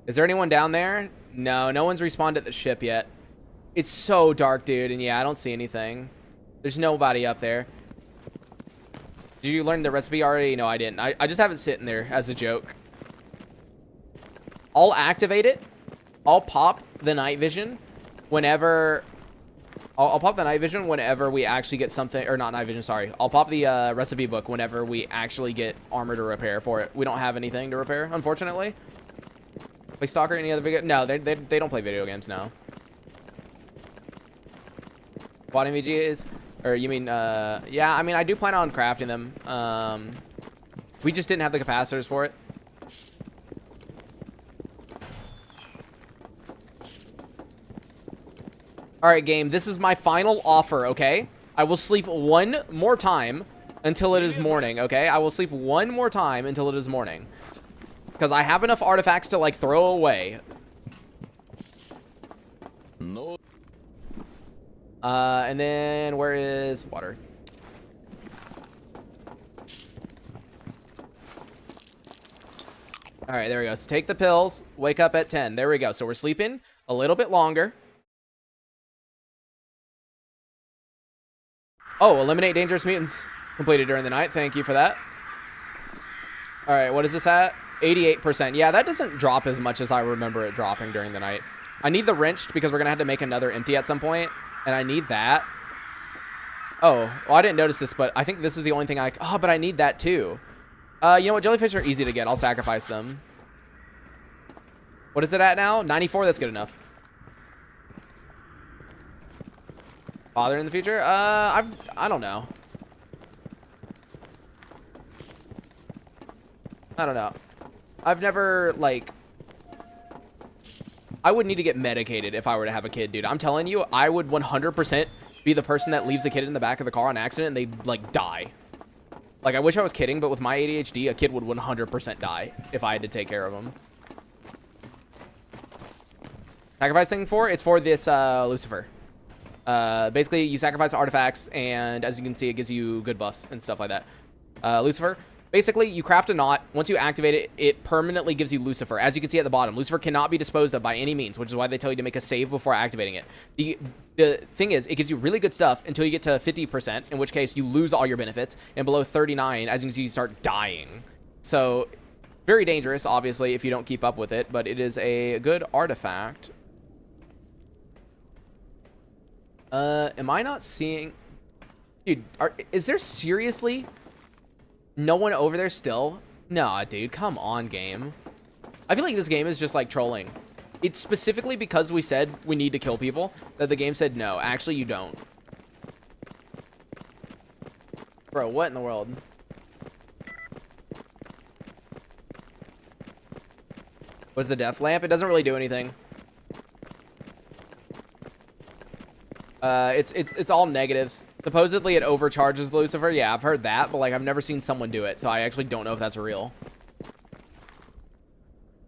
Is there anyone down there? No, no one's respawned at the ship yet. It's so dark, dude, and yeah, I don't see anything. There's nobody up there. Did you learn the recipe already? No, I didn't. I just have it sitting there as a joke. I'll activate it. I'll pop the night vision whenever... I'll pop the night vision whenever we actually get something... Or not night vision, sorry. I'll pop the recipe book whenever we actually get armor to repair for it. We don't have anything to repair, unfortunately. Play Stalker, any other video? No, they don't play video games now. What MVG is... Or you mean, yeah, I mean, I do plan on crafting them. We just didn't have the capacitors for it. All right, game, this is my final offer, okay? I will sleep one more time until it is morning, okay? I will sleep one more time until it is morning. Because I have enough artifacts to, like, throw away. No. And then where is water? All right, there we go. So take the pills, wake up at 10. There we go. So we're sleeping a little bit longer. Oh, eliminate dangerous mutants completed during the night. Thank you for that. All right, what is this at? 88%. Yeah, that doesn't drop as much as I remember it dropping during the night. I need the wrenched because we're going to have to make another empty at some point. And I need that. Oh, well, I didn't notice this, but I think this is the only thing I... Oh, but I need that too. You know what? Jellyfish are easy to get. I'll sacrifice them. What is it at now? 94? That's good enough. Father in the future? I don't know. I don't know. I've never, like... I would need to get medicated if I were to have a kid, dude. I'm telling you, I would 100% be the person that leaves a kid in the back of the car on accident and they, like, die. Like, I wish I was kidding, but with my ADHD, a kid would 100% die if I had to take care of him. Sacrifice thing for? It's for this, Lucifer. Basically, you sacrifice artifacts, and as you can see, it gives you good buffs and stuff like that. Lucifer. Basically, you craft a knot. Once you activate it, it permanently gives you Lucifer. As you can see at the bottom, Lucifer cannot be disposed of by any means, which is why they tell you to make a save before activating it. The thing is, it gives you really good stuff until you get to 50%, in which case you lose all your benefits, and below 39, as you can see, you start dying. So, very dangerous, obviously, if you don't keep up with it, but it is a good artifact. Am I not seeing... Dude, is there seriously... no one over there still? Nah, dude, come on, game. I feel like this game is just, like, trolling. It's specifically because we said we need to kill people that the game said, no, actually, you don't. Bro, what in the world? What's the death lamp? It doesn't really do anything. It's all negatives. Supposedly it overcharges Lucifer. Yeah, I've heard that, but like I've never seen someone do it, so I actually don't know if that's real.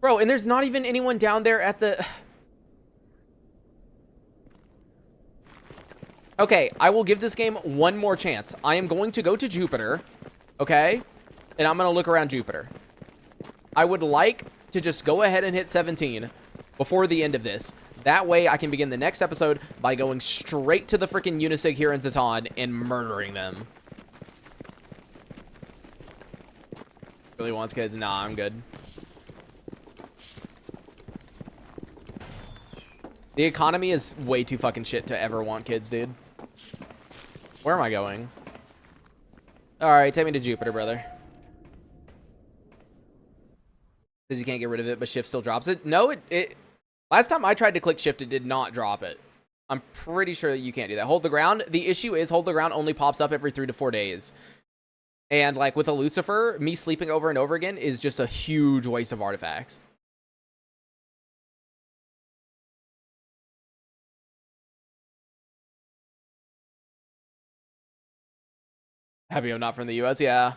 Bro, and there's not even anyone down there at the... Okay, I will give this game one more chance. I am going to go to Jupiter, okay? And I'm going to look around Jupiter. I would like to just go ahead and hit 17 before the end of this. That way, I can begin the next episode by going straight to the freaking Unisig here in Zatan and murdering them. Really wants kids? Nah, I'm good. The economy is way too fucking shit to ever want kids, dude. Where am I going? All right, take me to Jupiter, brother. Says you can't get rid of it, but shift still drops it. No, it last time I tried to click shift, it did not drop it. I'm pretty sure you can't do that. Hold the ground. The issue is hold the ground only pops up every 3 to 4 days. And like with a Lucifer, me sleeping over and over again is just a huge waste of artifacts. Happy I'm not from the US, yeah.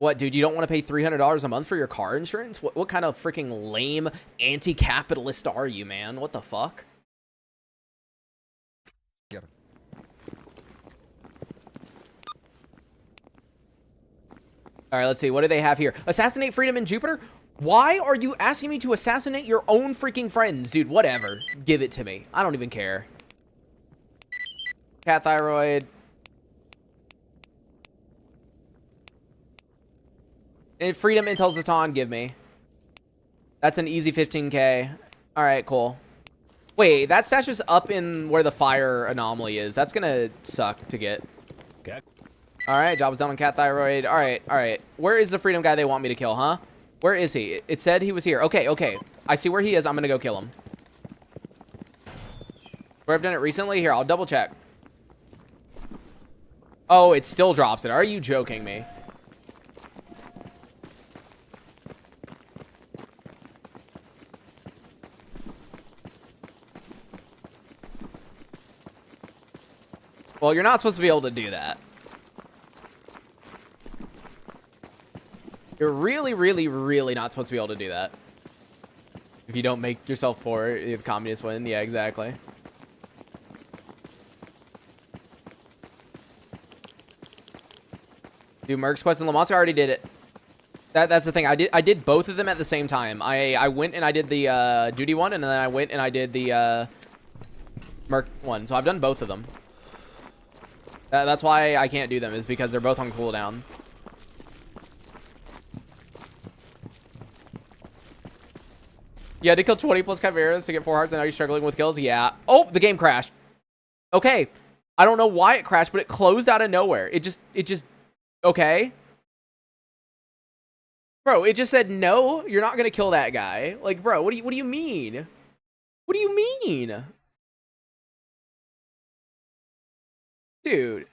What, dude, you don't want to pay $300 a month for your car insurance? What kind of freaking lame anti-capitalist are you, man? What the fuck? All right, let's see. What do they have here? Assassinate freedom in Jupiter? Why are you asking me to assassinate your own freaking friends? Dude, whatever. Give it to me. I don't even care. Cat thyroid. And freedom intel Zaton, give me. That's an easy 15k. All right, cool. Wait, that stash is up in where the fire anomaly is. That's gonna suck to get. Okay. All right, job was done on cat thyroid. All right, all right. Where is the freedom guy they want me to kill, huh? Where is he? It said he was here. Okay, okay. I see where he is. I'm gonna go kill him. Where I've done it recently? Here, I'll double check. Oh, it still drops it. Are you joking me? Well, you're not supposed to be able to do that. You're really, really, really not supposed to be able to do that. If you don't make yourself poor, the communists win. Yeah, exactly. Dude, Merc's Quest and Lamont's, I already did it. That's the thing. I did both of them at the same time. I went and I did the duty one, and then I went and I did the Merc one. So I've done both of them. That's why I can't do them, is because they're both on cooldown. Yeah, I did kill 20 plus chimeras to get 4 hearts, and now you're struggling with kills? Yeah. Oh, the game crashed. Okay. I don't know why it crashed, but it closed out of nowhere. It just, okay. Bro, it just said, no, you're not going to kill that guy. Like, bro, what do you mean? What do you mean? Dude.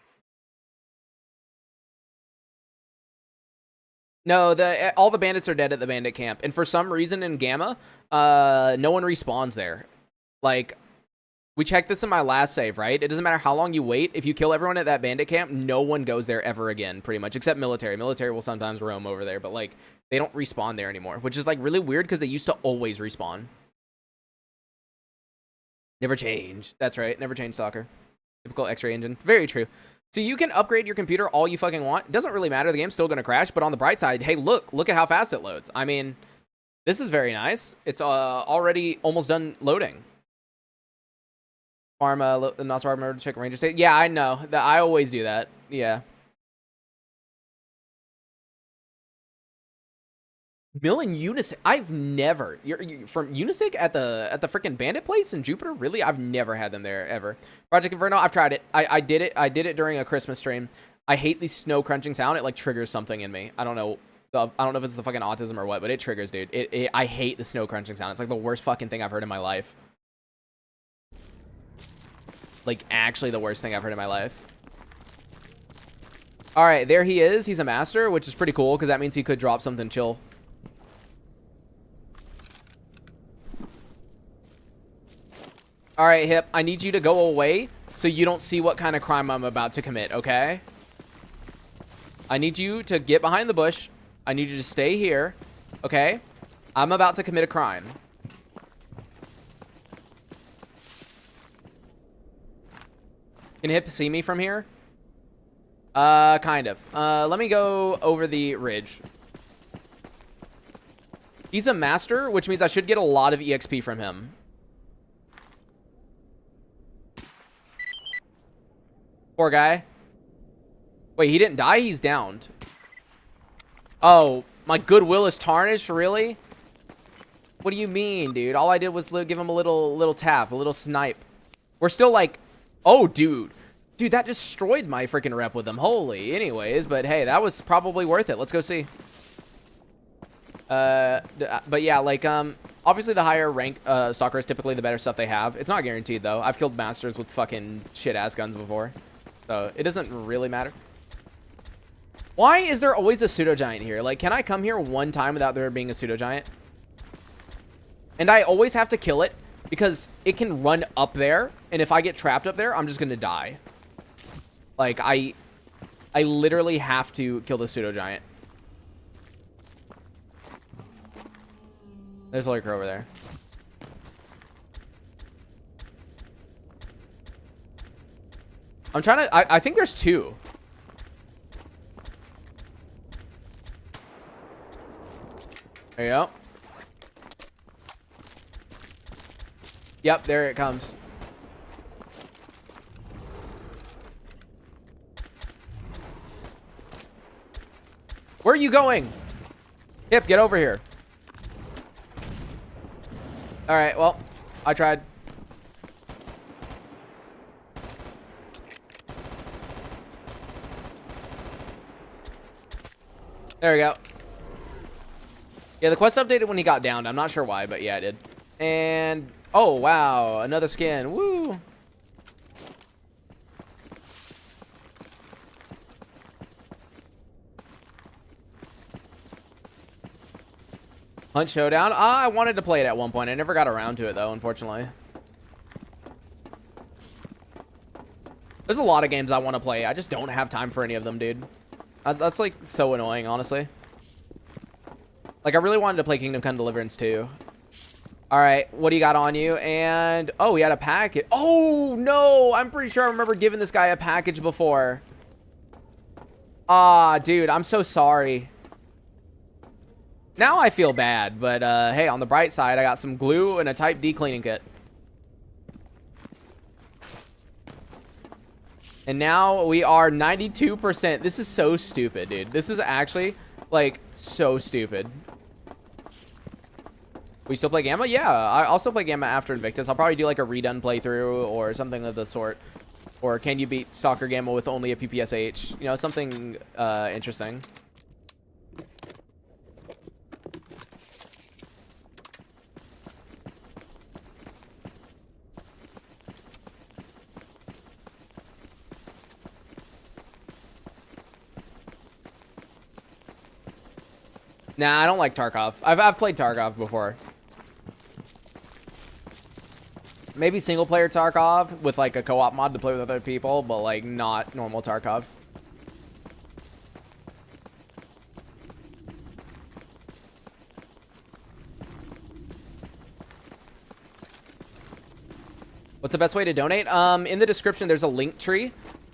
No, all the bandits are dead at the bandit camp. And for some reason in Gamma, no one respawns there. Like, we checked this in my last save, right? It doesn't matter how long you wait. If you kill everyone at that bandit camp, no one goes there ever again, pretty much. Except military. Military will sometimes roam over there. But, like, they don't respawn there anymore. Which is, like, really weird because they used to always respawn. Never change. That's right. Never change, Stalker. Typical X-ray engine. Very true. So you can upgrade your computer all you fucking want. It doesn't really matter. The game's still going to crash. But on the bright side, hey, look at how fast it loads. I mean, this is very nice. It's already almost done loading. Farm, Nosorog, remember to check Ranger State. Yeah, I know. I always do that. Yeah. Mill and Unisig. I've never. You're from Unisig at the freaking bandit place in Jupiter? Really? I've never had them there ever. Project Inferno. I've tried it. I did it. I did it during a Christmas stream. I hate the snow crunching sound. It like triggers something in me. I don't know. I don't know if it's the fucking autism or what, but it triggers, dude. I hate the snow crunching sound. It's like the worst fucking thing I've heard in my life. Like actually the worst thing I've heard in my life. All right, there he is. He's a master, which is pretty cool because that means he could drop something chill. All right, Hip, I need you to go away so you don't see what kind of crime I'm about to commit, okay? I need you to get behind the bush. I need you to stay here, okay? I'm about to commit a crime. Can Hip see me from here? Kind of. Let me go over the ridge. He's a master, which means I should get a lot of EXP from him. Poor guy. Wait, he didn't die? He's downed. Oh, my goodwill is tarnished? Really? What do you mean, dude? All I did was give him a little tap, a little snipe. We're still like... Oh, dude. Dude, that destroyed my freaking rep with them. Holy. Anyways, but hey, that was probably worth it. Let's go see. But yeah, like, obviously the higher rank stalker is typically the better stuff they have. It's not guaranteed, though. I've killed masters with fucking shit-ass guns before. So it doesn't really matter. Why is there always a pseudo-giant here? Like, can I come here one time without there being a pseudo-giant? And I always have to kill it because it can run up there. And if I get trapped up there, I'm just going to die. Like, I literally have to kill the pseudo-giant. There's a lurker over there. I'm trying to... I think there's two. There you go. Yep, there it comes. Where are you going? Hip, get over here. Alright, well, I tried. There we go. Yeah, the quest updated when he got downed. I'm not sure why, but yeah, it did. And, oh, wow, another skin. Woo! Hunt Showdown. I wanted to play it at one point. I never got around to it, though, unfortunately. There's a lot of games I want to play. I just don't have time for any of them, dude. That's like, so annoying, honestly. Like, I really wanted to play Kingdom Come Deliverance, too. Alright, what do you got on you? And, oh, he had a package. Oh, no! I'm pretty sure I remember giving this guy a package before. Ah, dude, I'm so sorry. Now I feel bad, but hey, on the bright side, I got some glue and a Type D cleaning kit. And now we are 92%. This is so stupid, dude. This is actually, like, so stupid. We still play Gamma? Yeah, I'll still play Gamma after Invictus. I'll probably do, like, a redone playthrough or something of the sort. Or can you beat Stalker Gamma with only a PPSH? You know, something interesting. Nah, I don't like Tarkov. I've played Tarkov before. Maybe single player Tarkov with like a co-op mod to play with other people, but like not normal Tarkov. What's the best way to donate? In the description, there's a link tree.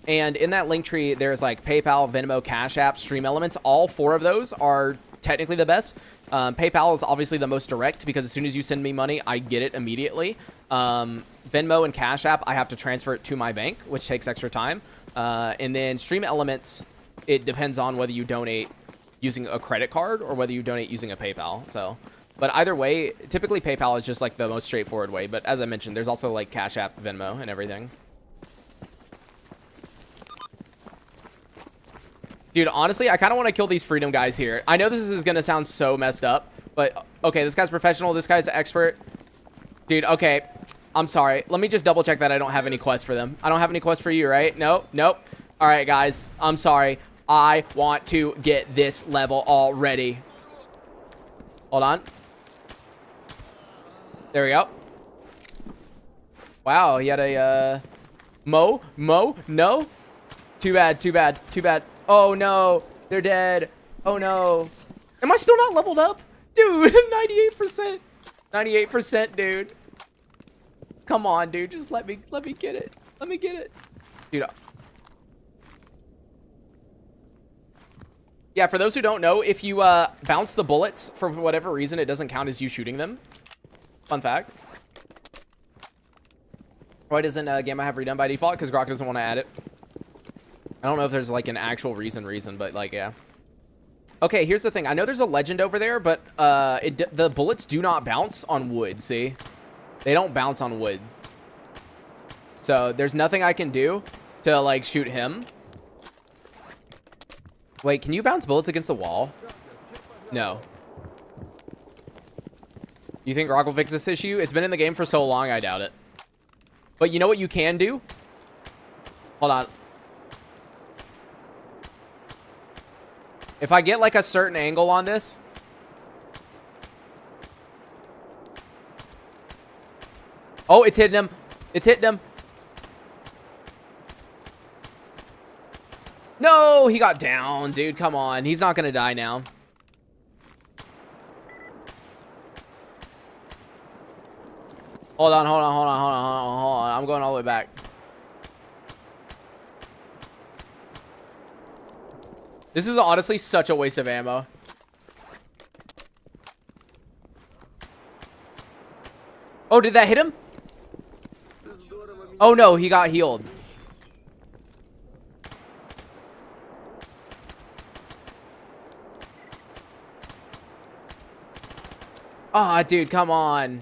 And in that link tree, there's like PayPal, Venmo, Cash App, Stream Elements. All four of those are technically the best. PayPal is obviously the most direct because as soon as you send me money, I get it immediately. Venmo and Cash App, I have to transfer it to my bank, which takes extra time. And then Stream Elements, it depends on whether you donate using a credit card or whether you donate using a PayPal. So, but either way, typically PayPal is just like the most straightforward way. But as I mentioned, there's also like Cash App, Venmo, and everything. Dude, honestly, I kind of want to kill these freedom guys here. I know this is going to sound so messed up, but okay, this guy's professional. This guy's expert. Dude, okay. I'm sorry. Let me just double check that I don't have any quests for them. I don't have any quests for you, right? Nope. Nope. All right, guys. I'm sorry. I want to get this level already. Hold on. There we go. Wow, he had a, no. Too bad, too bad, too bad. Oh, no. They're dead. Oh, no. Am I still not leveled up? Dude, 98%. 98%, dude. Come on, dude. Just let me get it. Let me get it. Dude. Yeah, for those who don't know, if you bounce the bullets for whatever reason, it doesn't count as you shooting them. Fun fact. Why doesn't Gamma have redone by default? Because Grok doesn't want to add it. I don't know if there's like an actual reason, but like, yeah. Okay, here's the thing. I know there's a legend over there, but the bullets do not bounce on wood, see? They don't bounce on wood. So there's nothing I can do to like shoot him. Wait, can you bounce bullets against the wall? No. You think Rock will fix this issue? It's been in the game for so long, I doubt it. But you know what you can do? Hold on. If I get like a certain angle on this. Oh, it's hitting him. It's hitting him. No, he got down, dude. Come on. He's not going to die now. Hold on, hold on, hold on, hold on, hold on, hold on. I'm going all the way back. This is honestly such a waste of ammo. Oh, did that hit him? Oh no, he got healed. Ah, dude, come on.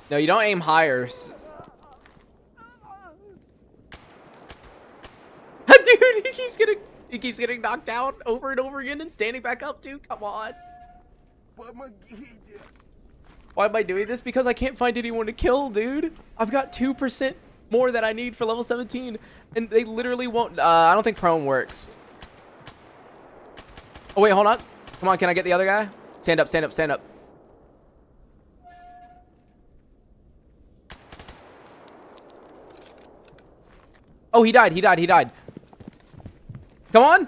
No, you don't aim higher. Dude, he keeps getting knocked down over and over again and standing back up, dude. Come on. Why am I doing this? Because I can't find anyone to kill, dude. I've got 2% more than I need for level 17, and they literally won't. I don't think prone works. Oh wait, hold on. Come on, can I get the other guy? Stand up, stand up, stand up. Oh, he died, he died, he died. Come on.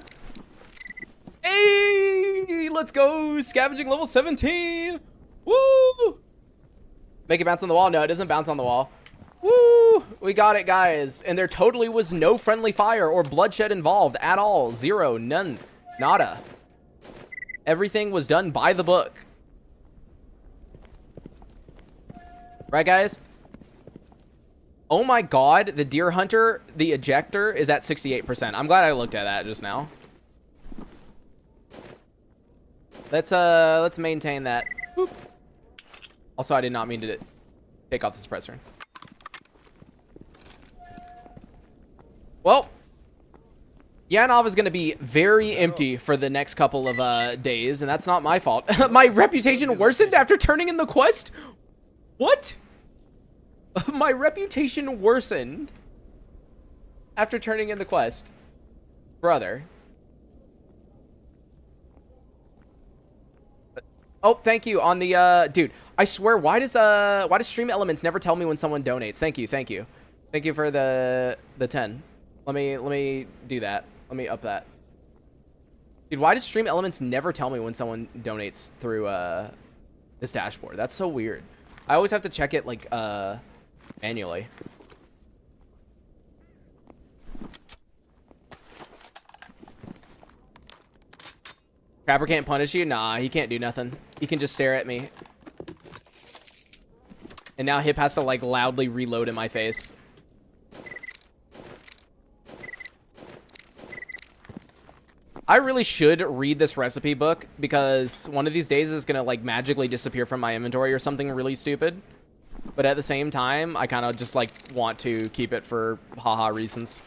Hey, let's go. Scavenging level 17. Woo. Make it bounce on the wall. No, it doesn't bounce on the wall. Woo. We got it, guys. And there totally was no friendly fire or bloodshed involved at all. Zero, none, nada. Everything was done by the book. Right, guys? Oh my god, the deer hunter, the ejector is at 68%. I'm glad I looked at that just now. Let's maintain that. Boop. Also, I did not mean to take off the suppressor. Well, Yanov is going to be very empty for the next couple of days, and that's not my fault. My reputation worsened after turning in the quest? What? My reputation worsened after turning in the quest. Brother. Oh, thank you on the dude. I swear, why does Stream Elements never tell me when someone donates? Thank you, thank you. Thank you for the 10. Let me do that. Let me up that. Dude, why does Stream Elements never tell me when someone donates through this dashboard? That's so weird. I always have to check it like manually. Crapper can't punish you? Nah, he can't do nothing. He can just stare at me. And now Hip has to like loudly reload in my face. I really should read this recipe book because one of these days it's gonna like magically disappear from my inventory or something really stupid. But at the same time, I kind of just like want to keep it for haha reasons.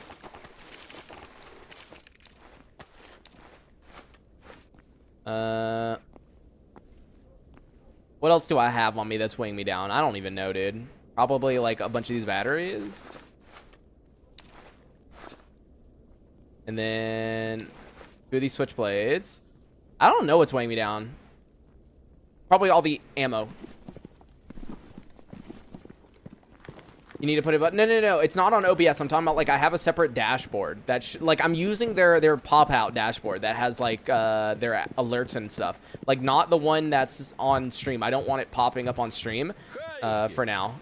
What else do I have on me that's weighing me down? I don't even know, dude. Probably like a bunch of these batteries. And then 2 of these switchblades. I don't know what's weighing me down. Probably all the ammo. You need to put it, but no. It's not on OBS. I'm talking about like I have a separate dashboard that's like I'm using their pop out dashboard that has like their alerts and stuff. Like not the one that's on stream. I don't want it popping up on stream for now.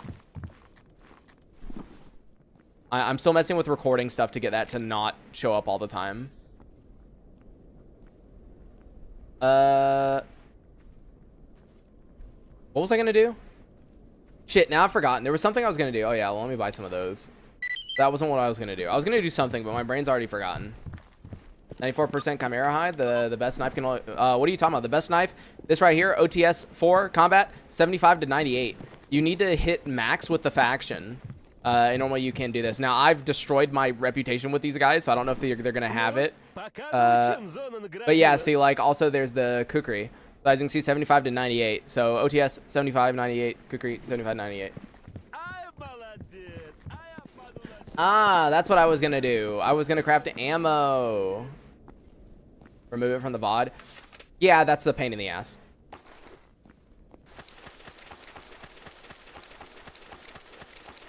I'm still messing with recording stuff to get that to not show up all the time. What was I gonna do? Shit, now I've forgotten. There was something I was gonna do. Oh yeah, well, let me buy some of those. That wasn't what I was gonna do. I was gonna do something, but my brain's already forgotten. 94% Chimera hide. The best knife can only, what are you talking about? The best knife, this right here, OTS 4 combat, 75 to 98. You need to hit max with the faction. And normally you can do this. Now, I've destroyed my reputation with these guys, so I don't know if they're going to have it. But yeah, see, like, also there's the kukri. So as you can see, 75 to 98. So OTS 75, 98, kukri 75, 98. Ah, that's what I was going to do. I was going to craft ammo. Remove it from the VOD. Yeah, that's a pain in the ass.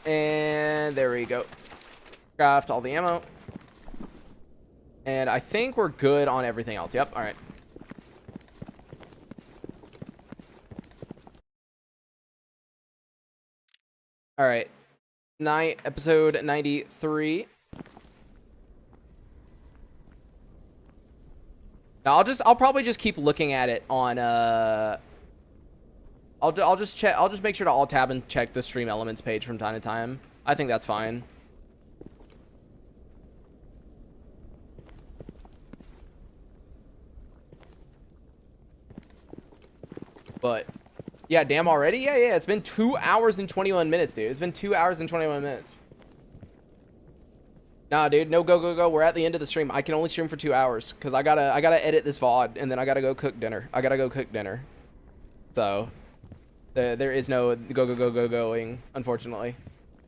And there we go. Craft all the ammo. And I think we're good on everything else. Yep, all right. All right. Episode 93. Now I'll probably just keep looking at it on I'll just make sure to alt tab and check the stream elements page from time to time. I think that's fine. But yeah, damn already? Yeah, it's been 2 hours and 21 minutes, dude. It's been 2 hours and 21 minutes. Nah, dude, no, go. We're at the end of the stream. I can only stream for 2 hours because I gotta edit this VOD and then I gotta go cook dinner. So there is no going, unfortunately.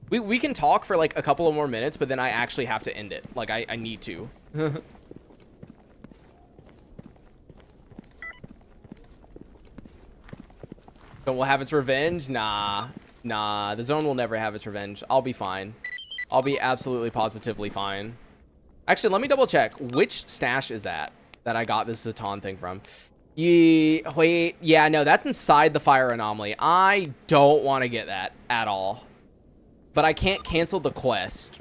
We can talk for like a couple of more minutes, but then I actually have to end it. Like I need to. Zone will have its revenge? Nah. The zone will never have its revenge. I'll be fine. I'll be absolutely positively fine. Actually, let me double check. Which stash is that I got this Zaton thing from? Wait. Yeah, no, that's inside the fire anomaly. I don't want to get that at all. But I can't cancel the quest.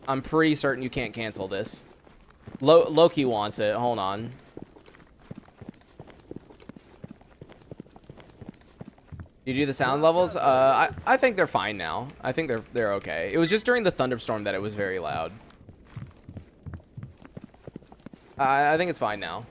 I'm pretty certain you can't cancel this. Loki wants it. Hold on. You do the sound levels? I think they're fine now. I think they're okay. It was just during the thunderstorm that it was very loud. I think it's fine now.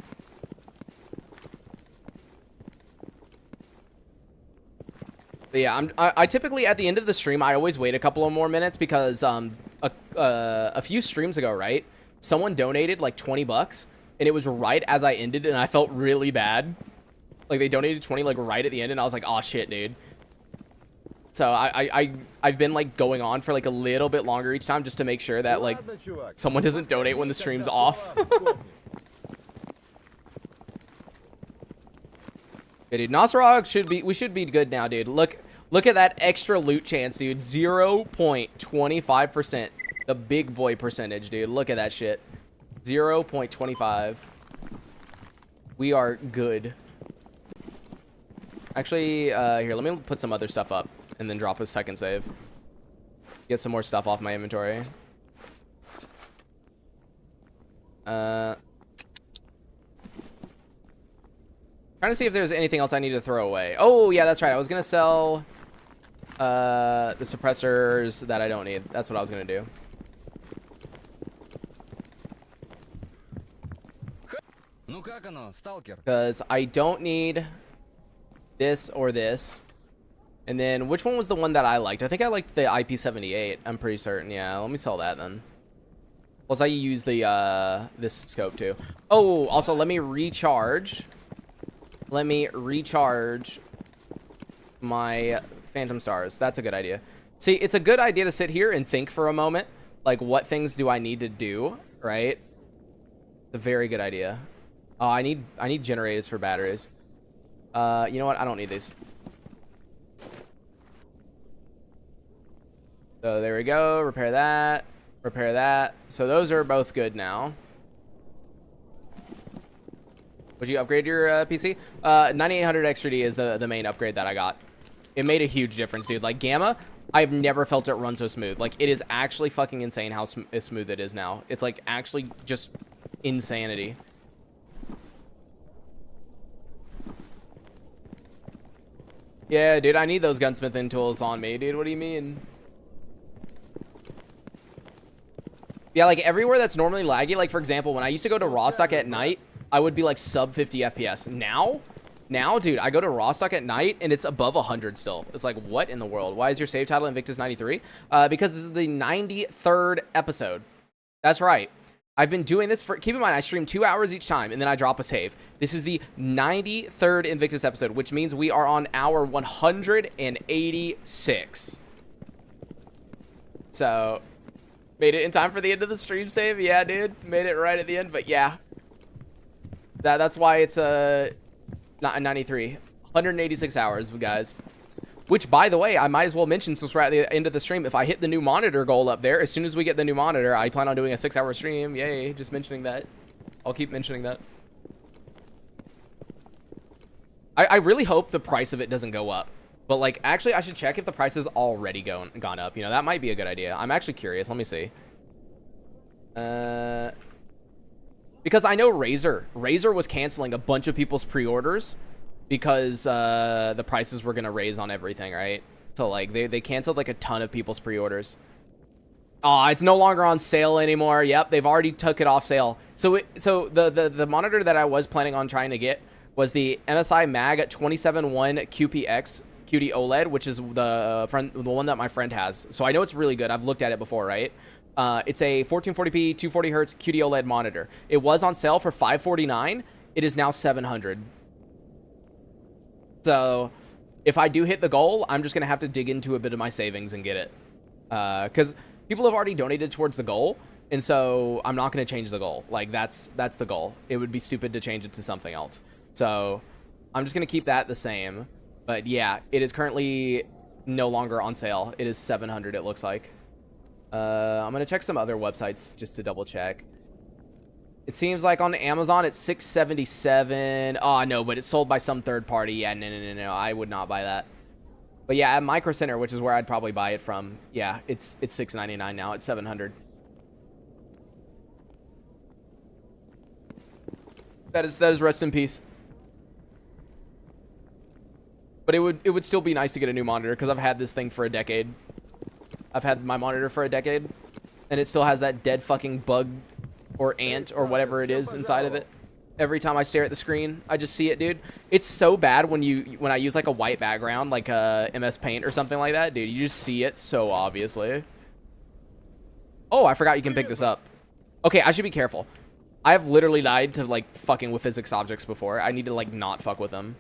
But yeah, I typically at the end of the stream I always wait a couple of more minutes because a few streams ago, right? Someone donated like 20 bucks and it was right as I ended and I felt really bad. Like they donated 20 like right at the end and I was like, oh shit, dude. So I've been like going on for like a little bit longer each time just to make sure that like someone doesn't donate when the stream's off. Yeah, dude, Nosorog we should be good now, dude. Look at that extra loot chance, dude. 0.25%. The big boy percentage, dude. Look at that shit. 0.25. We are good. Actually, here, let me put some other stuff up and then drop a second save. Get some more stuff off my inventory. Trying to see if there's anything else I need to throw away. Oh, yeah, that's right. I was going to sell the suppressors that I don't need. That's what I was going to do. Because I don't need this or this. And then which one was the one that I liked? I think I liked the IP78. I'm pretty certain. Yeah, let me sell that then. Plus I use the this scope too. Oh, also let me recharge. Let me recharge my Phantom Stars. That's a good idea. See, it's a good idea to sit here and think for a moment. Like, what things do I need to do, right? It's a very good idea. Oh, I need generators for batteries. You know what? I don't need these. So there we go. Repair that. Repair that. So those are both good now. Would you upgrade your PC? 9800 XTD is the main upgrade that I got. It made a huge difference, dude. Like, Gamma, I've never felt it run so smooth. Like, it is actually fucking insane how smooth it is now. It's, like, actually just insanity. Yeah, dude, I need those gunsmithing tools on me, dude. What do you mean? Yeah, like everywhere that's normally laggy, like for example, when I used to go to Rostock at night, I would be like sub 50 FPS. Now, dude, I go to Rostock at night and it's above 100 still. It's like, what in the world? Why is your save title Invictus 93? Because this is the 93rd episode. That's right. I've been doing this for, keep in mind, I stream 2 hours each time and then I drop a save. This is the 93rd Invictus episode, which means we are on hour 186. So, made it in time for the end of the stream save. Yeah, dude, made it right at the end. But yeah, that's why it's not 93, 186 hours, guys. Which, by the way, I might as well mention since we're at the end of the stream, if I hit the new monitor goal up there, as soon as we get the new monitor, I plan on doing a 6-hour stream. Yay, just mentioning that. I'll keep mentioning that. I really hope the price of it doesn't go up. But, like, actually, I should check if the price has already gone up. You know, that might be a good idea. I'm actually curious. Let me see. Because I know Razer was canceling a bunch of people's pre-orders because the prices were going to raise on everything, right? So, like, they canceled, like, a ton of people's pre-orders. Oh, it's no longer on sale anymore. Yep, they've already took it off sale. So the monitor that I was planning on trying to get was the MSI Mag 271 QPX QD OLED, which is the one that my friend has. So I know it's really good. I've looked at it before, right? It's a 1440p 240 hertz QD OLED monitor. It was on sale for $549. It is now $700. So if I do hit the goal, I'm just gonna have to dig into a bit of my savings and get it, because people have already donated towards the goal, and so I'm not gonna change the goal. Like that's the goal. It would be stupid to change it to something else. So I'm just gonna keep that the same. But yeah, it is currently no longer on sale. It is $700. It looks like. I'm gonna check some other websites just to double check. It seems like on Amazon it's $677. Oh no, but it's sold by some third party. Yeah, no. I would not buy that. But yeah, at Micro Center, which is where I'd probably buy it from, yeah, it's $699 now. It's $700. That is rest in peace. But it would still be nice to get a new monitor because I've had this thing for a decade. I've had my monitor for a decade, and it still has that dead fucking bug or ant or whatever it is inside of it. Every time I stare at the screen, I just see it, dude. It's so bad when I use like a white background, like MS Paint or something like that, dude. You just see it so obviously. Oh, I forgot you can pick this up. Okay, I should be careful. I have literally died to like fucking with physics objects before. I need to like not fuck with them.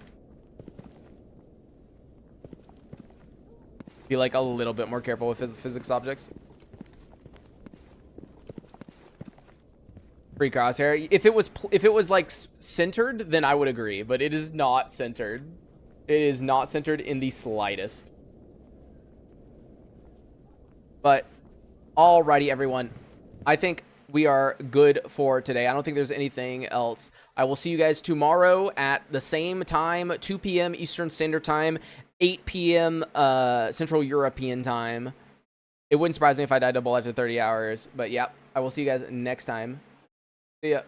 Be like a little bit more careful with physics objects. Free crosshair. If it was like centered, then I would agree, but it is not centered. It is not centered in the slightest. But alrighty, everyone. I think we are good for today. I don't think there's anything else. I will see you guys tomorrow at the same time, 2 p.m. Eastern Standard Time, 8 p.m. Central European Time. It wouldn't surprise me if I die double after 30 hours. But yeah, I will see you guys next time. See ya.